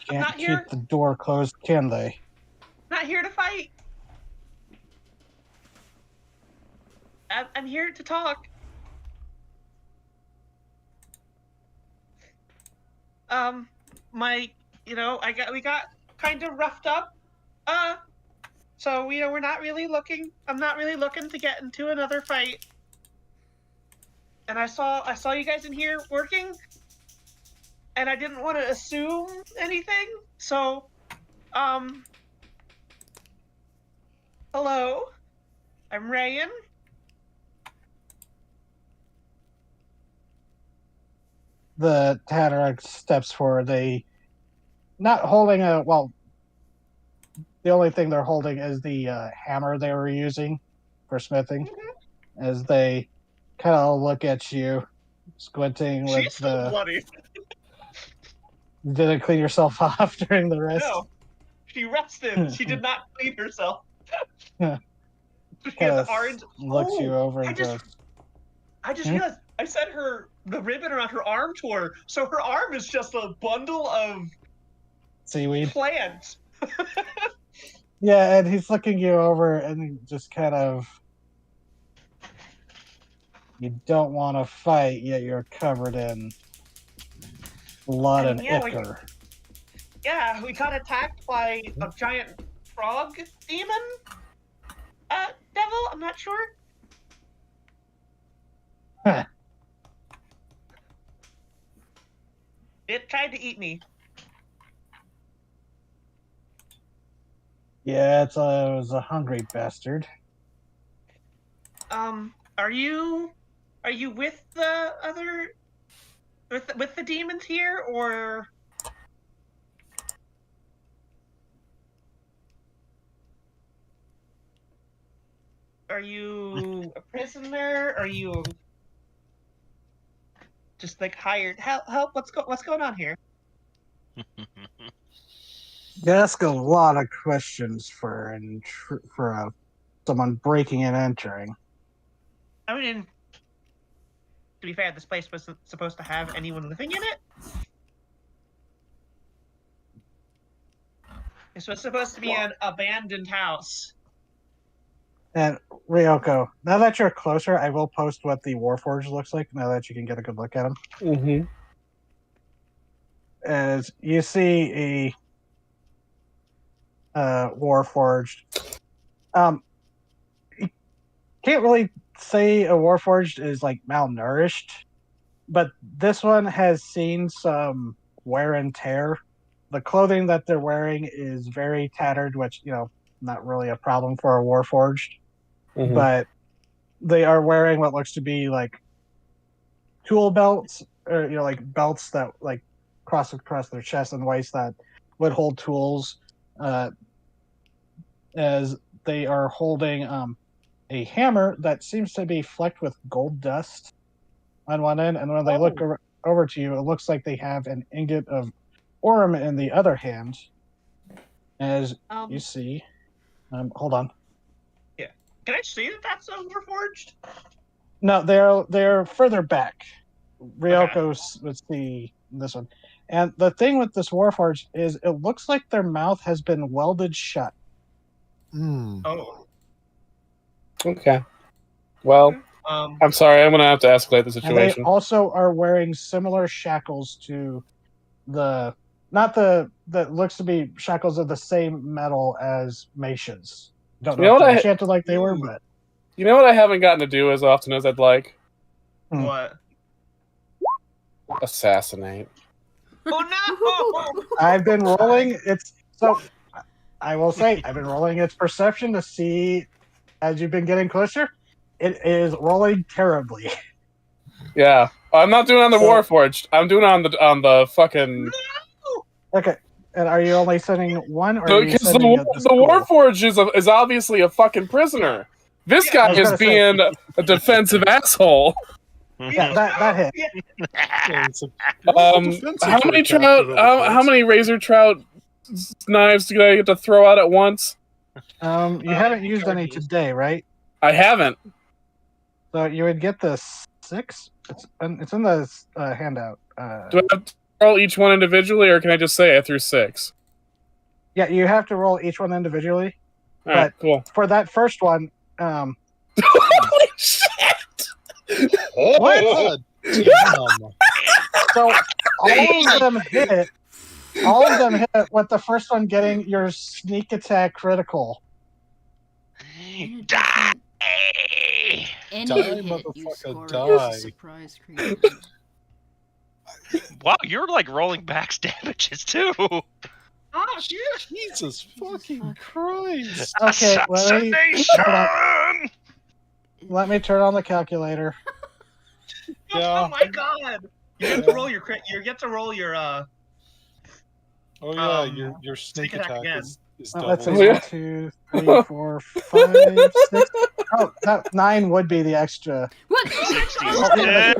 can't
not here.
keep the door closed, can they?
Not here to fight. I'm here to talk. We got kind of roughed up. So we're not really looking. I'm not really looking to get into another fight. And I saw you guys in here working, and I didn't want to assume anything. So, hello, I'm Rayan.
The Tadaruk steps forward. They not holding a well. The only thing they're holding is the hammer they were using for smithing. As they kind of look at you, squinting with
She's still bloody.
You didn't clean yourself off during the rest.
No, she rested. She did not clean herself.
Yeah.
She
Kind
has
of
orange.
looks you over
I
and
just,
goes,
I just realized I said the ribbon around her arm tore, so her arm is just a bundle of
"Seaweed."
plants.
Yeah, and he's looking you over, and he just kind of. You don't want to fight, yet you're covered in blood and ichor.
Yeah, we got attacked by a giant frog demon. Devil. I'm not sure. It tried to eat me.
Yeah, it was a hungry bastard.
Are you with the other with the demons here, or are you a prisoner? Are you just like hired help? What's going on here?
You ask a lot of questions for someone breaking and entering.
I mean, to be fair, this place wasn't supposed to have anyone living in it. This was supposed to be an abandoned house.
And Ryoko, now that you're closer, I will post what the Warforged looks like. Now that you can get a good look at him,
Mm-hmm.
as you see a Warforged, you can't really say a Warforged is like malnourished, but this one has seen some wear and tear. The clothing that they're wearing is very tattered, which not really a problem for a Warforged.
Mm-hmm.
But they are wearing what looks to be like tool belts, or like belts that like cross across their chest and waist that would hold tools. As they are holding a hammer that seems to be flecked with gold dust on one end, and when they look over to you, it looks like they have an ingot of Orm in the other hand. As you see, hold on.
Can I see that that's a Warforged?
No, they're further back. Ryoko would see this one. And the thing with this Warforged is it looks like their mouth has been welded shut.
Hmm.
Oh.
Okay. Well, I'm sorry. I'm gonna have to escalate the
And they
situation.
also are wearing similar shackles to the not the that looks to be shackles of the same metal as Macia's. Don't
You
know
know
if
what
they're
I-
enchanted like they were, but
You know what I haven't gotten to do as often as I'd like?
What?
Assassinate.
Oh no!
I've been rolling. I will say I've been rolling its perception to see as you've been getting closer. It is rolling terribly.
Yeah, I'm not doing it on the
So-
Warforged. I'm doing it on the fucking.
Okay, and are you only sending one, or are you
Because
sending the
the
school?
Warforged is obviously a fucking prisoner. This
Yeah,
guy
I was
is
gonna say-
being a defensive asshole.
Yeah, that hit.
Yeah, it's a defensive
How
for a
many
captain
trout?
of the
How
force.
many razor trout knives do I get to throw out at once?
You haven't used any today, right?
I haven't.
So you would get the 6. It's in the handout.
Do I have to roll each one individually, or can I just say I threw 6?
Yeah, you have to roll each one individually.
All right, cool.
For that first one,
Holy shit!
God damn.
so all of them hit. All of them hit with the first one getting your sneak attack critical.
Die!
Any
Die,
hit you
motherfucker,
score
die.
is a surprise creature.
Wow, you're like rolling back damages too.
Oh shit!
Jesus fucking Christ.
Okay,
Assassination!
let me turn on the calculator.
Yeah.
Oh my god! You get to roll your crit. You get to roll your
Oh yeah,
Um,
your sneak
attack
attack
again.
is
Let's see,
double.
Yeah.
1, 2, 3, 4, 5, 6. Oh, that 9 would be the extra.
What?
60
Oh, yeah,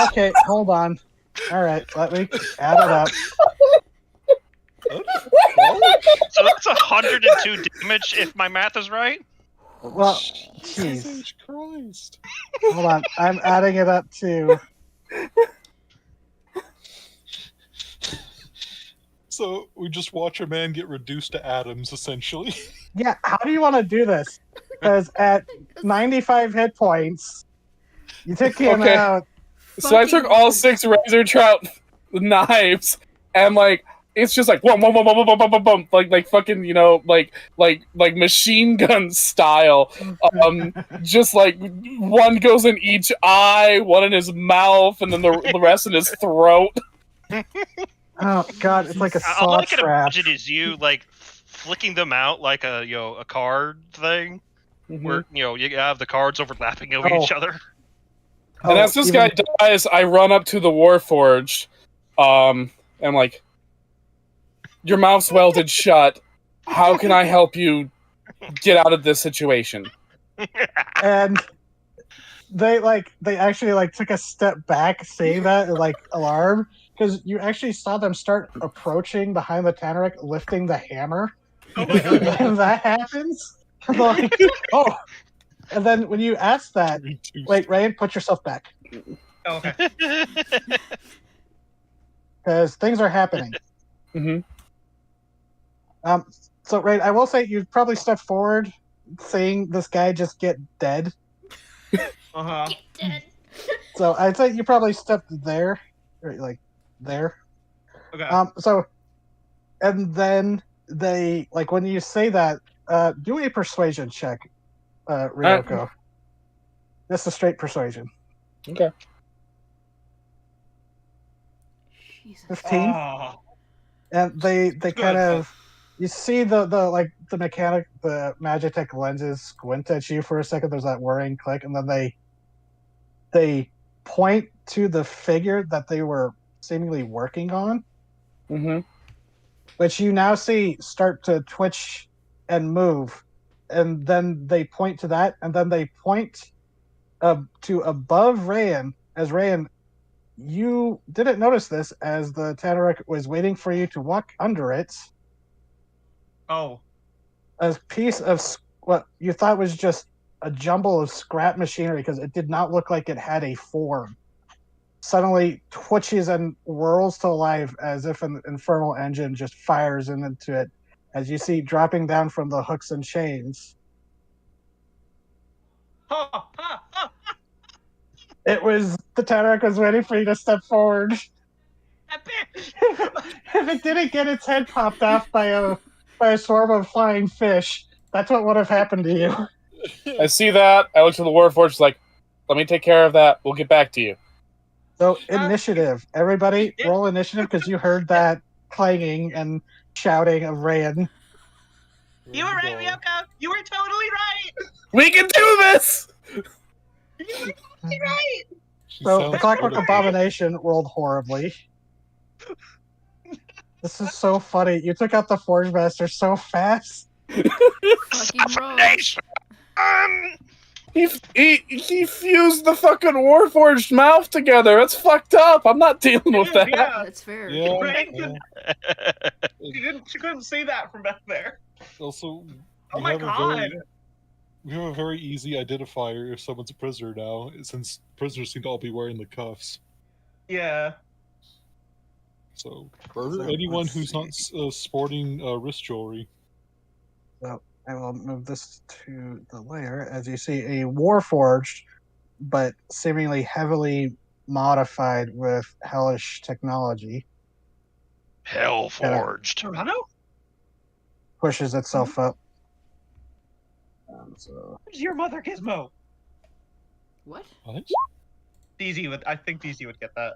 okay, hold on. All right, let me add it up.
So that's 102 damage if my math is right.
Well,
Jesus
jeez.
H. Christ.
Hold on, I'm adding it up too.
So we just watch a man get reduced to atoms, essentially.
Yeah, how do you want to do this? Because at 95 hit points, you take him
Okay.
out.
So I took all 6 razor trout knives, and like it's just like boom, boom, boom, boom, boom, boom, boom, boom, like fucking, you know, like machine gun style. Just like one goes in each eye, one in his mouth, and then the rest in his throat.
Oh god, it's like a
All
saw
I can
trap.
imagine is you like flicking them out like a a card thing, where you have the cards overlapping over each other.
And as this guy dies, I run up to the Warforged, and I'm like, "Your mouth's welded shut. How can I help you get out of this situation?"
And they actually took a step back saying that and alarm, because you actually saw them start approaching behind the Tanarek, lifting the hammer.
Oh my god!
And that happens, like, oh. And then when you ask that, wait, Ryan, put yourself back,
Oh, okay.
because things are happening.
Mm-hmm.
So Ryan, I will say you probably stepped forward, seeing this guy just get dead.
Uh huh.
Dead.
So I'd say you probably stepped there, or like there.
Okay.
So, and then they when you say that, do a persuasion check, Ryoko. Just a straight persuasion.
Okay.
Jesus.
15.
Oh.
And they
Good,
kind of, you see the mechanic, the Magitech lenses squint at you for a second. There's that worrying click, and then they point to the figure that they were seemingly working on,
Mm-hmm.
which you now see start to twitch and move, and then they point to that, and then they point to above Rayan. As Rayan, you didn't notice this, as the Tanarek was waiting for you to walk under it.
Oh.
A piece of what you thought was just a jumble of scrap machinery because it did not look like it had a form. Suddenly twitches and whirls to life as if an infernal engine just fires into it, as you see dropping down from the hooks and chains.
Ha, ha, ha.
It was the Tedrick was waiting for you to step forward.
That bitch!
If it didn't get its head popped off by a swarm of flying fish, that's what would have happened to you.
I see that. I look to the Warforged like, let me take care of that. We'll get back to you.
So initiative, everybody,
Yeah.
roll initiative because you heard that clanging and shouting of Rand.
You were right, Ryoko! You were totally right!
We can do this!
You were totally right!
She
So
sounds
Clockwork
good.
Abomination rolled horribly. This is so funny. You took out the Forge Master so fast.
Fucking rogues.
He fused the fucking Warforged mouth together. That's fucked up. I'm not dealing with that.
Yeah,
That's fair.
Yeah.
Right?
yeah.
She couldn't see that from back there.
Also,
Oh
we
my
have a
god!
we have a very easy identifier if someone's a prisoner now, since prisoners seem to all be wearing the cuffs.
Yeah.
So,
So,
anyone
let's
who's not sporting wrist jewelry.
I will move this to the layer as you see a Warforged, but seemingly heavily modified with hellish technology,
Hell forged.
Toronto?
pushes itself up. So
Where's your mother, Gizmo?
What?
What?
I think DZ would get that.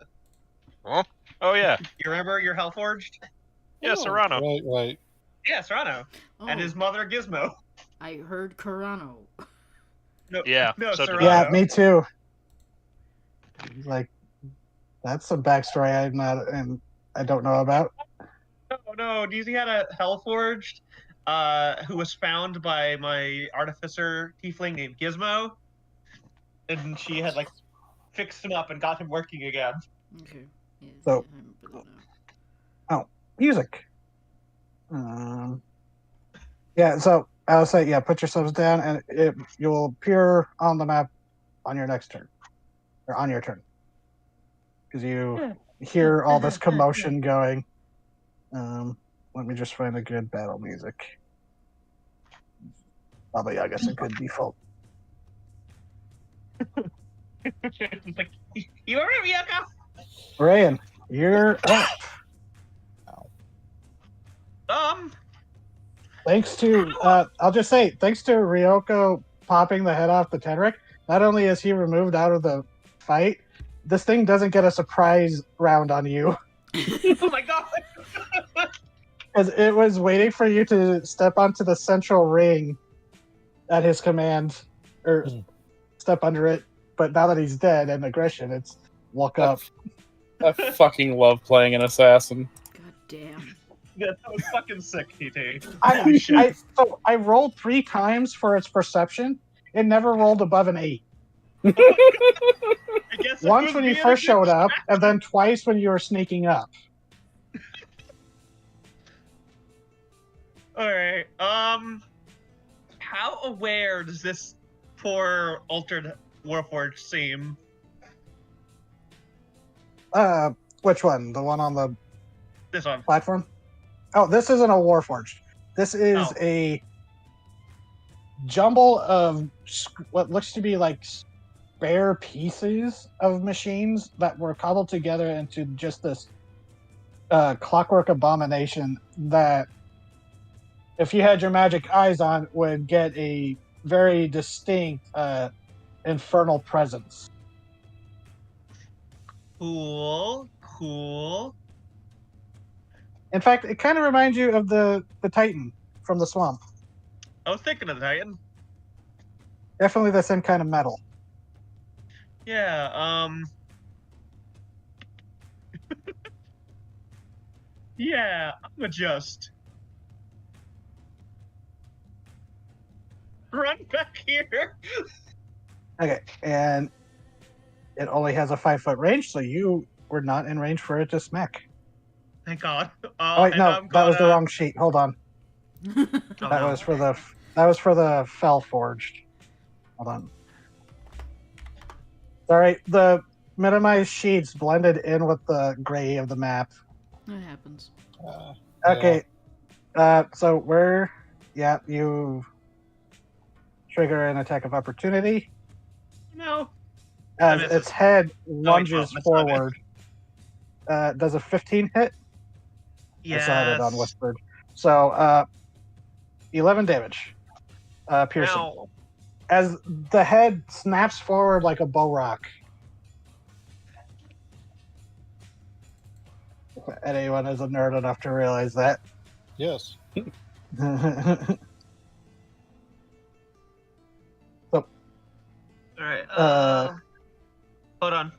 Oh yeah,
You remember your Hellforged?
yeah, Serrano.
Right.
Yeah, Serrano.
Oh,
And his mother, Gizmo.
I heard Carano.
No,
Yeah,
no,
so did
Serrano.
yeah, me too. Like that's some backstory I don't know about.
No, DZ had a Hellforged who was found by my artificer tiefling named Gizmo. And she had like fixed him up and got him working again.
Okay. Yeah,
So-
I remember that now.
Music. Yeah, so I'll say, yeah, put yourselves down, and you'll appear on the map on your next turn, or on your turn, because you hear all this commotion going. Let me just find a good battle music. Probably, I guess, a good default.
Like, you remember Ryoko?
Ryan, you're up. Thanks to, I'll just say, thanks to Ryoko popping the head off the Tedrick, not only is he removed out of the fight, this thing doesn't get a surprise round on you.
Oh my god!
Because it was waiting for you to step onto the central ring at his command, or step under it. But now that he's dead and aggression, it's walk up.
I fucking love playing an assassin.
God damn.
Yeah, that was fucking sick, TT. Holy shit.
So I rolled 3 times for its perception. It never rolled above an 8.
I guess it
Once
was
when you
being
first
a
showed up,
distraction.
and then twice when you were sneaking up.
Alright, how aware does this poor altered Warforged seem?
Which one? The one on the
This one.
platform? Oh, this isn't a Warforged. This is
Oh.
a jumble of what looks to be like spare pieces of machines that were cobbled together into just this clockwork abomination that, if you had your magic eyes on, would get a very distinct infernal presence.
Cool.
In fact, it kind of reminds you of the Titan from the swamp.
I was thinking of the Titan.
Definitely the same kind of metal.
Yeah, yeah, I'm gonna just run back here.
Okay, and it only has a 5-foot range, so you were not in range for it to smack.
Thank God.
Oh wait,
and
no,
I'm
that was the
gonna-
wrong sheet. Hold on.
Oh,
That
no.
was for the Fell Forged. Hold on. Sorry, the minimized sheets blended in with the gray of the map.
That happens.
Okay. So where? Yeah, you trigger an attack of opportunity
No.
as
misses.
its head
No, wait,
lunges
that's not it.
forward. Does a 15 hit? I saw it on
Yes.
Whispered. So 11 damage. Piercing.
Ow.
As the head snaps forward like a bow rock. If anyone is a nerd enough to realize that.
Yes.
Alright.
Uh,
Hold on.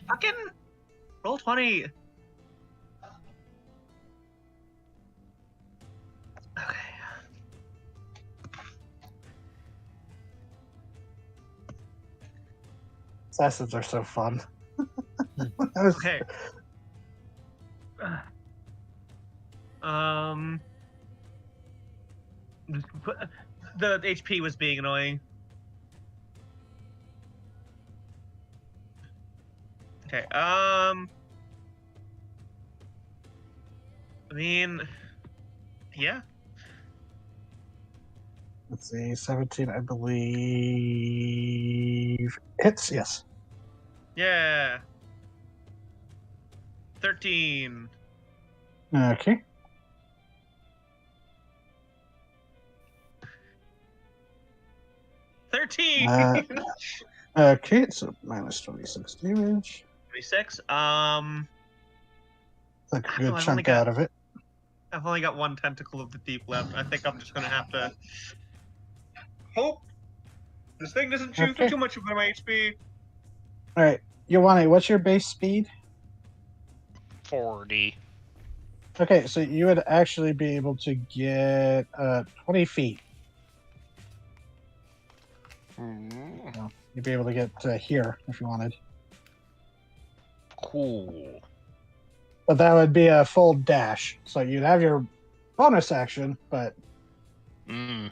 Fucking roll 20. Okay.
Assassins are so fun.
Okay. The HP was being annoying. Okay. I mean, yeah.
Let's see, 17, I believe. Hits, yes.
Yeah. 13.
Okay.
$13.
Okay, so minus 26 damage.
26.
Took a
No,
good
I've only
chunk
got-
out of it.
I've only got one tentacle of the deep left. I think I'm just gonna have to hope this thing doesn't chew
Okay.
too much of my HP.
Alright, Yowane, what's your base speed?
40.
Okay, so you would actually be able to get 20 feet. So you'd be able to get to here if you wanted.
Cool.
But that would be a full dash. So you'd have your bonus action, but
Mm.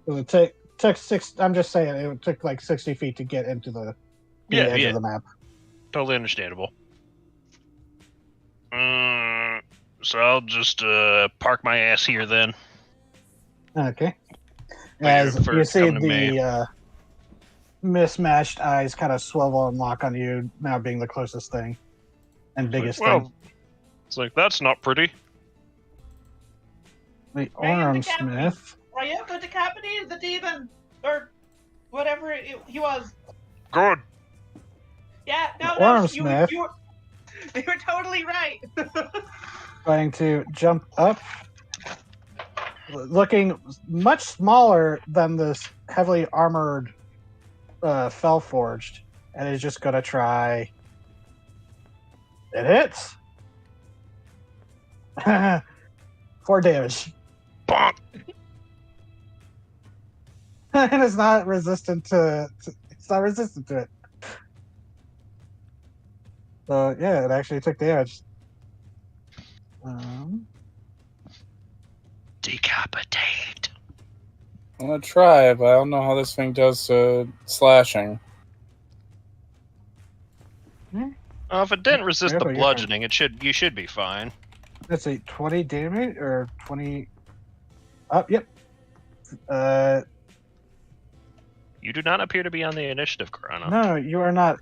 it would took six. I'm just saying it took like 60 feet to get into the edge of the map.
Totally understandable. So I'll just park my ass here then.
Okay.
Wait
As
for
you
it to
see
come to me.
the mismatched eyes kind of swivel and lock on you, now being the closest thing and biggest thing.
It's like, that's not pretty.
The
Bring in the
Ormsmith.
Ryoko decapitated the demon, or whatever he was.
Good.
Yeah,
The Ormsmith
you were totally right.
going to jump up, looking much smaller than this heavily armored Fellforged, and is just going to try. It hits. 4 damage.
Bonk.
And it's not resistant to it's not resistant to it. So yeah, it actually took damage.
Decapitate.
I'm gonna try, but I don't know how this thing does slashing.
If it didn't resist
Yeah,
the
but you're
bludgeoning, you should be fine.
Let's see, 20 damage or 20. Yep.
You do not appear to be on the initiative, Chrono.
No, you are not.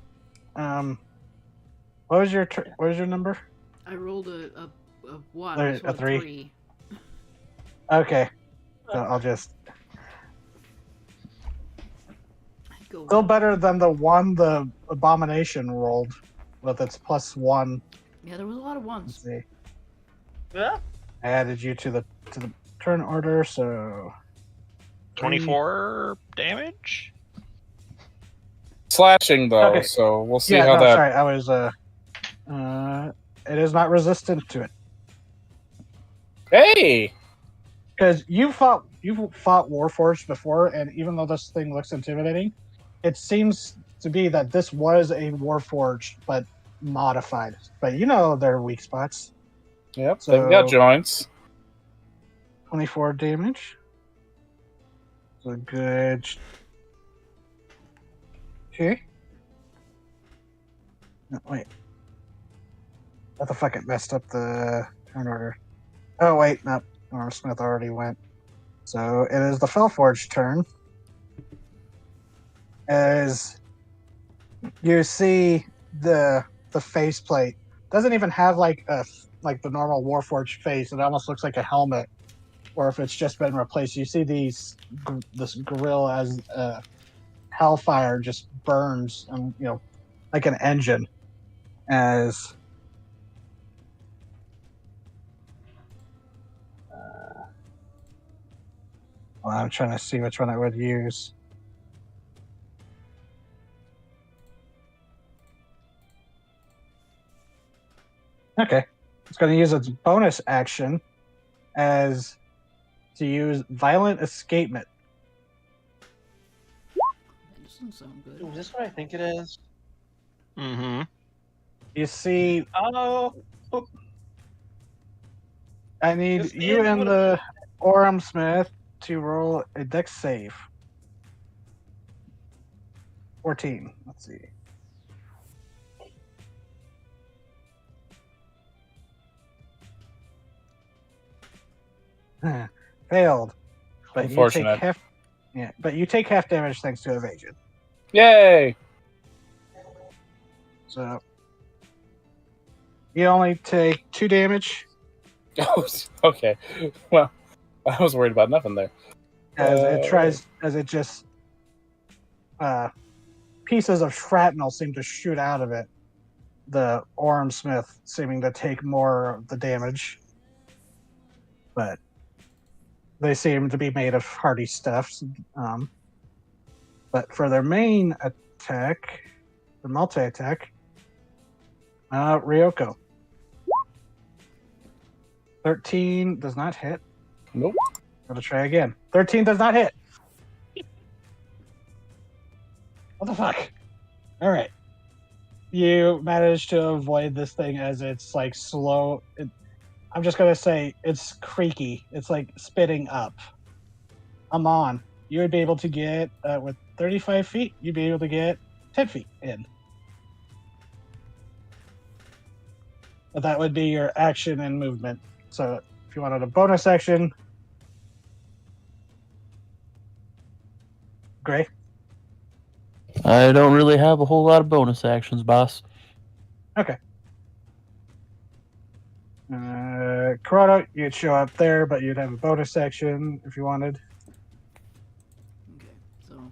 What was your number?
I rolled a one.
A
So a
3.
3.
Okay. So I'll just
Go.
still better than the one the abomination rolled with its +1.
Yeah, there was a lot of
Let's
ones.
see.
Yeah.
I added you to the turn order, so
24 damage?
Slashing though,
Okay.
so we'll see
yeah,
how
no,
that.
sorry, I was it is not resistant to it.
Hey,
Because you've fought Warforged before, and even though this thing looks intimidating, it seems to be that this was a Warforged but modified. But you know their weak spots.
yep,
So-
they've got joints.
24 damage. A good. Okay. No, wait. What the fuck? It messed up the turn order. Oh wait, no. Norm Smith already went. So it is the Fellforge turn. As you see the faceplate doesn't even have like the normal Warforged face. It almost looks like a helmet, or if it's just been replaced. You see this grill as hellfire just burns, and like an engine. As well, I'm trying to see which one I would use. Okay, it's going to use its bonus action as to use Violent Escapement.
That doesn't sound good.
Is this what I think it is?
Mm-hmm.
You see,
Oh,
I need
This
you
is
and
what
the Orem Smith to roll a dex save. 14. Let's see. Failed. But you take
Unfortunate.
half. Yeah, but you take half damage thanks to evasion.
Yay!
So you only take 2 damage
Oh, okay. Well, I was worried about nothing there.
as it just pieces of shrapnel seem to shoot out of it. The Orem Smith seeming to take more of the damage, but they seem to be made of hardy stuff. But for their main attack, the multi-attack, Ryoko. 13 does not hit.
Nope.
Gotta try again. 13 does not hit. What the fuck? All right. You managed to avoid this thing as it's like slow. I'm just gonna say it's creaky. It's like spitting up. Amon, you would be able to get with 35 feet. You'd be able to get 10 feet in. But that would be your action and movement. So if you wanted a bonus action, Gray.
I don't really have a whole lot of bonus actions, boss.
Corrado, you'd show up there, but you'd have a bonus action if you wanted.
Okay, so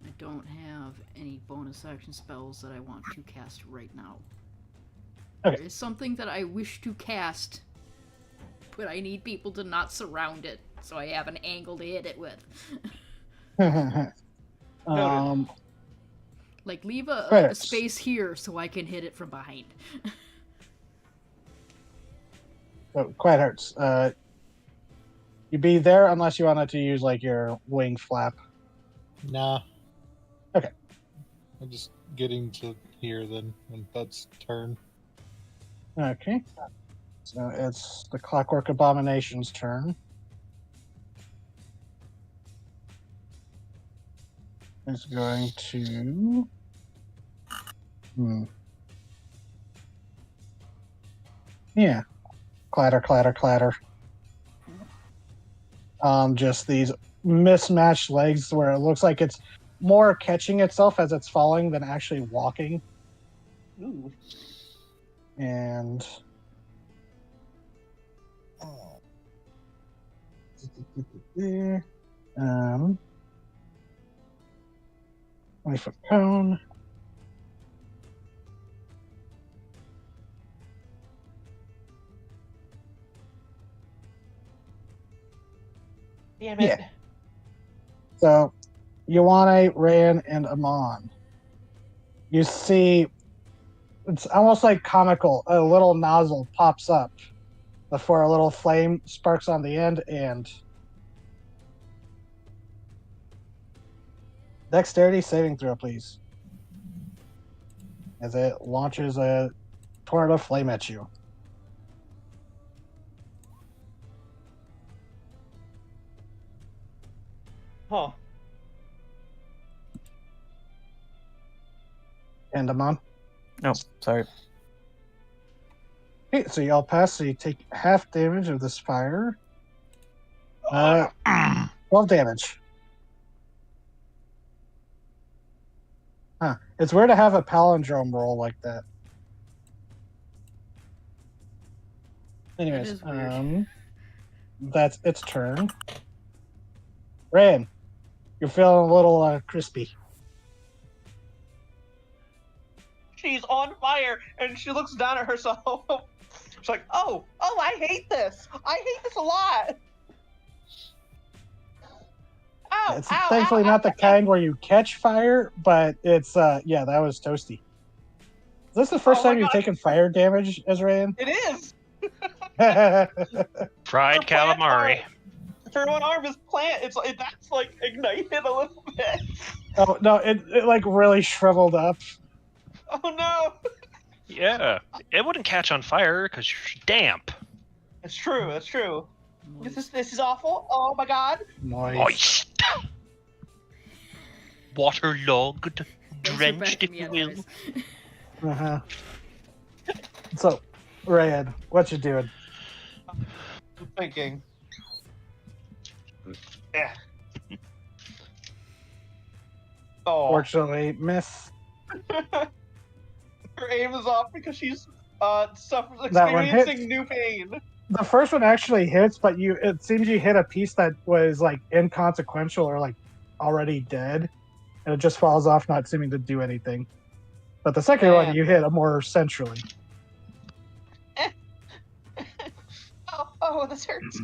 I don't have any bonus action spells that I want to cast right now.
Okay.
There is something that I wish to cast, but I need people to not surround it, so I have an angle to hit it with. Like, leave a
Right.
space here so I can hit it from behind.
So, Quiet Hearts. You'd be there unless you wanted to use like your wing flap.
Nah.
Okay.
I'm just getting to here then, when that's turn.
Okay. So it's the Clockwork Abomination's turn. It's going to. Yeah. Clatter, clatter, clatter. Just these mismatched legs where it looks like it's more catching itself as it's falling than actually walking.
Ooh.
And um 20-foot cone.
Damn it.
Yeah. So Ioane, Rayan, and Amon. You see it's almost like comical. A little nozzle pops up before a little flame sparks on the end, and dexterity saving throw, please. As it launches a torrent of flame at you.
Huh.
Endemon.
Oh, sorry.
Okay, so y'all pass, so you take half damage of this fire. 12 damage. Huh. It's weird to have a palindrome roll like that. Anyways,
is weird.
that's its turn. Ran, you're feeling a little crispy.
She's on fire, and she looks down at herself. She's like, oh, I hate this. I hate this a lot. Ow,
It's
ow,
thankfully
ow,
not the
ow,
kind where you catch fire, but it's yeah, that was toasty. Is this the first
Oh my
time you've
God.
taken fire damage, Ezrain?
It is.
Fried
Her plant
calamari.
Her one arm is plant. That's like ignited a little bit.
Oh no, it like really shriveled up.
Oh no.
Yeah, it wouldn't catch on fire because you're damp.
That's true. That's true.
Moist.
This is awful. Oh my God.
Moist.
Moist. Waterlogged.
Thanks for
Drenched,
backing
if
me
you
up,
will.
guys.
So, Ryan, what you doing?
I'm thinking. Yeah. Oh.
Fortunately, miss.
Her aim is off because she's
That one hits.
experiencing new pain.
The first one actually hits, but it seems you hit a piece that was like inconsequential or like already dead, and it just falls off, not seeming to do anything. But the second one
Man.
you hit more centrally.
Oh, this hurts.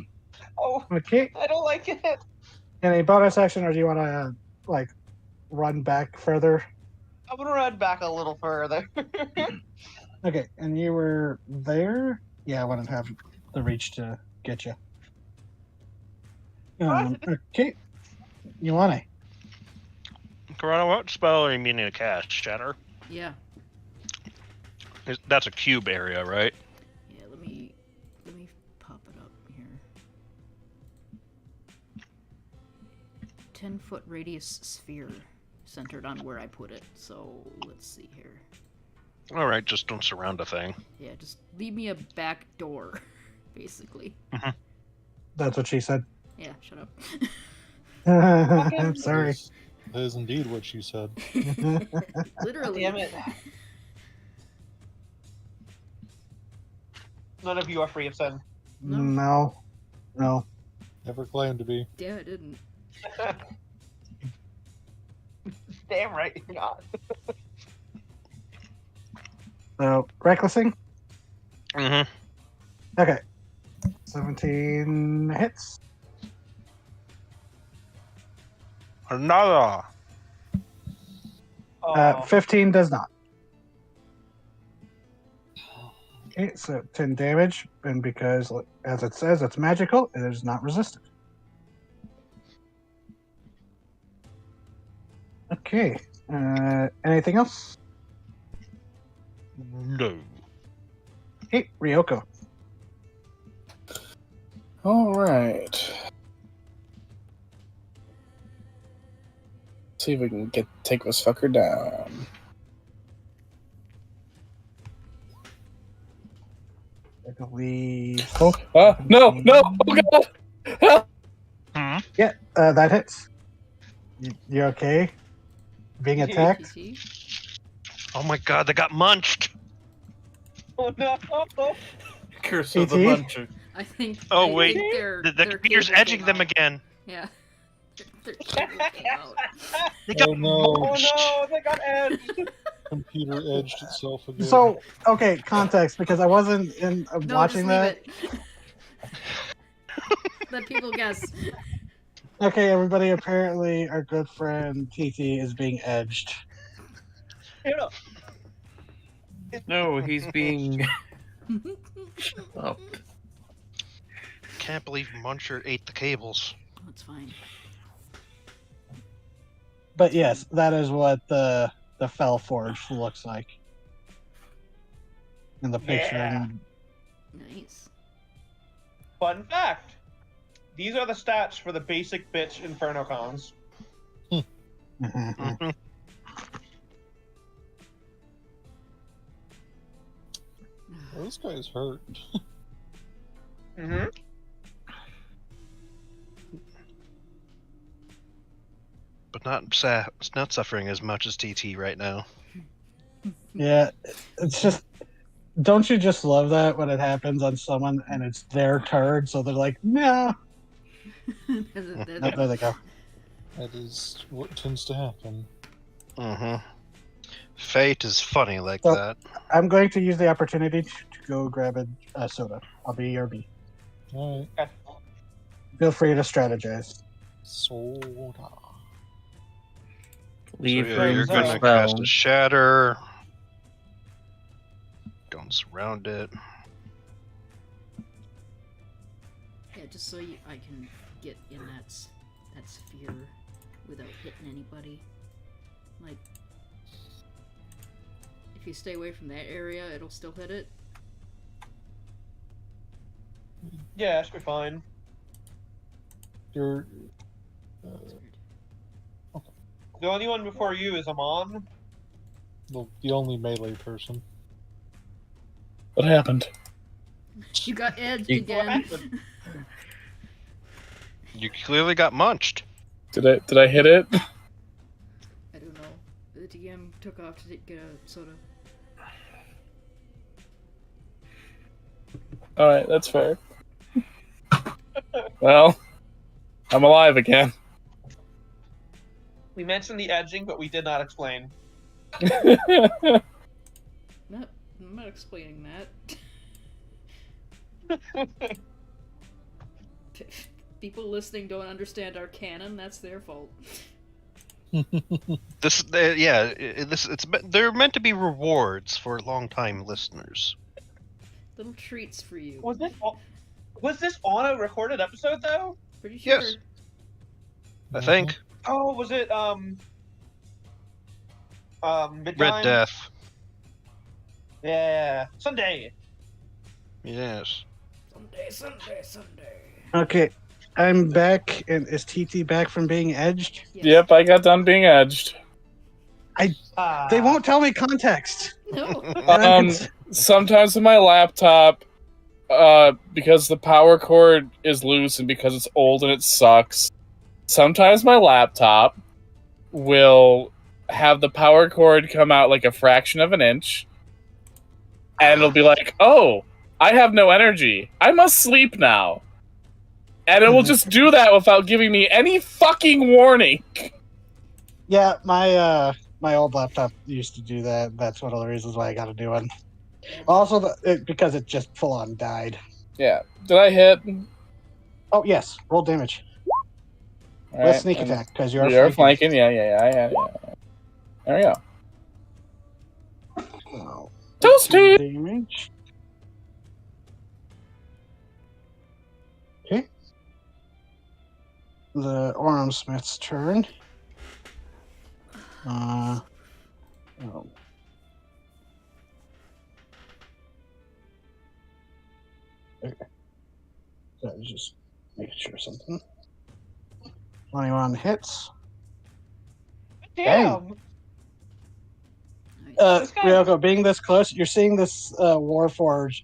Oh,
Okay.
I don't like it.
Any bonus action, or do you want to like run back further?
I'm gonna run back a little further.
Okay, and you were there. Yeah, I wouldn't have the reach to get you. Okay, you want it?
Corona, what spell are you meaning to cast? Shatter?
Yeah.
That's a cube area, right?
Yeah, let me pop it up here. 10-foot radius sphere centered on where I put it. So let's see here.
All right, just don't surround a thing.
Yeah, just leave me a back door, basically.
That's what she said.
Yeah, shut up.
I'm sorry.
That is indeed what she said.
Literally.
Damn it. None of you are free of sin.
No.
Never claimed to be.
Damn, it didn't.
Damn right you're not.
So recklessing.
Mm-hmm.
Okay. 17 hits.
Another.
15 does not. Okay, so 10 damage, and because, as it says, it's magical, it is not resisted. Okay. Anything else?
No.
Hey, Ryoko.
All right. See if we can take this fucker down.
I believe.
Oh, no! Oh god!
Yeah, that hits. You okay? Being attacked?
PT?
Oh my god, they got munched!
Oh no.
Curse
of the PT?
Muncher.
I think.
Oh,
I
wait.
think their
The computer's
cable
edging
came
them
out.
again.
Yeah. Their cable came out.
They got
Oh no.
Oh
munched!
no, they got edged.
Computer edged itself again.
So, okay, context, because I wasn't in
No,
watching
just leave
that.
it. Let people guess.
Okay, everybody, apparently our good friend TT is being edged.
You know,
No, he's being. Oh,
Can't believe Muncher ate the cables.
That's fine.
But yes, that is what the Fell Forge looks like. In the picture.
Yeah.
Nice.
fun fact. These are the stats for the basic bitch Inferno cons.
Mhm.
Well, this guy's hurt.
Mm-hmm.
But not suffering as much as TT right now.
Yeah, it's just. Don't you just love that when it happens on someone and it's their turn, so they're like, no. There they go.
That is what tends to happen.
Mm-hmm. Fate is funny like
So-
that.
I'm going to use the opportunity to go grab a soda. I'll be your B.
All right.
Feel free to strategize.
Soda.
Leave
So, yeah,
room
you're
for
gonna cast
spell.
a shatter. Don't surround it.
Yeah, just so I can get in that sphere without hitting anybody. Like, if you stay away from that area, it'll still hit it.
Yeah, that should be fine.
You're.
That's weird.
The only one before you is Amon.
The only melee person.
What happened?
You got edged
You-
again.
You clearly got munched.
Did I hit it?
I don't know. The DM took off to get a soda.
Alright, that's fair. Well, I'm alive again.
We mentioned the edging, but we did not explain.
I'm not explaining that. People listening don't understand our canon. That's their fault.
They're meant to be rewards for long-time listeners.
Little treats for you.
Was this on a recorded episode though?
Pretty sure.
Yes. I think
Oh, was it Midtime?
Red Death.
Yeah, Sunday.
Yes.
Someday.
Okay, I'm back. And is TT back from being edged?
Yes.
Yep, I got done being edged.
They won't tell me context.
No.
And I'm cons-
Sometimes with my laptop, because the power cord is loose and because it's old and it sucks, sometimes my laptop will have the power cord come out like a fraction of an inch, and it'll be like, oh, I have no energy. I must sleep now. And it will just do that without giving me any fucking warning.
Yeah, my old laptop used to do that. That's one of the reasons why I got a new one. Also, because it just full on died.
Yeah. Did I hit?
Oh yes, roll damage.
All
With
right,
sneak
and
attack because you're
You're
flanking.
flanking. Yeah. There we go.
Oh,
Toasty!
damage. Okay. The Ormsmith's turn. Oh. Okay. So just making sure something. 21 hits.
Damn.
Nice.
This guy-
Ryoko, being this close, you're seeing this Warforge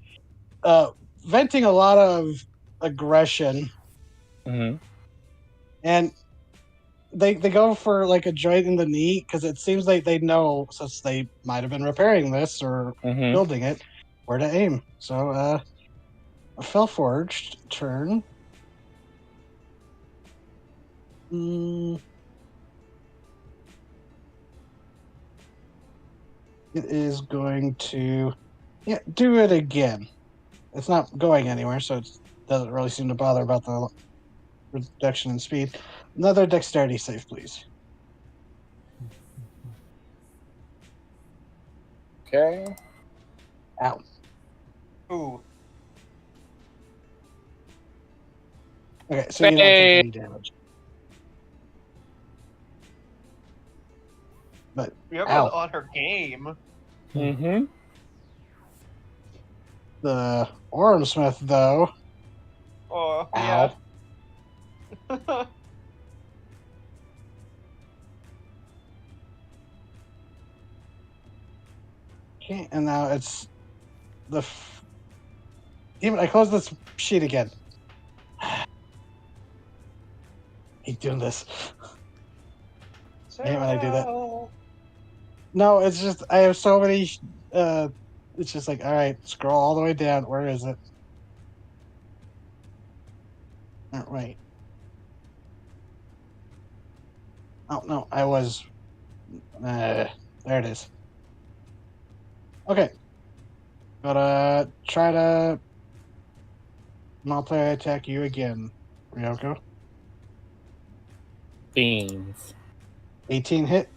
venting a lot of aggression,
Mm-hmm.
and they go for like a joint in the knee because it seems like they know, since they might have been repairing this or
Mm-hmm.
building it, where to aim. So a Fellforged turn. It is going to do it again. It's not going anywhere, so it doesn't really seem to bother about the reduction in speed. Another dexterity save, please.
Okay.
Ow.
Ooh.
Okay, so you don't take any damage. But
You're
Ow.
on her game.
Mm-hmm.
the Ormsmith, though,
Oh,
ow.
yeah.
Okay, and now it's the. Even I close this sheet again. Keep doing this. I hate when I do that. No, it's just I have so many. It's just like, all right, scroll all the way down. Where is it? Oh, wait. Oh no, I was. There it is. Okay, gotta try to multi-attack you again, Ryoko.
Beans.
18 hit.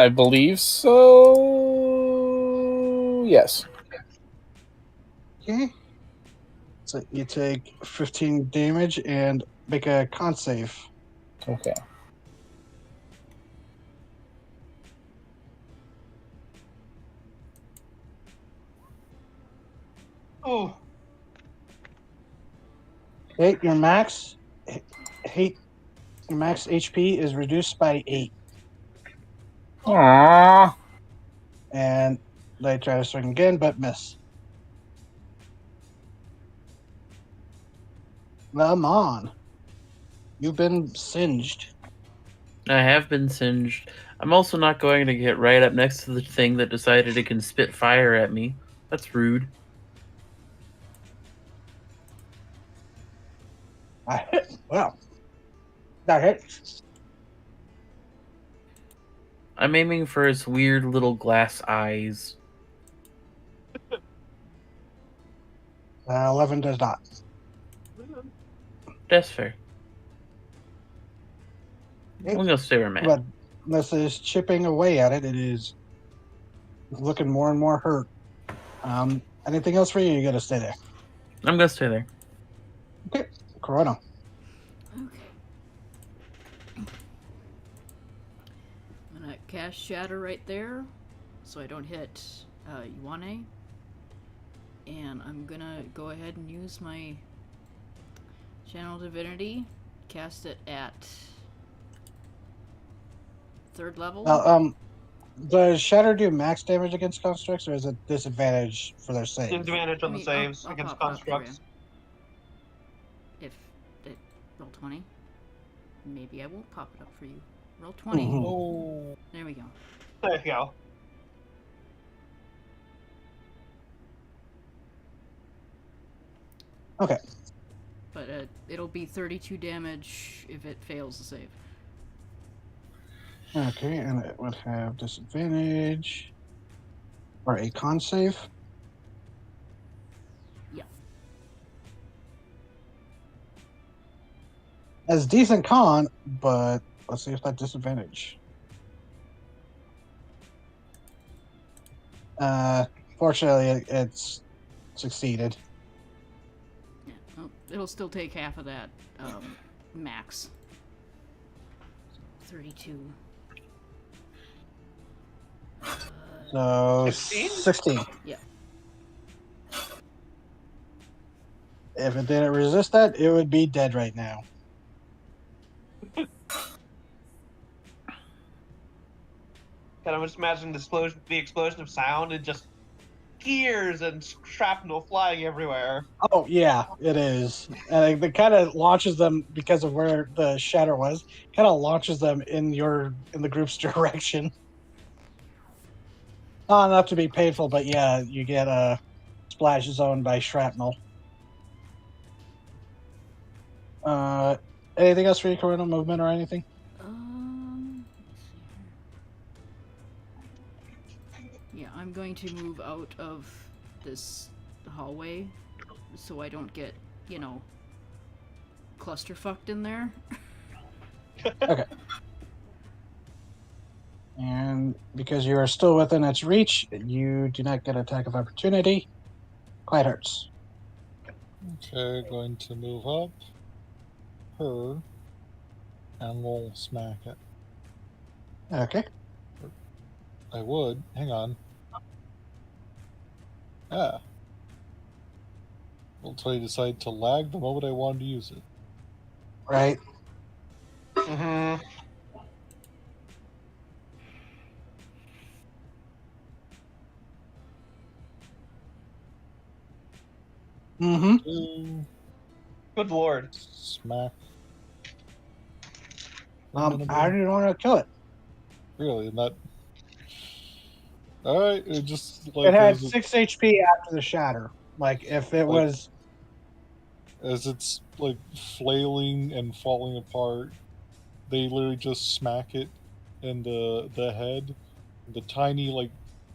I believe so. Yes.
Okay. So you take 15 damage and make a con save.
Okay.
Oh,
Okay, your max hate your max HP is reduced by 8,
Aww.
and they try to swing again but miss. Come on, you've been singed.
I have been singed. I'm also not going to get right up next to the thing that decided it can spit fire at me. That's rude.
I hit. Well, that hit.
I'm aiming for its weird little glass eyes.
11 does not.
That's fair.
Hey,
I'm gonna stay where I'm at.
But this is chipping away at it. It is looking more and more hurt. Anything else for you? You gotta stay there.
I'm gonna stay there.
Okay, Corona.
Okay. I'm gonna cast Shatter right there, so I don't hit Yuane. And I'm gonna go ahead and use my Channel Divinity, cast it at 3rd level.
Does Shatter do max damage against constructs, or is it disadvantage for their save?
disadvantage on the
I'll-
saves
I'll
against
pop it up for
constructs.
you. If it roll 20, maybe I won't pop it up for you. Roll 20.
Mhm.
Oh,
There we go.
There you go.
Okay.
But it'll be 32 damage if it fails the save.
Okay, and it would have disadvantage or a con save.
Yeah.
As decent con, but let's see if that disadvantage. Fortunately, it's succeeded.
Yeah. Well, it'll still take half of that max. So 32.
So
16?
16.
Yeah.
If it didn't resist that, it would be dead right now.
Can I just imagine the explosion of sound and just gears and shrapnel flying everywhere?
Oh yeah, it is, and it kind of launches them because of where the shatter was. Kind of launches them in the group's direction. Not enough to be painful, but yeah, you get a splash zone by shrapnel. Anything else for your coronal movement or anything?
Let's see here. Yeah, I'm going to move out of this hallway so I don't get, clusterfucked in there.
Okay. And because you are still within its reach, you do not get attack of opportunity. Quite hurts.
okay. Going to move up her, and we'll smack it.
Okay.
I would. Hang on. Ah. Until I decide to lag the moment I wanted to use it.
Right.
Mm-hmm.
Mm-hmm.
Good lord.
Smack.
I didn't want to kill it.
Really, and that. All right, it just
It
like
had 6 HP after the shatter. Like, if it
Like-
was...
as it's like flailing and falling apart, they literally just smack it in the head. The tiny like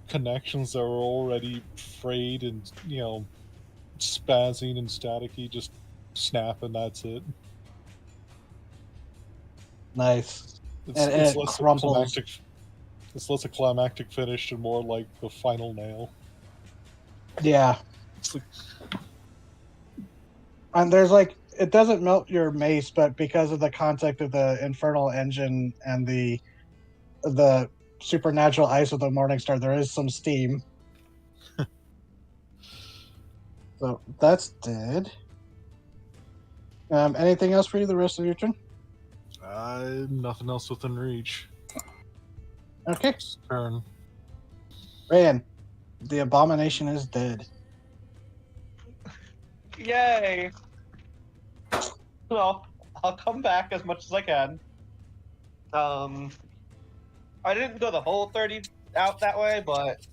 connections that are already frayed and spazzing and staticky just snap, and that's it.
Nice.
It's
And
it's
it
less
crumples.
a climactic. It's less a climactic finish and more like the final nail.
Yeah.
It's like
And there's like... It doesn't melt your mace, but because of the contact of the infernal engine and the supernatural ice of the Morningstar, there is some steam. So that's dead. Anything else for you the rest of your turn?
nothing else within reach.
Okay.
Turn.
Ran. The abomination is dead.
Yay! Well, I'll come back as much as I can. I didn't go the whole 30 out that way, but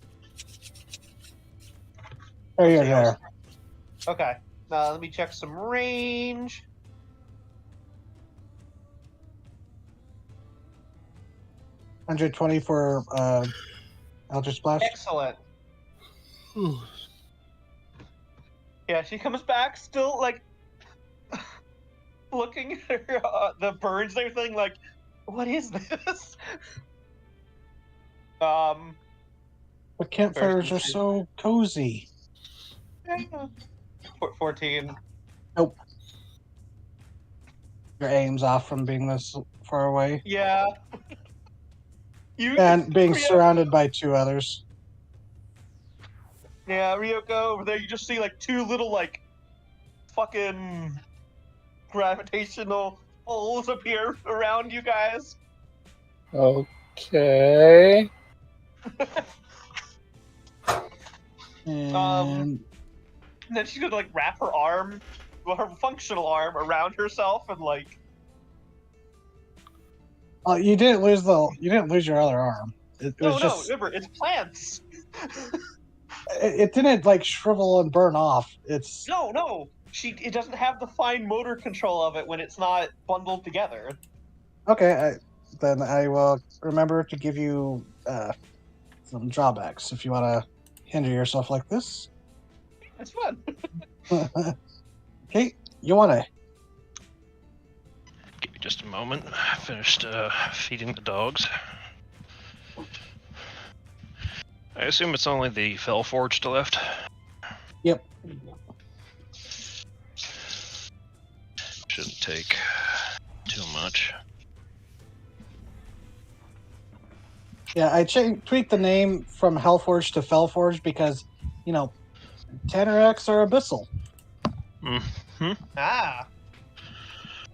Oh,
let's
you're
see,
there.
okay. Let me check some range.
120 for Eldritch Blast.
Excellent. Yeah, she comes back still like looking at her, the birds and everything, like, what is this?
But campfires are so cozy.
14.
Nope. Your aim's off from being this far away.
Yeah.
And being
Ryoko,
surrounded by 2 others.
Yeah, Ryoko over there, you just see like 2 little like fucking gravitational holes appear around you guys.
Okay.
And
And then she's gonna like wrap her arm, well, her functional arm around herself and like.
you didn't lose your other arm. It was
No,
just
remember, it's plants.
it didn't like shrivel and burn off. It's
No, it doesn't have the fine motor control of it when it's not bundled together.
okay. Then I will remember to give you some drawbacks if you want to hinder yourself like this.
It's fun.
Okay, you want to.
Give me just a moment. I finished feeding the dogs. I assume it's only the Fellforged left.
Yep.
Shouldn't take too much.
Yeah, I tweaked the name from Hellforge to Fellforge because, Tanaraks are abyssal,
Mm-hmm.
Ah.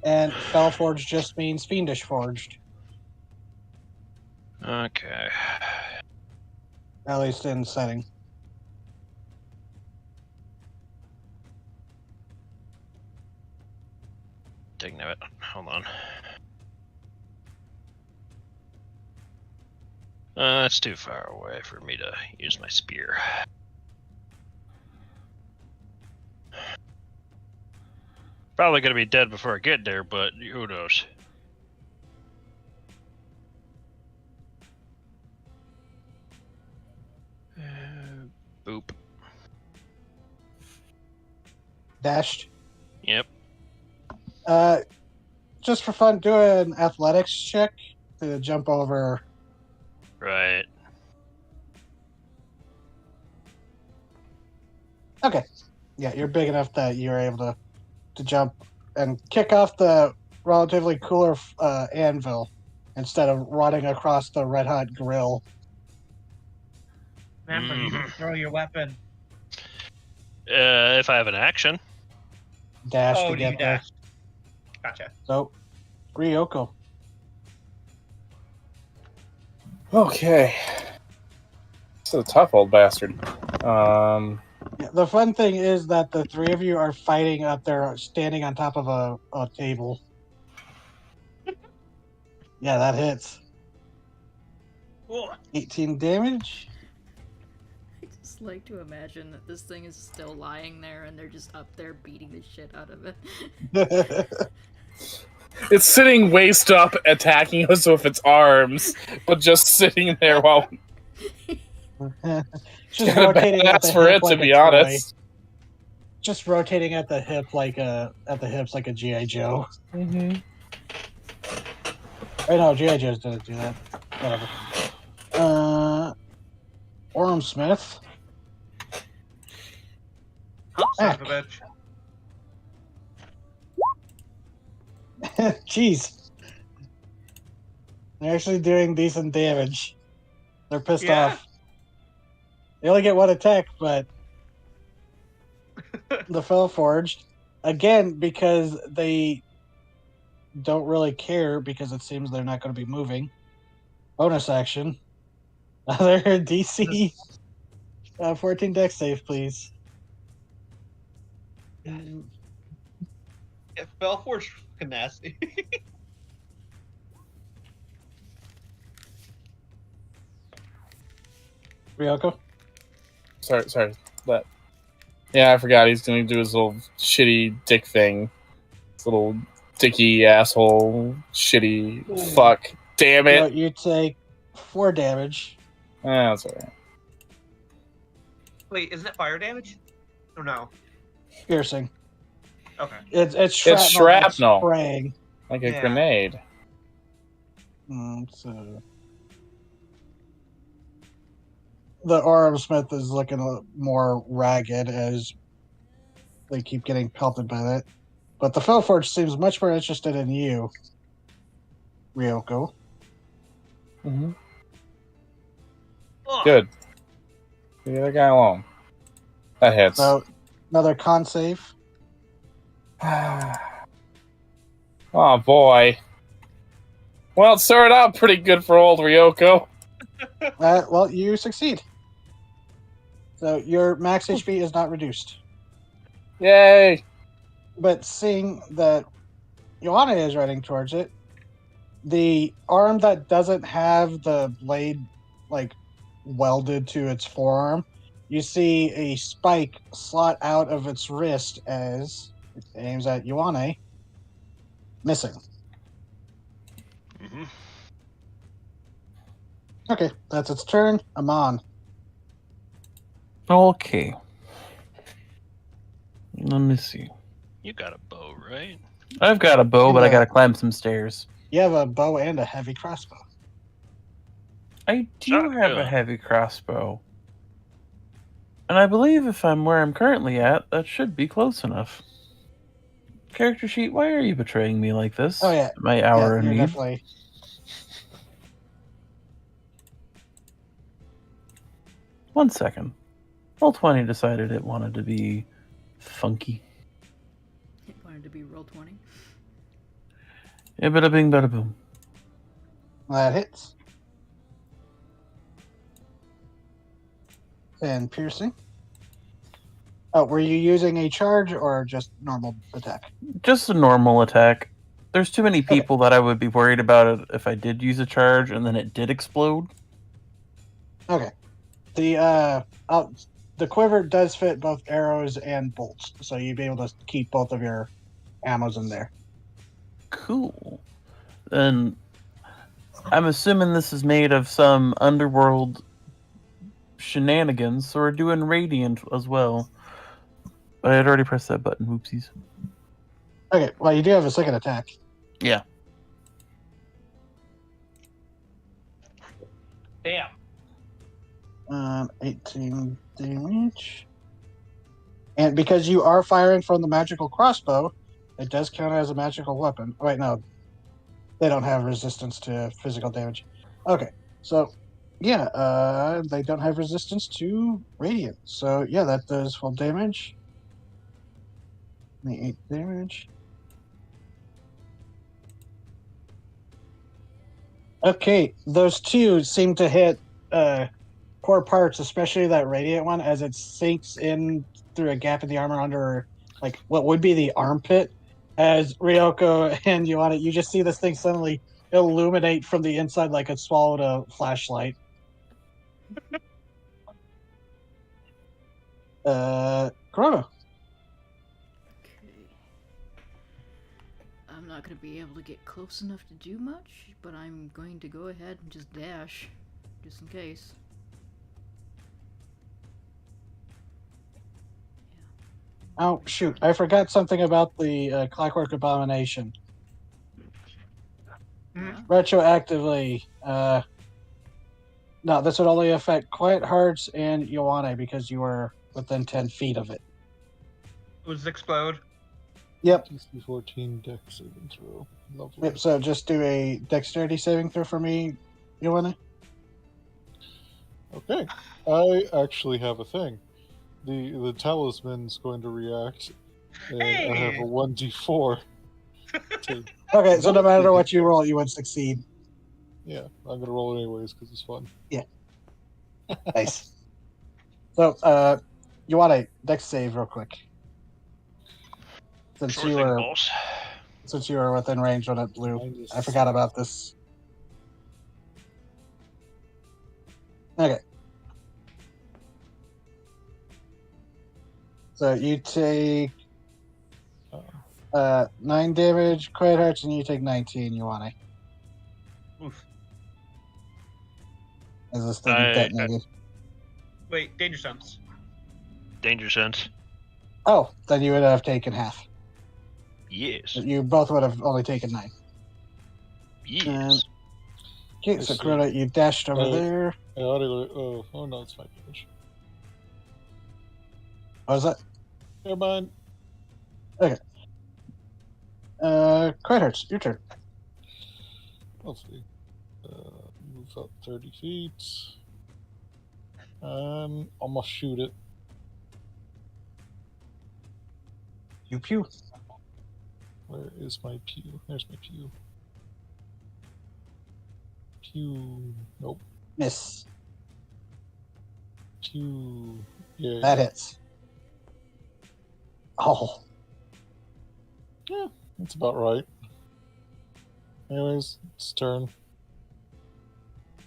and Fellforge just means fiendish forged,
Okay.
at least in setting.
Taking it. Hold on. That's too far away for me to use my spear. Probably gonna be dead before I get there, but who knows? Boop.
Dashed.
Yep.
Just for fun, do an athletics check to jump over.
Right.
Okay. Yeah, you're big enough that you're able to jump and kick off the relatively cooler anvil instead of running across the red hot grill.
Remember, you can throw your weapon.
If I have an action.
Dash
Oh,
to
do you
get there.
dash? Gotcha.
So, Ryoko.
Okay. This is a tough old bastard.
Yeah, The fun thing is that the three of you are fighting up there, standing on top of a table. Yeah, that hits.
Ugh.
18 damage.
I just like to imagine that this thing is still lying there and they're just up there beating the shit out of it.
It's sitting waist up, attacking us with its arms, but just sitting there while
Just
kinda
rotating at the
badass for
hip
it,
like
to
a
be
toy.
honest.
Just rotating at the hip like at the hips like a GI Joe.
Mm-hmm.
Oh no, GI Joes didn't do that. Whatever. Orm Smith.
Oh, son of a bitch.
Jeez. They're actually doing decent damage. They're pissed
Yeah.
off. They only get one attack, but the Fell Forged, again, because they don't really care, because it seems they're not going to be moving. Bonus action. Another DC 14 dex save, please.
It fell for fucking nasty.
Ryoko?
Sorry. But yeah, I forgot he's gonna do his little shitty dick thing. His little dicky asshole shitty fuck. Damn
No,
it.
you take 4 damage.
That's alright.
Wait, isn't it fire damage? Or no?
Piercing.
Okay.
It's shrapnel.
It's shrapnel.
Spraying.
Like a
Yeah.
grenade.
So the Orm Smith is looking more ragged as they keep getting pelted by that. But the Fellforge seems much more interested in you, Ryoko.
Mm-hmm.
Ugh.
Good. Leave the other guy alone. That hits.
So another con save.
Oh boy. Well, it started out pretty good for old Ryoko.
Well, you succeed. So your max HP is not reduced.
Yay!
But seeing that Joanna is running towards it, the arm that doesn't have the blade like welded to its forearm, you see a spike slot out of its wrist as it aims at Ioane. Missing.
Mhm.
Okay, that's its turn. Amon.
Okay. Let me see.
You got a bow, right?
I've got a bow, but I
Yeah.
gotta climb some stairs.
You have a bow and a heavy crossbow.
I do have a
Shotgun.
heavy crossbow. And I believe if I'm where I'm currently at, that should be close enough. Character sheet, why are you betraying me like this?
Oh, yeah.
My hour in
you're
need.
definitely.
One second. Roll20 decided it wanted to be funky.
It wanted to be roll 20.
Yeah, bada bing, bada boom.
That hits. And piercing. Oh, were you using a charge or just normal attack?
Just a normal attack. There's too many people that I would be worried about it if I did use a charge and then it did explode.
Okay. The quiver does fit both arrows and bolts, so you'd be able to keep both of your ammos in there.
Cool. Then I'm assuming this is made of some underworld shenanigans, so we're doing radiant as well. But I had already pressed that button. Whoopsies.
Okay, well, you do have a second attack.
Yeah.
Damn.
18 damage. And because you are firing from the magical crossbow, it does count as a magical weapon. Wait, no. They don't have resistance to physical damage. Okay, so, yeah, they don't have resistance to radiant. So, yeah, that does full damage. 8 damage. Okay, those two seem to hit core parts, especially that radiant one, as it sinks in through a gap in the armor under like what would be the armpit. As Ryoko and Ioana, you just see this thing suddenly illuminate from the inside like it swallowed a flashlight. Corona.
Okay. I'm not going to be able to get close enough to do much, but I'm going to go ahead and just dash, just in case.
Oh shoot! I forgot something about the Clockwork Abomination.
Yeah.
Retroactively, no, this would only affect Quiet Hearts and Ioane because you were within 10 feet of it.
Was explode?
Yep.
DC 14 dex saving throw. Lovely.
Yep. So just do a dexterity saving throw for me, Ioane.
Okay. I actually have a thing. The talisman's going to react, and I have a
Hey!
1d4. to,
Okay, so no
Nope.
matter what you roll, you would succeed.
yeah, I'm gonna roll it anyways because it's fun.
Nice. So, Ioane, dex save real quick. Since
Sure
you
thing,
were
boss.
since you were within range when it blew.
Mine is-
I forgot about this. Okay. So you take 9 damage, Quiet Hearts, and you take 19, Ioane.
Oof.
As this thing
I-
detonated.
Wait, danger sense.
Danger sense.
Oh, then you would have taken half.
Yes.
You both would have only taken 9.
Yes.
Okay,
I
so
see.
Corona, you dashed over there.
I ought to, oh no, it's 5 damage.
What was that?
Never mind.
Quiet Hearts, your turn.
Lovely. Move up 30 feet. And almost shoot it.
Pew pew.
Where is my pew? There's my pew. Pew. Nope.
Miss.
Pew. Yeah.
That hits. Oh.
Yeah, that's about right. Anyways, it's turn.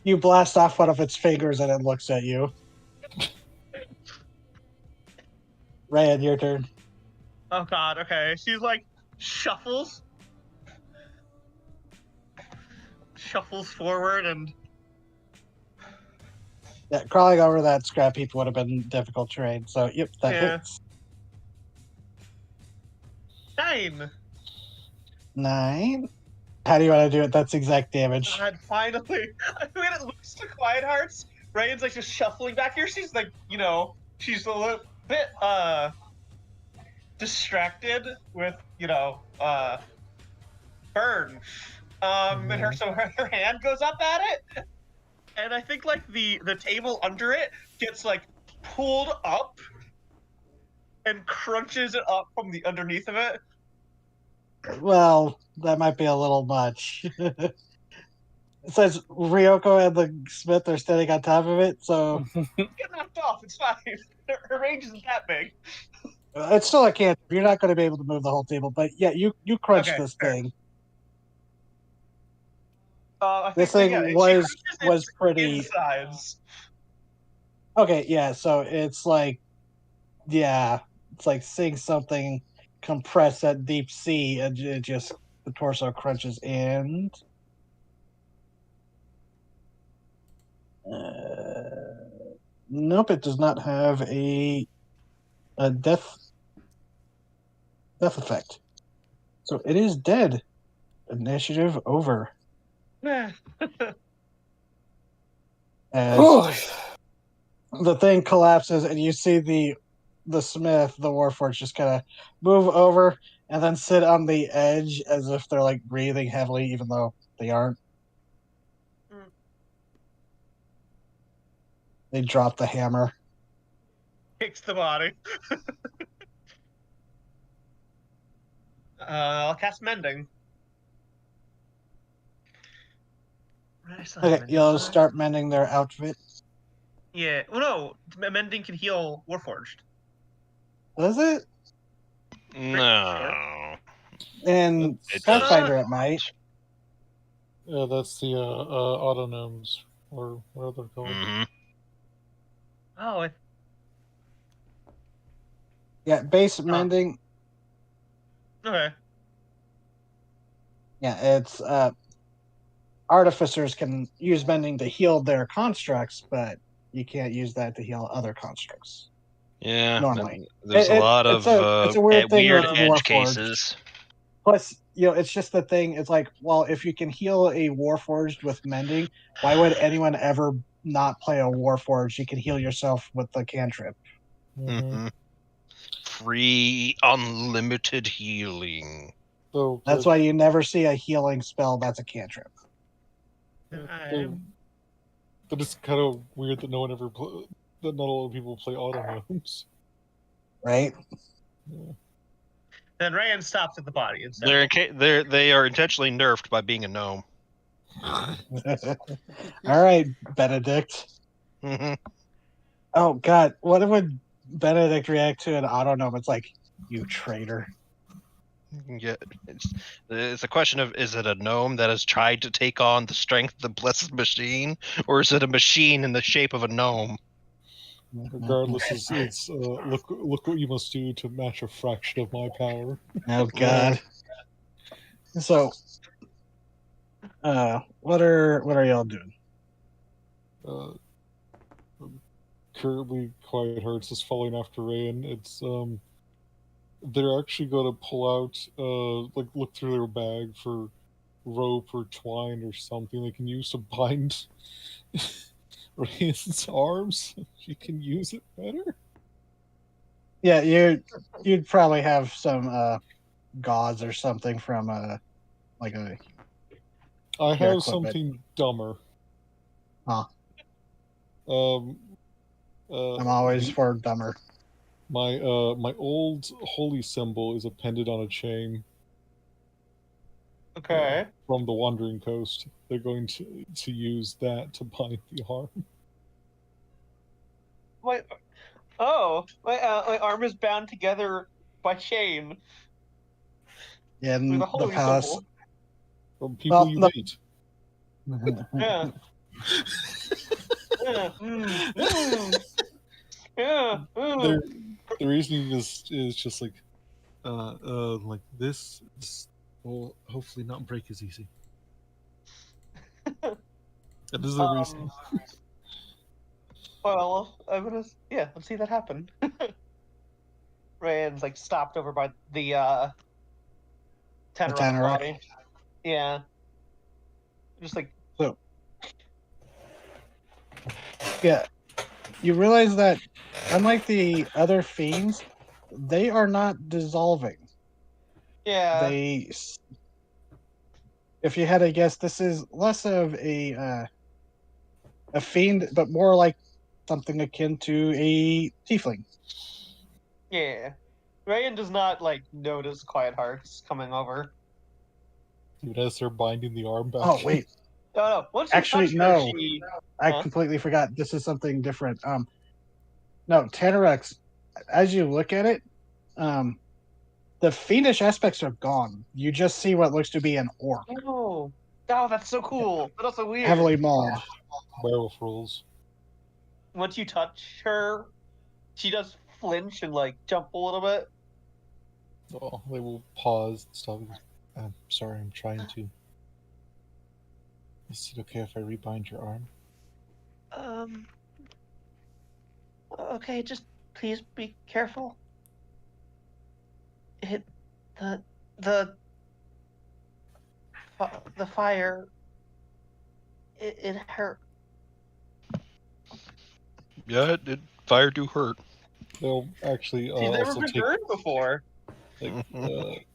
You blast off one of its fingers and it looks at you. Ryan, your turn.
Oh god, okay. She's like shuffles forward and
Yeah, crawling over that scrap heap would have been difficult terrain. So, yep, that
Yeah.
hits.
9.
9. How do you want to do it? That's exact damage.
God, finally. I mean, it looks to Quiet Hearts. Ryan's like just shuffling back here. She's like, she's a little bit distracted with, burn. And her hand goes up at it. And I think like the table under it gets like pulled up and crunches it up from the underneath of it.
Well, that might be a little much. It says Ryoko and the Smith are standing on top of it, so
Get knocked off. It's fine. Her range isn't that big.
it's still a cantrip. You're not going to be able to move the whole table, but yeah, you crunch
Okay,
this
fair.
thing.
I
This
think,
thing
she
was
crunches its
pretty
insides.
okay. Yeah, so it's like seeing something compress at deep sea, and it just the torso crunches in. Nope, it does not have a death effect. So it is dead. Initiative over. As the thing collapses and you see the Smith, the Warforged, just kind of move over and then sit on the edge as if they're like breathing heavily, even though they aren't. They drop the hammer.
Kicks the body. I'll cast Mending.
Okay, you'll start mending their outfit.
Yeah. Well, no. Mending can heal Warforged.
Does it?
No.
In
It
Pathfinder,
does.
it might.
Yeah, that's the autonomes, or whatever they're called.
Mm-hmm.
Oh,
Yeah, base mending.
okay.
Yeah, it's artificers can use mending to heal their constructs, but you can't use that to heal other constructs
Yeah.
normally.
There's a lot
It's
of
a weird thing
weird
with
edge
Warforged.
cases.
Plus, it's just the thing. It's like, well, if you can heal a Warforged with mending, why would anyone ever not play a Warforged? You can heal yourself with the cantrip.
Mm-hmm. Free, unlimited healing.
So
That's why you never see a healing spell that's a cantrip.
But it's kind of weird that no one ever that not a lot of people play autonomes.
Right?
Then Ryan stops at the body and says,
They are intentionally nerfed by being a gnome.
All right, Benedict.
Mm-hmm.
Oh God, what would Benedict react to an autognome? It's like, you traitor.
Yeah, it's a question of, is it a gnome that has tried to take on the strength of the blessed machine, or is it a machine in the shape of a gnome?
Regardless, it's look what you must do to match a fraction of my power.
Oh God. So, what are y'all doing?
Currently, Quiet Hearts is following after Rain. It's they're actually going to pull out like look through their bag for rope or twine or something they can use to bind Rain's arms. She can use it better.
Yeah, you'd probably have some gauze or something from like a.
I
Your
have
equipment.
something dumber.
Huh.
I'm
I'm always for dumber.
My my old holy symbol is appended on a chain
"Okay,
from the Wandering Coast. They're going to use that to bind the arm.
my my arm is bound together by chain
In
with a
the
holy
palace.
symbol."
From people
Well,
you
the-
hate.
Yeah. Yeah. Yeah.
The reasoning is just like this will hopefully not break as easy. That is the reason.
Well, I'm gonna let's see that happen. Ryan's like stopped over by the Tanarok
Tanarok.
body. Yeah. Just like
So, yeah, you realize that unlike the other fiends, they are not dissolving.
yeah.
If you had to guess, this is less of a fiend, but more like something akin to a tiefling.
Yeah. Ryan does not like notice Quiet Hearts coming over.
Even as they're binding the arm back.
Oh wait,
No. Once you
Actually,
touch her,
no.
she
I
Huh?
completely forgot. This is something different. No, Tanorex. As you look at it, the fiendish aspects are gone. You just see what looks to be an orc,
Oh, that's so cool, but also weird.
heavily mauled.
Werewolf rules.
Once you touch her, she does flinch and like jump a little bit.
Oh, they will pause and stop. I'm sorry, I'm trying to. Is it okay if I rebind your arm?
Okay, just please be careful. The fire. It hurt.
Yeah, fire do hurt.
They'll actually
She's never
also
been
take
burned before.
like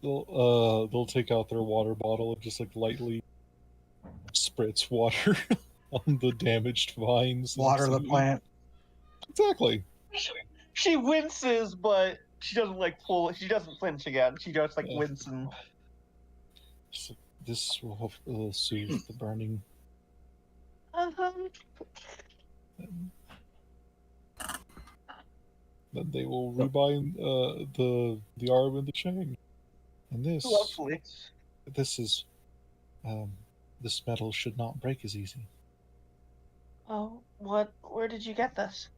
they'll take out their water bottle and just like lightly spritz water on the damaged vines. and
Water the
see-
plant.
Exactly.
She winces, but she doesn't like pull. She doesn't flinch again. She just like
Yeah.
winces.
So this will hopefully soothe the burning. Then they will rebind the arm and the chain. And
Lovely.
this is this metal should not break as easy.
Oh, what? Where did you get this?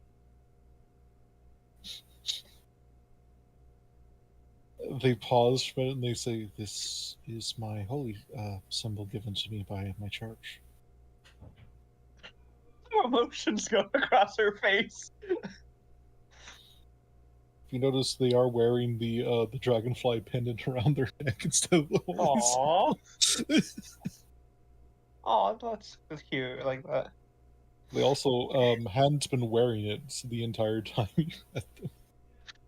They pause for a minute and they say, "This is my holy symbol given to me by my church."
Emotions go across her face.
If you notice, they are wearing the dragonfly pendant around their neck instead of the holy
Aww.
symbol.
Oh, that's cute. I like that.
They also hadn't been wearing it the entire time.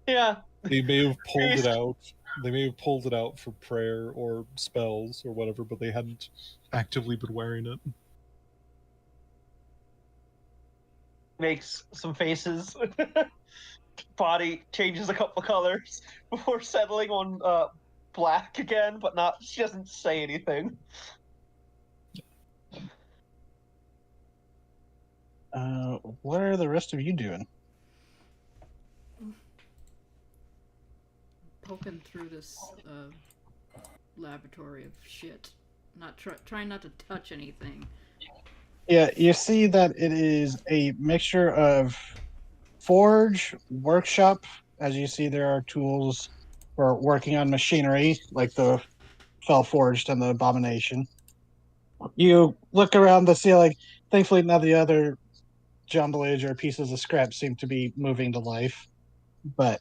Yeah.
They may have pulled it out. They may have pulled it out for prayer or spells or whatever, but they hadn't actively been wearing it.
Makes some faces. Body changes a couple colors before settling on black again, but not. She doesn't say anything.
What are the rest of you doing?
Poking through this laboratory of shit. Not trying not to touch anything.
Yeah, you see that it is a mixture of forge, workshop. As you see, there are tools for working on machinery, like the fell forged and the abomination. You look around the ceiling. Thankfully, none of the other jumblage or pieces of scrap seem to be moving to life. But,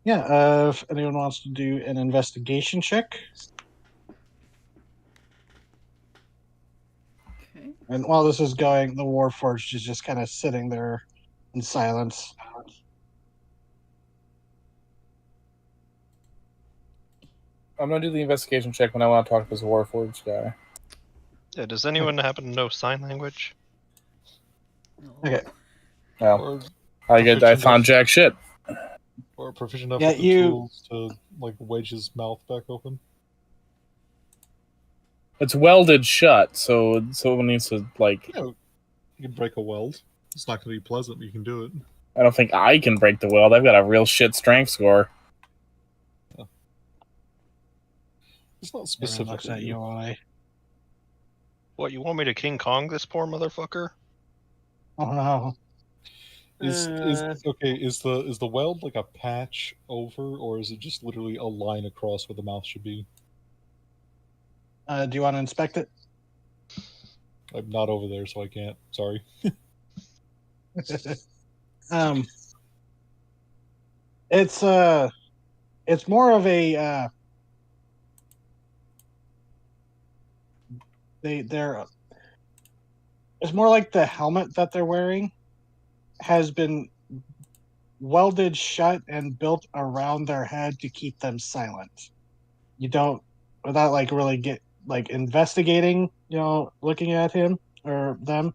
if anyone wants to do an investigation check.
Okay.
And while this is going, the Warforged is just kind of sitting there in silence.
I'm gonna do the investigation check when I want to talk to this Warforged guy.
Yeah, does anyone happen to know sign language?
No.
Okay.
Well,
Or
I found jack shit.
Or proficient enough
Yeah,
with the tools to like wedge his mouth back open.
It's welded shut, so someone needs to like.
Yeah, you can break a weld. It's not going to be pleasant, but you can do it.
I don't think I can break the weld. I've got a real shit strength score.
It's not
Everyone
specific.
looks at you all right.
What, you want me to King Kong this poor motherfucker?
Oh no.
Is the weld like a patch over, or is it just literally a line across where the mouth should be?
Do you want to inspect it?
I'm not over there, so I can't. Sorry.
It's more of a it's more like the helmet that they're wearing has been welded shut and built around their head to keep them silent. You don't, without like really get like investigating, looking at him or them.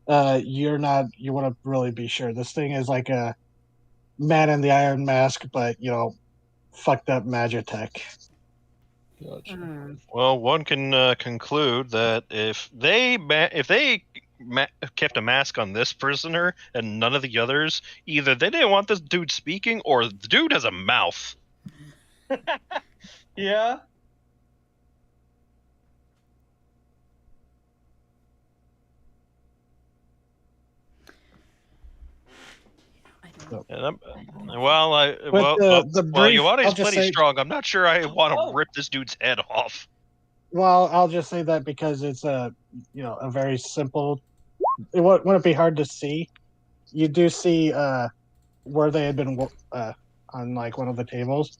You want to really be sure. This thing is like a man in the iron mask, but fucked up magitech.
Gotcha.
Well, one can conclude that if they kept a mask on this prisoner and none of the others, either they didn't want this dude speaking, or the dude has a mouth.
Yeah.
And
brief,
Yuane's
I'll just
plenty
say-
strong. I'm not sure I want to rip this dude's head off.
Well, I'll just say that because it's a very simple. It wouldn't be hard to see. You do see where they had been on like one of the tables.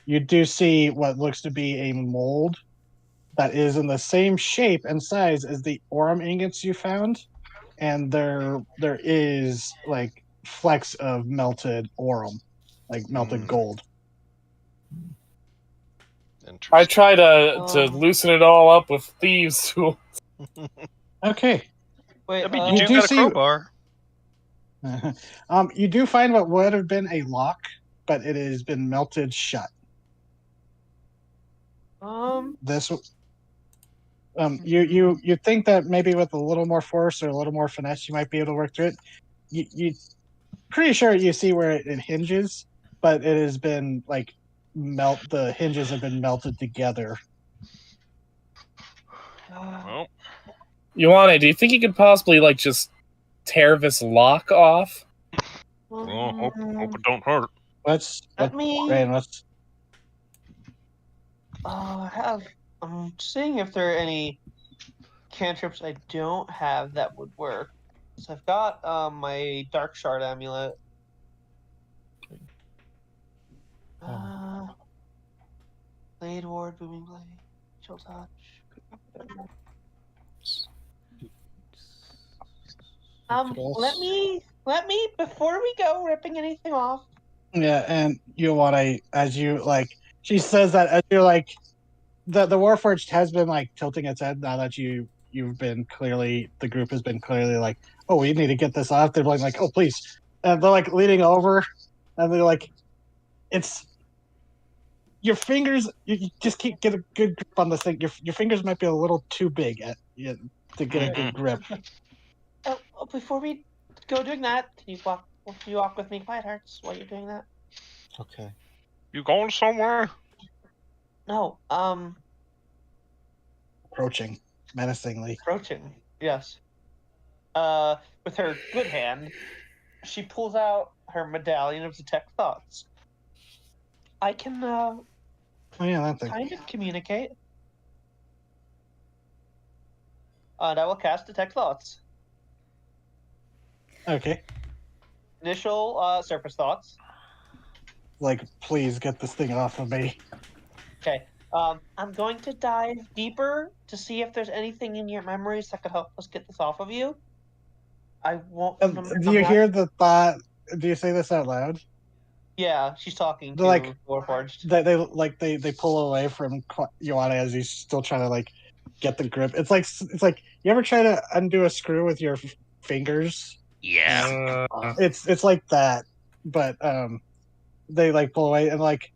You do see what looks to be a mold that is in the same shape and size as the Aurum ingots you found, and there is like flecks of melted Aurum, like melted gold.
I try to loosen it all up with thieves' tools.
Okay.
Wait,
I mean, you do got a crowbar.
You do find what would have been a lock, but it has been melted shut. This. You think that maybe with a little more force or a little more finesse, you might be able to work through it. pretty sure you see where it hinges, but it has been like the hinges have been melted together.
Well,
Ioane, do you think you could possibly like just tear this lock off?
hope it don't hurt.
Let
me-
Brine, what's
I'm seeing if there are any cantrips I don't have that would work. So I've got my Dark Shard amulet. Blade Ward, Booming Blade, Chill Touch. Let me before we go ripping anything off.
Yeah, and you want to, as you like, she says that as you're like, the Warforged has been like tilting its head now that you've been clearly, the group has been clearly like, oh, we need to get this off. They're like, oh, please. And they're like leaning over and they're like, it's your fingers, you just can't get a good grip on this thing. Your fingers might be a little too big to get a good grip.
Oh, before we go doing that, can you walk with me, Quiet Hearts, while you're doing that?
Okay.
You going somewhere?
No,
Approaching menacingly.
approaching. Yes. With her good hand, she pulls out her medallion of detect thoughts. I can
Oh yeah, that thing.
kind of communicate. And I will cast detect thoughts.
Okay.
Initial surface thoughts.
Like, please get this thing off of me.
Okay. I'm going to dive deeper to see if there's anything in your memories that could help us get this off of you. I won't.
Do you hear the thought? Do you say this out loud?
Yeah, she's talking to
Like,
Warforged.
They pull away from Ioane as he's still trying to like get the grip. It's like you ever try to undo a screw with your fingers?
Yeah.
It's like that, but they like pull away and like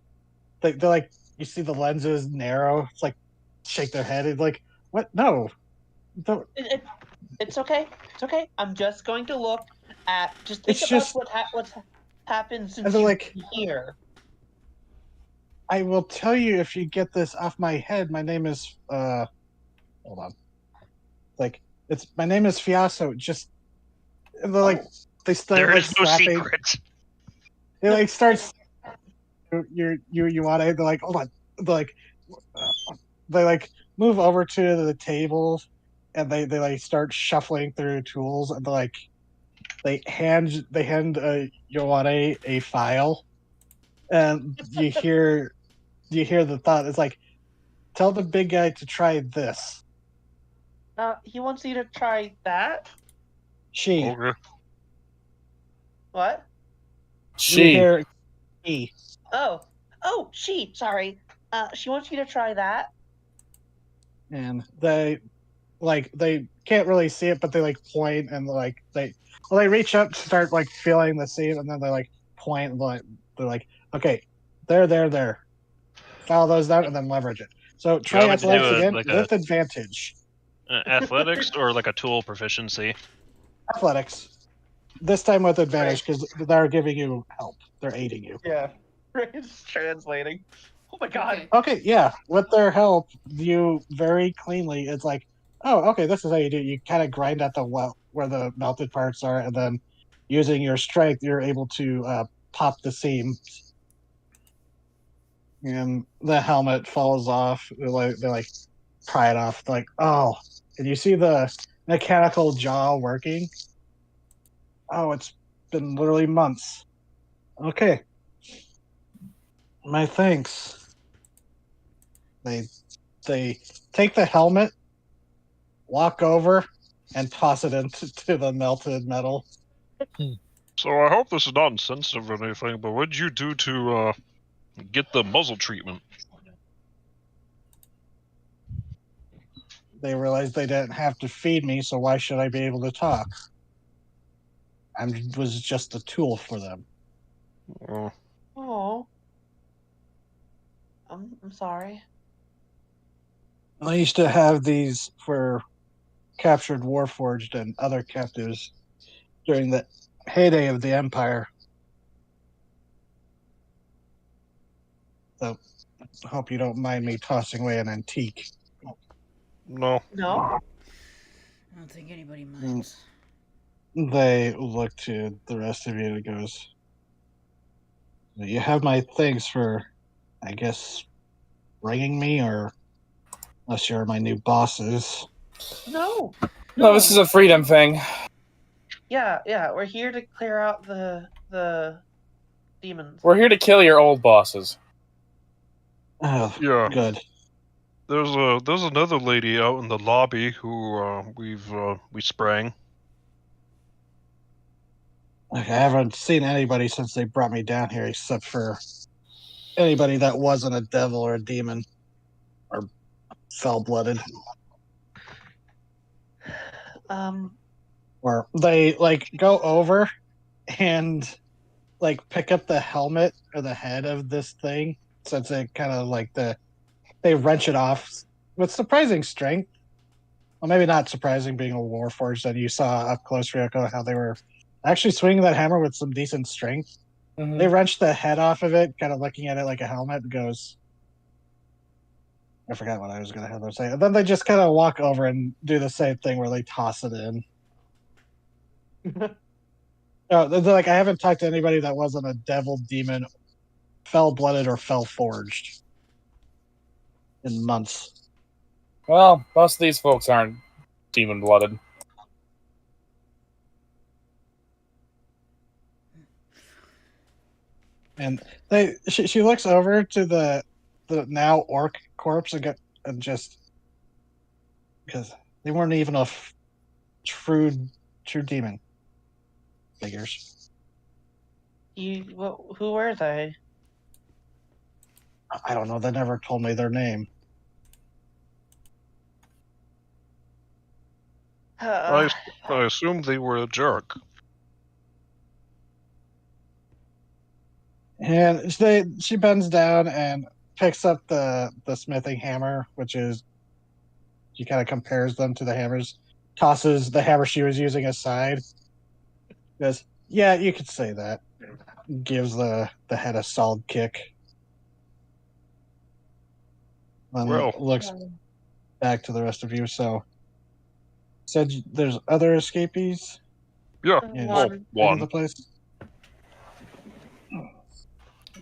they're like you see the lenses narrow. It's like shake their head. It's like what? No, don't.
It's okay. It's okay. I'm just going to look at. Just think
It's
about
just-
what's happened since
And they're
you've
like,
been here.
I will tell you if you get this off my head. My name is hold on. Like my name is Fiaso. Just and they're like they start
There
like
is no
slapping.
secret.
They like starts you want to. They're like hold on. They're like they like move over to the table, and they like start shuffling through tools, and they're like they hand Yoane a file, and you hear the thought. It's like tell the big guy to try this.
He wants you to try that.
She.
Okay.
What?
You
She.
hear he.
Oh, she. Sorry. She wants you to try that.
And they can't really see it, but they like point and like they reach up to start like feeling the seam, and then they like point and they're like okay, there. Follow those down and then leverage it. So try
want me to do
athletics
a-
again
like
with advantage.
Athletics or like a tool proficiency?
Athletics. This time with advantage because they're giving you help. They're aiding you.
Yeah. It's translating. Oh my god.
Okay, yeah. With their help, you very cleanly. It's like, oh, okay, this is how you do it. You kind of grind at the where the melted parts are, and then using your strength, you're able to pop the seam, and the helmet falls off. They like pry it off. They're like, oh, and you see the mechanical jaw working. Oh, it's been literally months. Okay. My thanks. They take the helmet, walk over, and toss it into the melted metal.
So I hope this is not insensitive or anything, but what did you do to get the muzzle treatment?
They realized they didn't have to feed me, so why should I be able to talk? I was just a tool for them.
Oh. I'm sorry.
I used to have these for captured Warforged and other captives during the heyday of the Empire. So, hope you don't mind me tossing away an antique.
No.
No.
I don't think anybody minds.
They look to the rest of you and goes, you have my thanks for, I guess, bringing me, or unless you're my new bosses.
No.
No, this is a freedom thing.
Yeah, we're here to clear out the demons.
We're here to kill your old bosses.
Oh,
Yeah.
good.
There's another lady out in the lobby who we sprang.
Okay, I haven't seen anybody since they brought me down here, except for anybody that wasn't a devil or a demon or fell-blooded. Or they like go over and like pick up the helmet or the head of this thing, since it kind of like they wrench it off with surprising strength. Well, maybe not surprising, being a warforged, that you saw up close, Ryoko, how they were actually swinging that hammer with some decent strength.
Mm-hmm.
They wrenched the head off of it, kind of looking at it like a helmet, and goes, I forgot what I was going to have them say. And then they just kind of walk over and do the same thing where they toss it in. No, they're like, I haven't talked to anybody that wasn't a devil, demon, fell-blooded, or fell-forged in months.
Well, most of these folks aren't demon-blooded.
And she looks over to the now orc corpse and just, because they weren't even a true demon. Figures.
Who were they?
I don't know. They never told me their name.
I assume they were a jerk.
And she bends down and picks up the smithing hammer, which is, she kind of compares them to the hammers, tosses the hammer she was using aside. Goes, yeah, you could say that. Gives the head a solid kick. Then looks back to the rest of you. So, said there's other escapees?
Yeah,
One.
Of the place?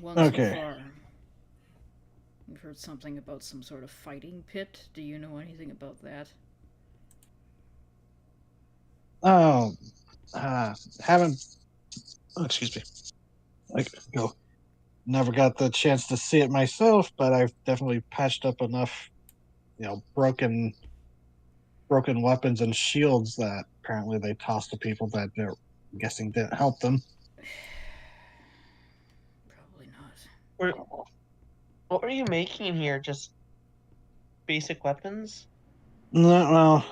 One
Okay.
so far. We've heard something about some sort of fighting pit. Do you know anything about that?
Oh, haven't. Oh, excuse me. Never got the chance to see it myself, but I've definitely patched up enough, broken weapons and shields that apparently they tossed to people that they're guessing didn't help them.
Probably not.
What were you making in here? Just basic weapons?
No.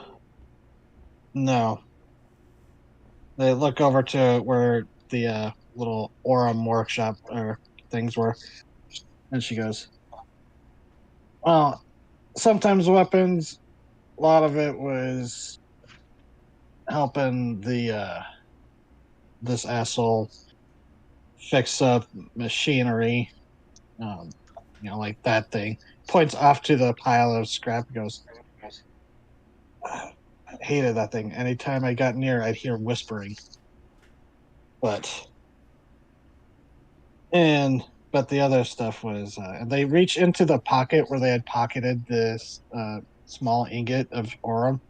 They look over to where the little Aurum workshop or things were, and she goes, well, sometimes weapons, a lot of it was helping this asshole fix up machinery, like that thing. Points off to the pile of scrap, goes, I hated that thing. Anytime I got near, I'd hear whispering. But the other stuff was, and they reach into the pocket where they had pocketed this small ingot of Aurum.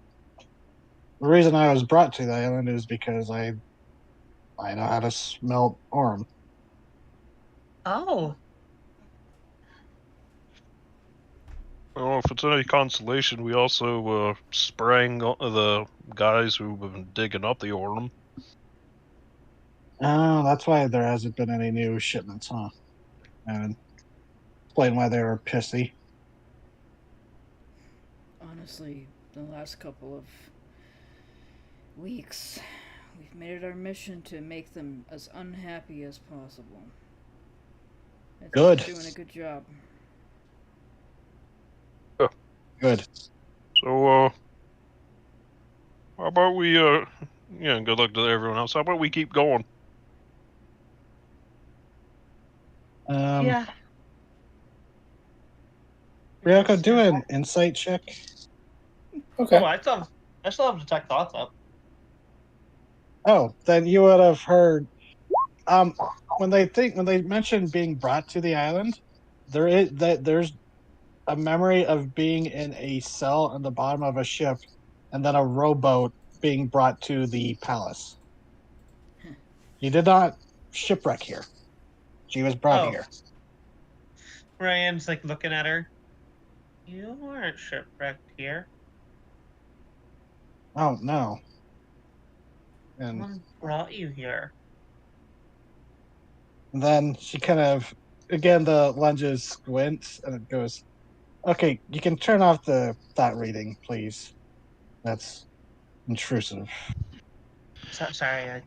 The reason I was brought to the island is because I know how to smelt Aurum.
Oh.
Well, if it's any consolation, we also sprang the guys who've been digging up the Aurum.
Oh, that's why there hasn't been any new shipments, huh? And explain why they were pissy.
Honestly, the last couple of weeks, we've made it our mission to make them as unhappy as possible. I think
Good.
we're doing a good job.
Good.
So, how about we, good luck to everyone else. How about we keep going?
Yeah.
Ryoko, do an insight check.
Okay.
Oh, I still have detect thoughts up.
Oh, then you would have heard. When they mention being brought to the island, there's a memory of being in a cell on the bottom of a ship, and then a rowboat being brought to the palace. She did not shipwreck here. She was brought
Oh.
here.
Ryan's like looking at her. You weren't shipwrecked here.
Oh no. And
Someone brought you here.
then she kind of, again, the lenses squints and it goes, okay, you can turn off the thought reading, please. That's intrusive.
Sorry, I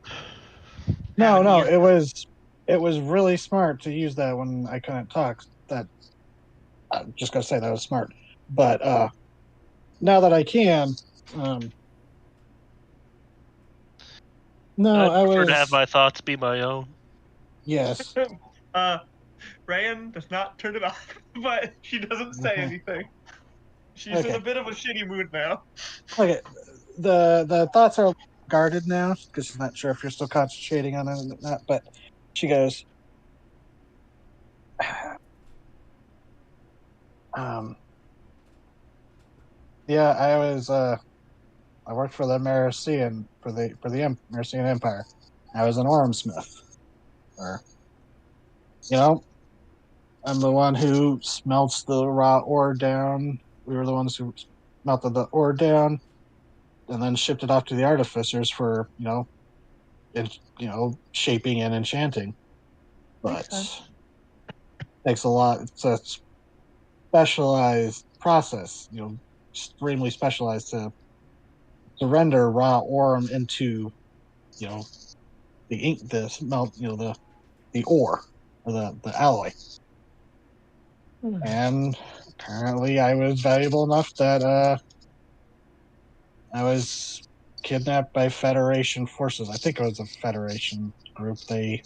No,
haven't
no,
used
it was really smart to use that when I couldn't talk. That I'm just gonna say that was smart. But now that I can, um no,
I'd
I
prefer to have
was
my thoughts be my own.
yes.
Ryan does not turn it off, but she doesn't say anything. She's in
Okay.
a bit of a shitty mood now.
Okay. The thoughts are guarded now because she's not sure if you're still concentrating on it or not, but she goes, um yeah, I worked for the Mercian Mercian Empire. I was an Orm Smith. Or you know, I'm the one who smelts the raw ore down. We were the ones who melted the ore down and then shipped it off to the artificers for, shaping and enchanting.
Makes
But
sense.
takes a lot. It's a specialized process, extremely specialized to render raw ore into, you know, the ink, the smelt, the ore, or the alloy. And apparently, I was valuable enough that I was kidnapped by Federation forces. I think it was a Federation group. They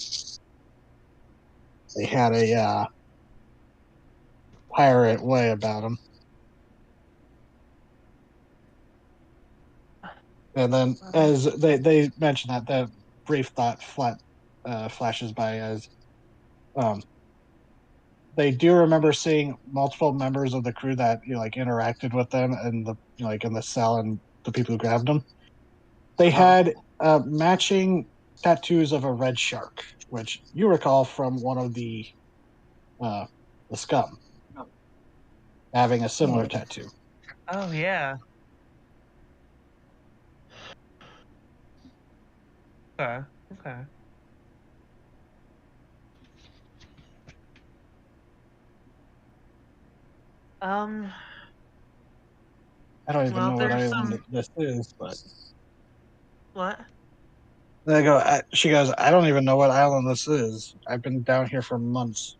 had a pirate way about them. And then, as they mentioned that brief thought flashes by as um, they do remember seeing multiple members of the crew that interacted with them and in the cell and the people who grabbed them. They had matching tattoos of a red shark, which you recall from one of uh, the scum having a similar tattoo.
Oh yeah. Okay. Okay. Um.
I don't even
Well,
know what
there's
island
some.
this is, but
What?
She goes, I don't even know what island this is. I've been down here for months.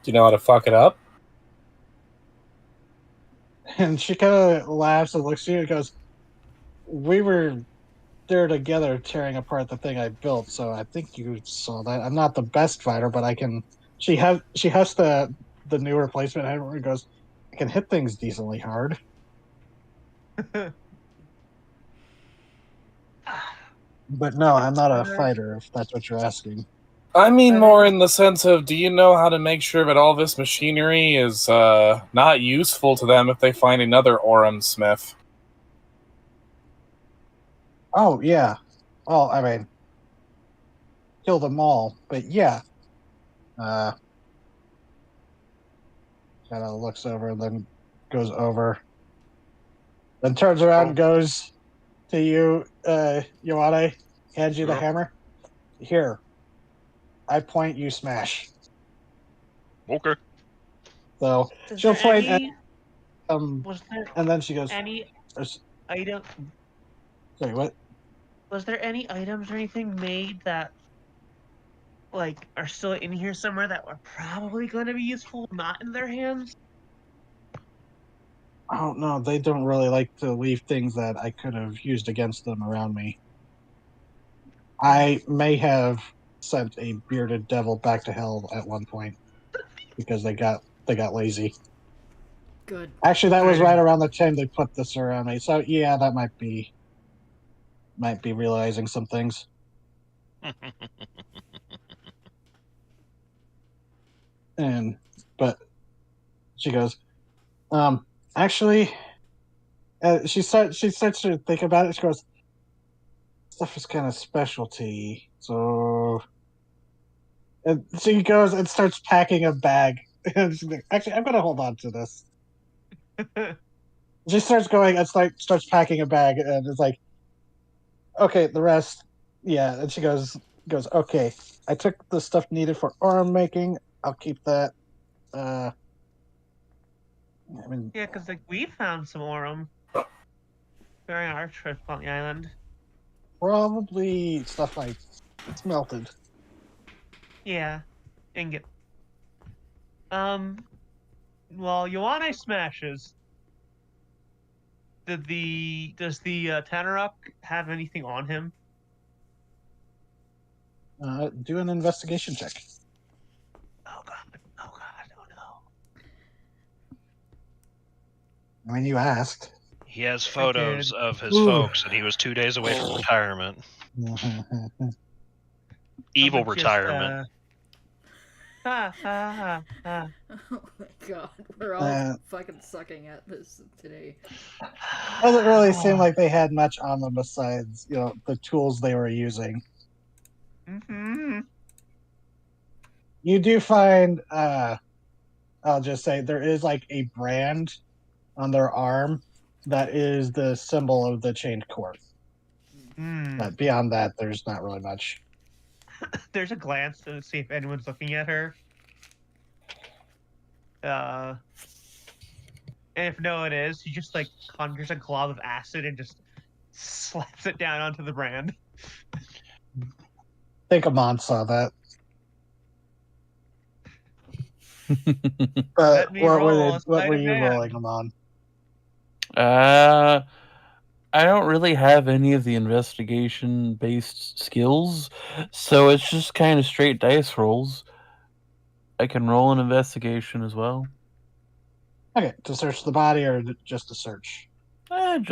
Do you know how to fuck it up?
And she kind of laughs and looks at you and goes, we were there together tearing apart the thing I built, so I think you saw that. I'm not the best fighter, but I can. She has the new replacement hammer and goes, I can hit things decently hard. But no, I'm not a fighter, if that's what you're asking.
I mean
Are
more
they-
in the sense of, do you know how to make sure that all this machinery is not useful to them if they find another Orem Smith?
Oh, yeah. Well, I mean, kill them all. But yeah. Uh, kind of looks over and then goes over. Then turns around and goes to you, Yoane, hands you the
Yeah.
hammer. Here, I point, you smash.
Okay.
So
Is
she'll
there
point at
any? Was there
and then she goes,
any
"There's-
item?
sorry, what?
Was there any items or anything made that like are still in here somewhere that were probably going to be useful, not in their hands?
I don't know. They don't really like to leave things that I could have used against them around me. I may have sent a bearded devil back to hell at one point because they got lazy.
Good.
Actually, that was right around the time they put this around me. So yeah, that might be realizing some things. But she goes, actually, she starts to think about it. She goes, stuff is kind of specialty. So, and she goes and starts packing a bag. And she's like, actually, I'm gonna hold on to this. She starts going and starts packing a bag, and it's like, okay, the rest, yeah. And she goes, okay, I took the stuff needed for arm making. I'll keep that. I mean,
Yeah, because like we found some Aurum during our trip on the island.
probably stuff I smelted.
Yeah, ingot. Well, Ioane smashes. Does the Tanaruk have anything on him?
Do an investigation check.
Oh god! Oh god! Oh no!
I mean, you asked.
He has photos
did.
of his
Ooh.
folks, and he was 2 days away from retirement. Evil
I'ma just,
retirement.
ha ha ha
Oh my god, we're all fucking sucking at this today.
Doesn't really seem like they had much on them besides, the tools they were using.
Mm-hmm.
You do find, I'll just say, there is like a brand on their arm that is the symbol of the chained court. But beyond that, there's not really much.
There's a glance to see if anyone's looking at her. And if no one is, he just like conjures a glob of acid and just slaps it down onto the brand.
I think Amon saw that.
Let me roll
what were
a
you
man.
rolling, Amon?
I don't really have any of the investigation-based skills, so it's just kind of straight dice rolls. I can roll an investigation as well.
Okay, to search the body or just to search?
I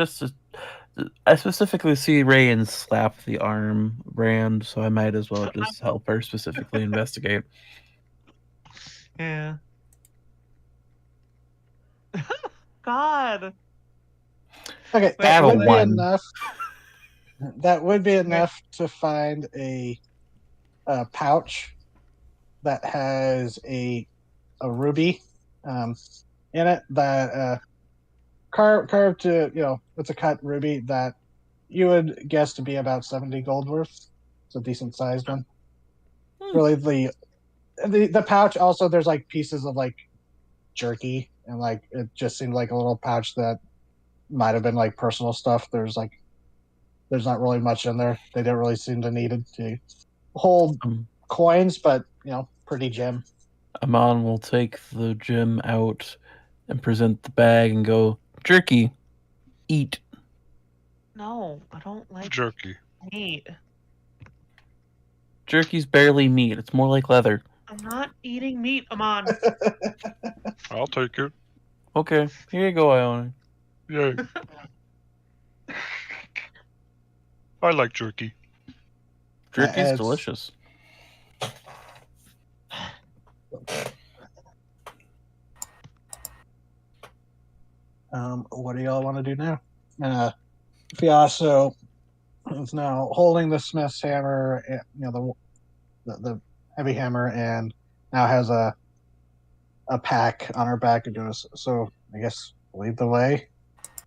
specifically see Rayan slap the arm brand, so I might as well just help her specifically investigate.
Yeah. God.
Okay,
That
would be
one.
enough. That would be enough to find a pouch that has a ruby in it that carved to it's a cut ruby that you would guess to be about 70 gold worth. It's a decent sized one. Really, the pouch also, there's like pieces of like jerky, and like it just seemed like a little pouch that might have been like personal stuff. There's not really much in there. They don't really seem to need it to hold coins, but pretty gem.
Amon will take the gem out and present the bag and go, jerky, eat.
No, I don't like
Jerky.
meat.
Jerky's barely meat. It's more like leather.
I'm not eating meat, Amon.
I'll take it.
Okay, here you go, Ione.
Yay. I like jerky.
Jerky's delicious.
What do y'all want to do now? Fiaso is now holding the smith's hammer, the heavy hammer, and now has a pack on her back and goes, so I guess lead the way.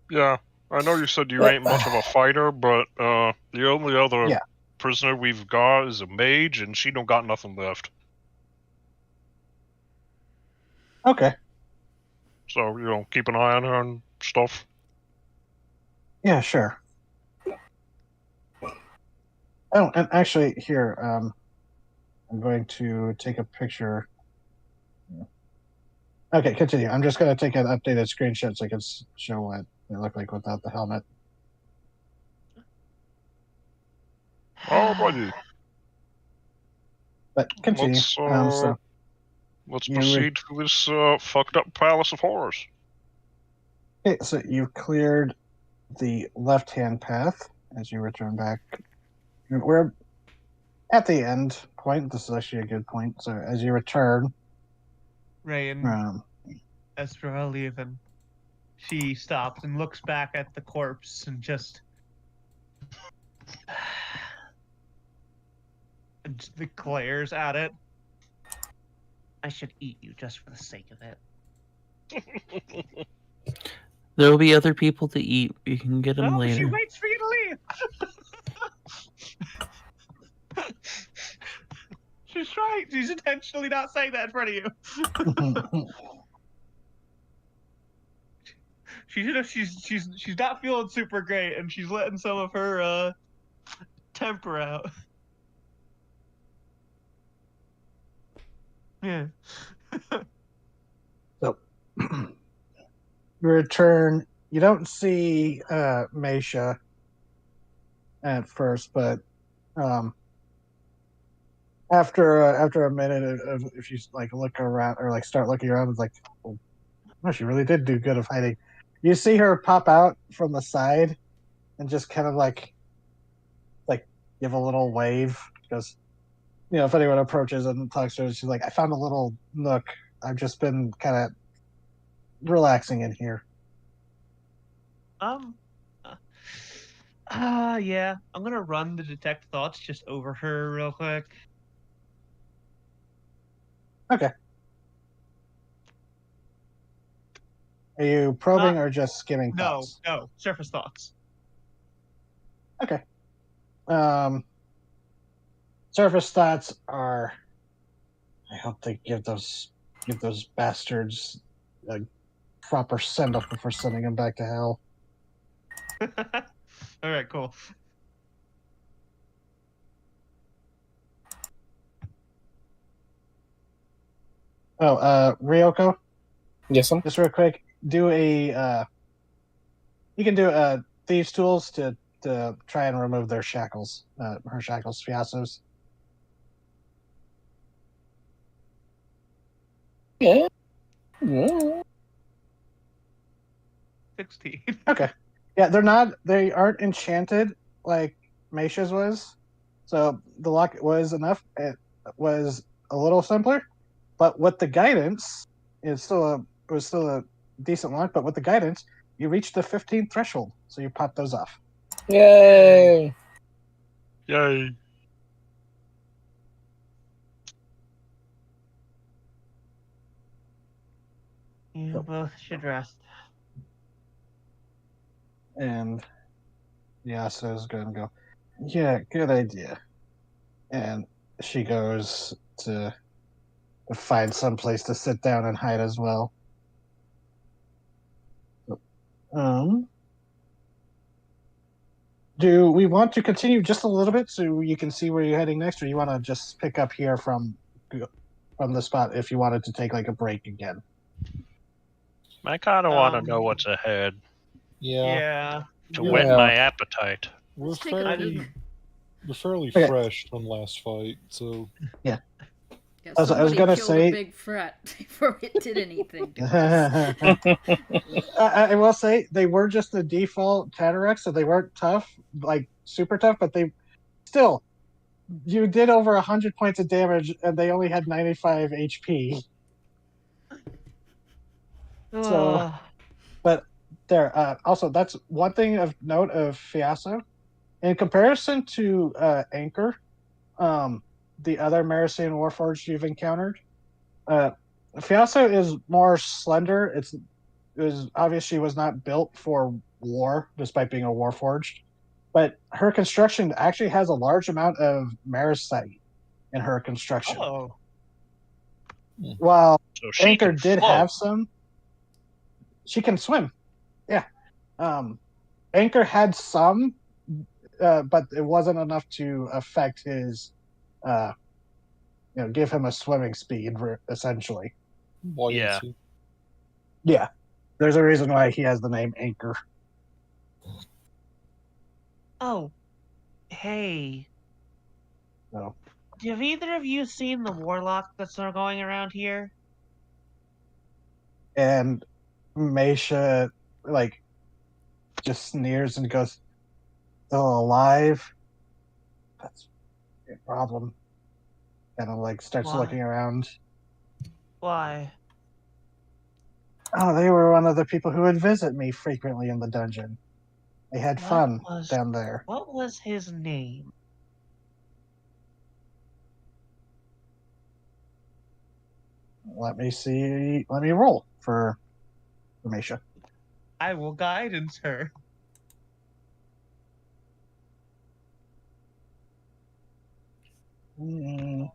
Yeah, I know you said you ain't much of a fighter, but the only other prisoner we've got is a mage, and she don't got nothing left.
Okay.
So, keep an eye on her and stuff.
Yeah, sure. Oh, and actually, here, I'm going to take a picture. Okay, continue. I'm just going to take an updated screenshot so I can show what they look like without the helmet.
Alrighty.
But continue. So
Let's
you
proceed to this fucked up palace of horrors.
okay, so you've cleared the left-hand path as you return back. We're at the end point. This is actually a good point. So as you return,
Ray and Esther are leaving. She stops and looks back at the corpse and just glares at it. I should eat you just for the sake of it.
There will be other people to eat. You can get them
No,
later.
she waits for you to leave. She's right. She's intentionally not saying that in front of you. She's not feeling super great, and she's letting some of her temper out. Yeah.
So you return. You don't see Meisha at first, but after a minute of if you like look around or like start looking around, it's like, oh, she really did do good of hiding. You see her pop out from the side and just kind of like give a little wave because if anyone approaches and talks to her, she's like, I found a little nook. I've just been kind of relaxing in here.
Yeah. I'm gonna run the detect thoughts just over her real quick.
Okay. Are you probing or just skimming thoughts?
No, surface thoughts.
Okay. Surface thoughts are. I hope they give those bastards a proper send off before sending them back to hell.
All right, cool.
Oh, Ryoko,
Yes, sir.
just real quick, do a. You can do thieves' tools to try and remove their shackles. Her shackles, Fiasso's.
Yeah. Yeah.
16.
Okay. Yeah, they aren't enchanted like Meisha's was. So the lock was enough. It was a little simpler. But with the guidance, it was still a decent lock, but with the guidance, you reached the 15 threshold. So you pop those off.
Yay!
Yay.
You both should rest.
And Yasa's gonna go, yeah, good idea. And she goes to find some place to sit down and hide as well. Do we want to continue just a little bit so you can see where you're heading next, or you want to just pick up here from the spot if you wanted to take like a break again?
I kind of want to know what's ahead
Yeah.
to whet my appetite.
We're
Let's take a
fairly,
peek.
we're fairly
Okay.
fresh from last fight, so
Yeah,
I was
somebody
gonna
killed
say-
a big fret before it did anything to us.
I will say they were just the default Tatarax, so they weren't tough, like super tough, but they still. You did over 100 points of damage, and they only had 95 HP. So, but there. Also, that's one thing of note of Fiasso. In comparison to Anchor, the other Marasian Warforged you've encountered, Fiasso is more slender. It was obvious she was not built for war, despite being a Warforged. But her construction actually has a large amount of Marasite in her construction.
Oh.
While
So she
Anchor
can
did
float.
have some, she can swim. Yeah. Anchor had some, but it wasn't enough to affect his, give him a swimming speed, essentially.
Yeah.
Yeah. There's a reason why he has the name Anchor.
Oh. Hey.
So,
Have either of you seen the warlock that's going around here?
And Mesha, like, just sneers and goes, "Still alive? That's a problem." Kind of like starts
Why?
looking around.
Why?
Oh, they were one of the people who would visit me frequently in the dungeon. They had fun down there.
What was his name?
Let me see. Let me roll for Mesha.
I will guidance her.
Would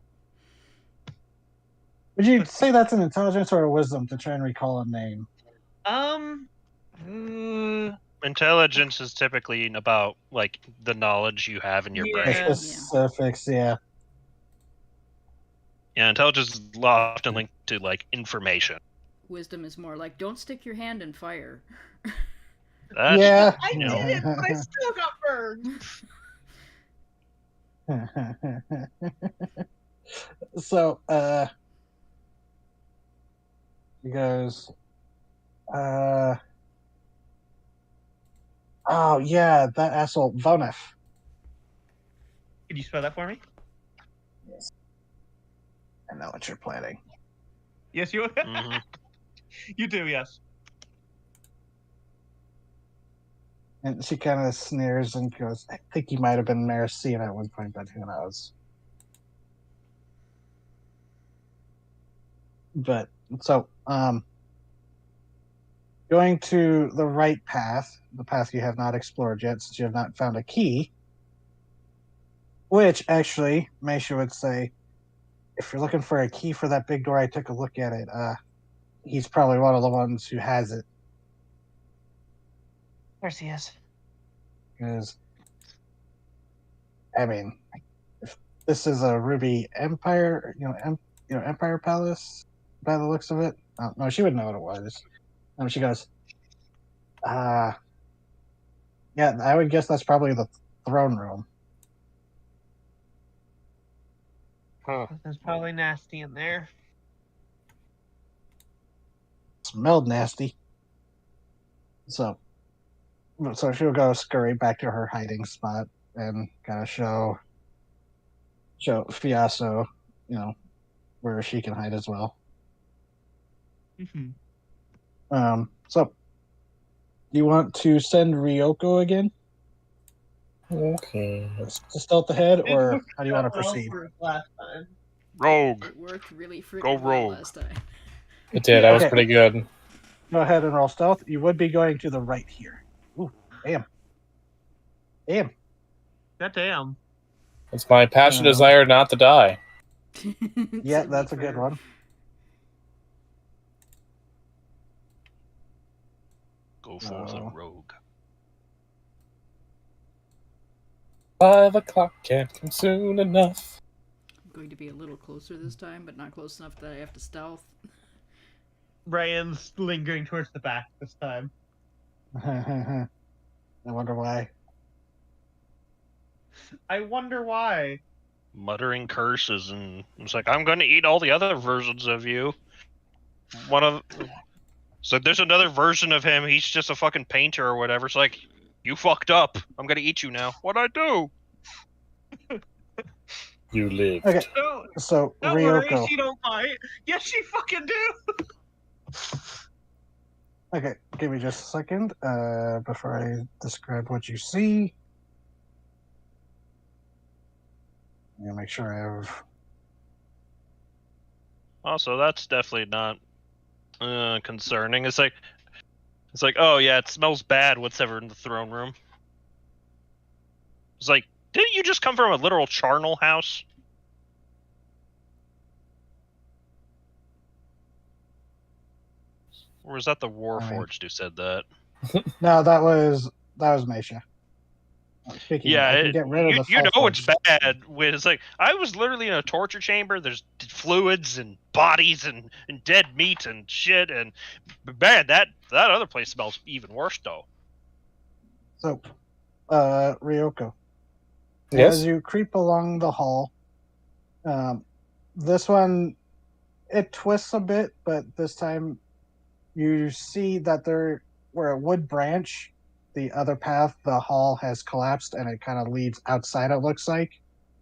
you say that's an intelligence or a wisdom to try and recall a name?
Intelligence is typically about like the knowledge you have in your
The
brain.
Yeah.
specifics, yeah.
Yeah, intelligence is often linked to like information.
Wisdom is more like, don't stick your hand in fire.
That,
Yeah.
I
you know.
did it, but I still got burned.
So, he goes, oh, yeah, that asshole, Vonef.
Can you spell that for me?
Yes. I know what you're planning.
Yes, you.
Mhm.
You do. Yes.
And she kind of sneers and goes, I think he might have been Maricina at one point, but who knows? But, so, going to the right path, the path you have not explored yet, since you have not found a key, which actually, Mesha would say, if you're looking for a key for that big door, I took a look at it. He's probably one of the ones who has it.
Of course he is.
Because, I mean, if this is a Ruby Empire, Empire Palace, by the looks of it. No, she would know what it was. And she goes, yeah, I would guess that's probably the throne room.
Huh.
There's probably nasty in there.
Smelled nasty. So she'll go scurry back to her hiding spot and kind of show Fiaso, where she can hide as well.
Mm-hmm.
So you want to send Ryoko again
Okay.
to stealth ahead, or how do you want to proceed?
Last time.
Rogue.
It worked really
Go
freaking well
rogue.
last time.
It did. That was
Okay.
pretty good.
Go ahead and roll stealth. You would be going to the right here. Ooh, damn.
God damn.
It's my passionate desire not to die.
Yeah,
To be
that's a good
fair.
one.
Go for the
Oh.
rogue.
5 o'clock can't come soon enough.
I'm going to be a little closer this time, but not close enough that I have to stealth.
Ryan's lingering towards the back this time.
I wonder why.
I wonder why.
Muttering curses, and it's like, I'm going to eat all the other versions of you. So there's another version of him. He's just a fucking painter or whatever. It's like, you fucked up. I'm going to eat you now. What'd I do?
You lived.
Okay,
No,
so
don't worry,
Ryoko.
she don't bite. Yes, she fucking do.
Okay, give me just a second before I describe what you see. I'm gonna make sure I have.
Also, that's definitely not concerning. It's like, oh yeah, it smells bad. Whatever in the throne room. It's like, didn't you just come from a literal charnel house? Or was that the Warforged who said that?
No, that was Mesha. Speaking,
Yeah,
I can get rid of the.
you know
Falforged.
it's bad when it's like, I was literally in a torture chamber. There's fluids and bodies and dead meat and shit, and man, that other place smells even worse though.
So, Ryoko,
Yes?
as you creep along the hall, This one, it twists a bit, but this time you see that there, where it would branch, the other path, the hall has collapsed and it kind of leads outside, it looks like.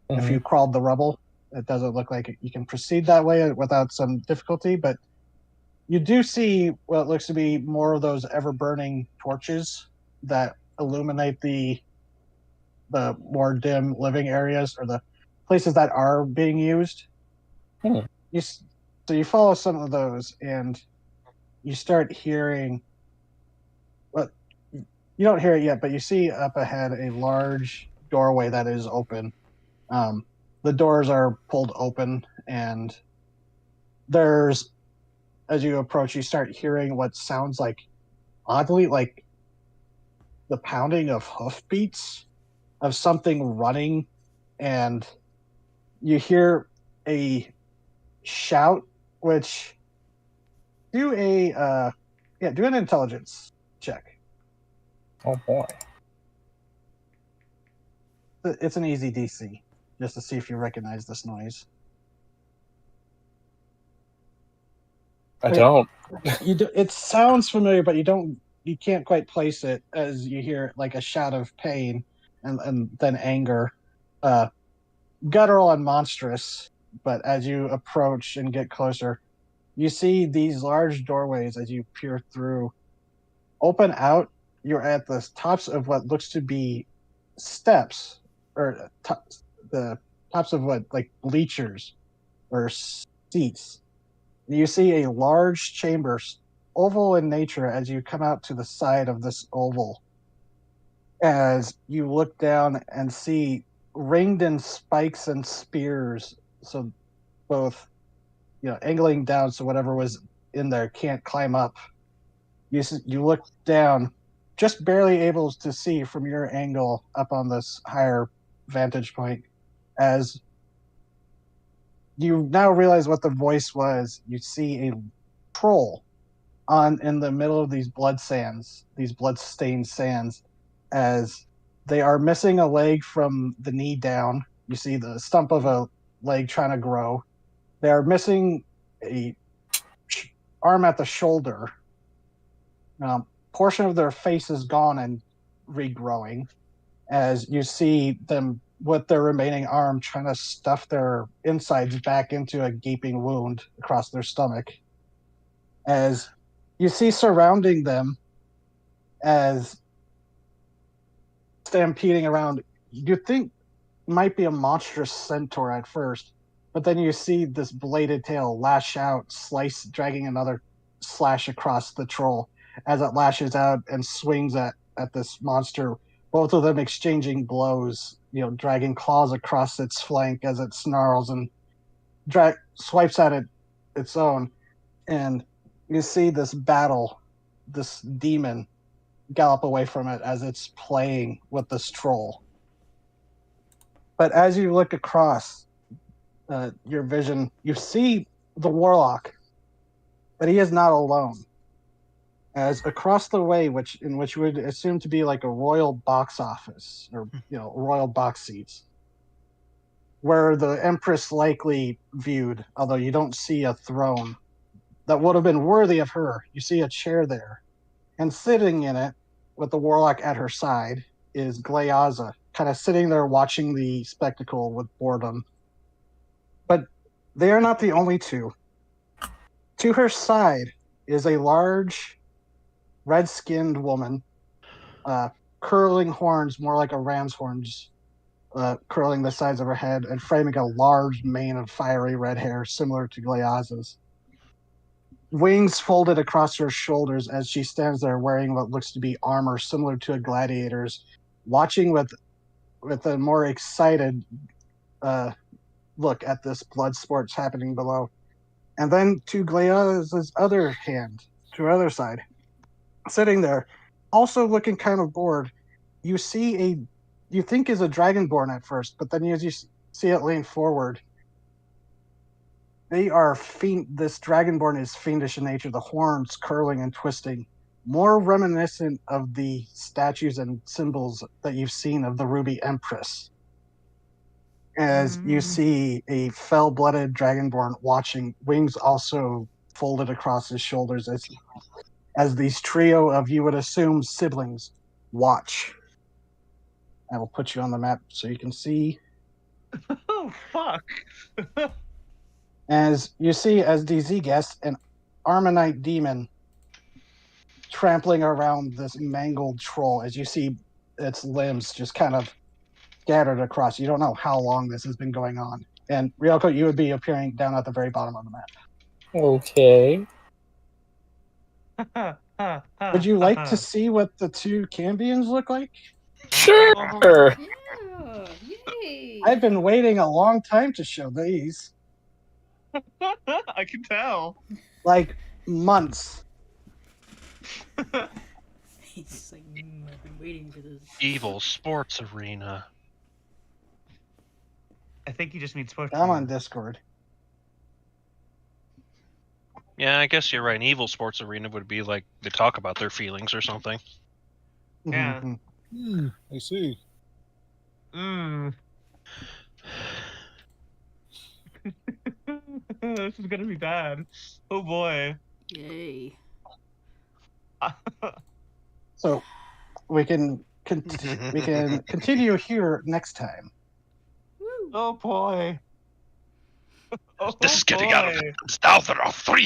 If you crawled the rubble, it doesn't look like you can proceed that way without some difficulty, but you do see what looks to be more of those ever burning torches that illuminate the more dim living areas or the places that are being used.
Hmm.
So you follow some of those and you start hearing, well, you don't hear it yet, but you see up ahead a large doorway that is open. The doors are pulled open, and there's, as you approach, you start hearing what sounds like, oddly, like the pounding of hoofbeats of something running, and you hear a shout, which do a do an intelligence check.
Oh boy.
It's an easy DC, just to see if you recognize this noise.
I don't.
You do. It sounds familiar, but you don't. You can't quite place it as you hear like a shout of pain and then anger, guttural and monstrous. But as you approach and get closer, you see these large doorways as you peer through open out. You're at the tops of what looks to be steps, or the tops of what, like bleachers or seats. You see a large chamber, oval in nature, as you come out to the side of this oval. As you look down and see ringed in spikes and spears, so both, angling down, so whatever was in there can't climb up. You look down, just barely able to see from your angle up on this higher vantage point, as you now realize what the voice was. You see a troll in the middle of these blood-stained sands, as they are missing a leg from the knee down. You see the stump of a leg trying to grow. They are missing a arm at the shoulder. Portion of their face is gone and regrowing, as you see them with their remaining arm trying to stuff their insides back into a gaping wound across their stomach. As you see surrounding them, as stampeding around, you think might be a monstrous centaur at first, but then you see this bladed tail lash out, dragging another slash across the troll as it lashes out and swings at this monster, both of them exchanging blows, dragging claws across its flank as it snarls and swipes at its own. And you see this battle, this demon gallop away from it as it's playing with this troll. But as you look across your vision, you see the warlock, but he is not alone. As across the way, in which you would assume to be like a royal box office, or royal box seats, where the Empress likely viewed, although you don't see a throne that would have been worthy of her. You see a chair there, and sitting in it, with the warlock at her side, is Gleaza, kind of sitting there watching the spectacle with boredom. But they are not the only two. To her side is a large, red-skinned woman, curling horns, more like a ram's horns, curling the sides of her head and framing a large mane of fiery red hair similar to Gleaza's. Wings folded across her shoulders as she stands there wearing what looks to be armor similar to a gladiator's, watching with a more excited look at this blood sports happening below. And then to Gleaza's other hand, to her other side, sitting there, also looking kind of bored, you see you think is a dragonborn at first, but then as you see it lean forward, this dragonborn is fiendish in nature, the horns curling and twisting, more reminiscent of the statues and symbols that you've seen of the Ruby Empress. as you see a fell-blooded dragonborn watching, wings also folded across his shoulders as these trio of, you would assume, siblings watch. I will put you on the map so you can see.
Oh fuck!
As you see, as DZ guessed, an Armonite demon trampling around this mangled troll. As you see its limbs just kind of scattered across. You don't know how long this has been going on. And Ryoko, you would be appearing down at the very bottom of the map.
Okay.
Would you like to see what the two Cambions look like?
Sure.
Yeah, yay!
I've been waiting a long time to show these.
I can tell.
Like months.
He's like, I've been waiting for this.
Evil sports arena.
I think you just means sports.
I'm on Discord.
Yeah, I guess you're right. An evil sports arena would be like they talk about their feelings or something.
Yeah.
I see.
This is gonna be bad. Oh boy.
Yay.
So we can continue here next time.
Woo.
Oh boy. Oh,
This is getting
boy.
out of hands now. There are 3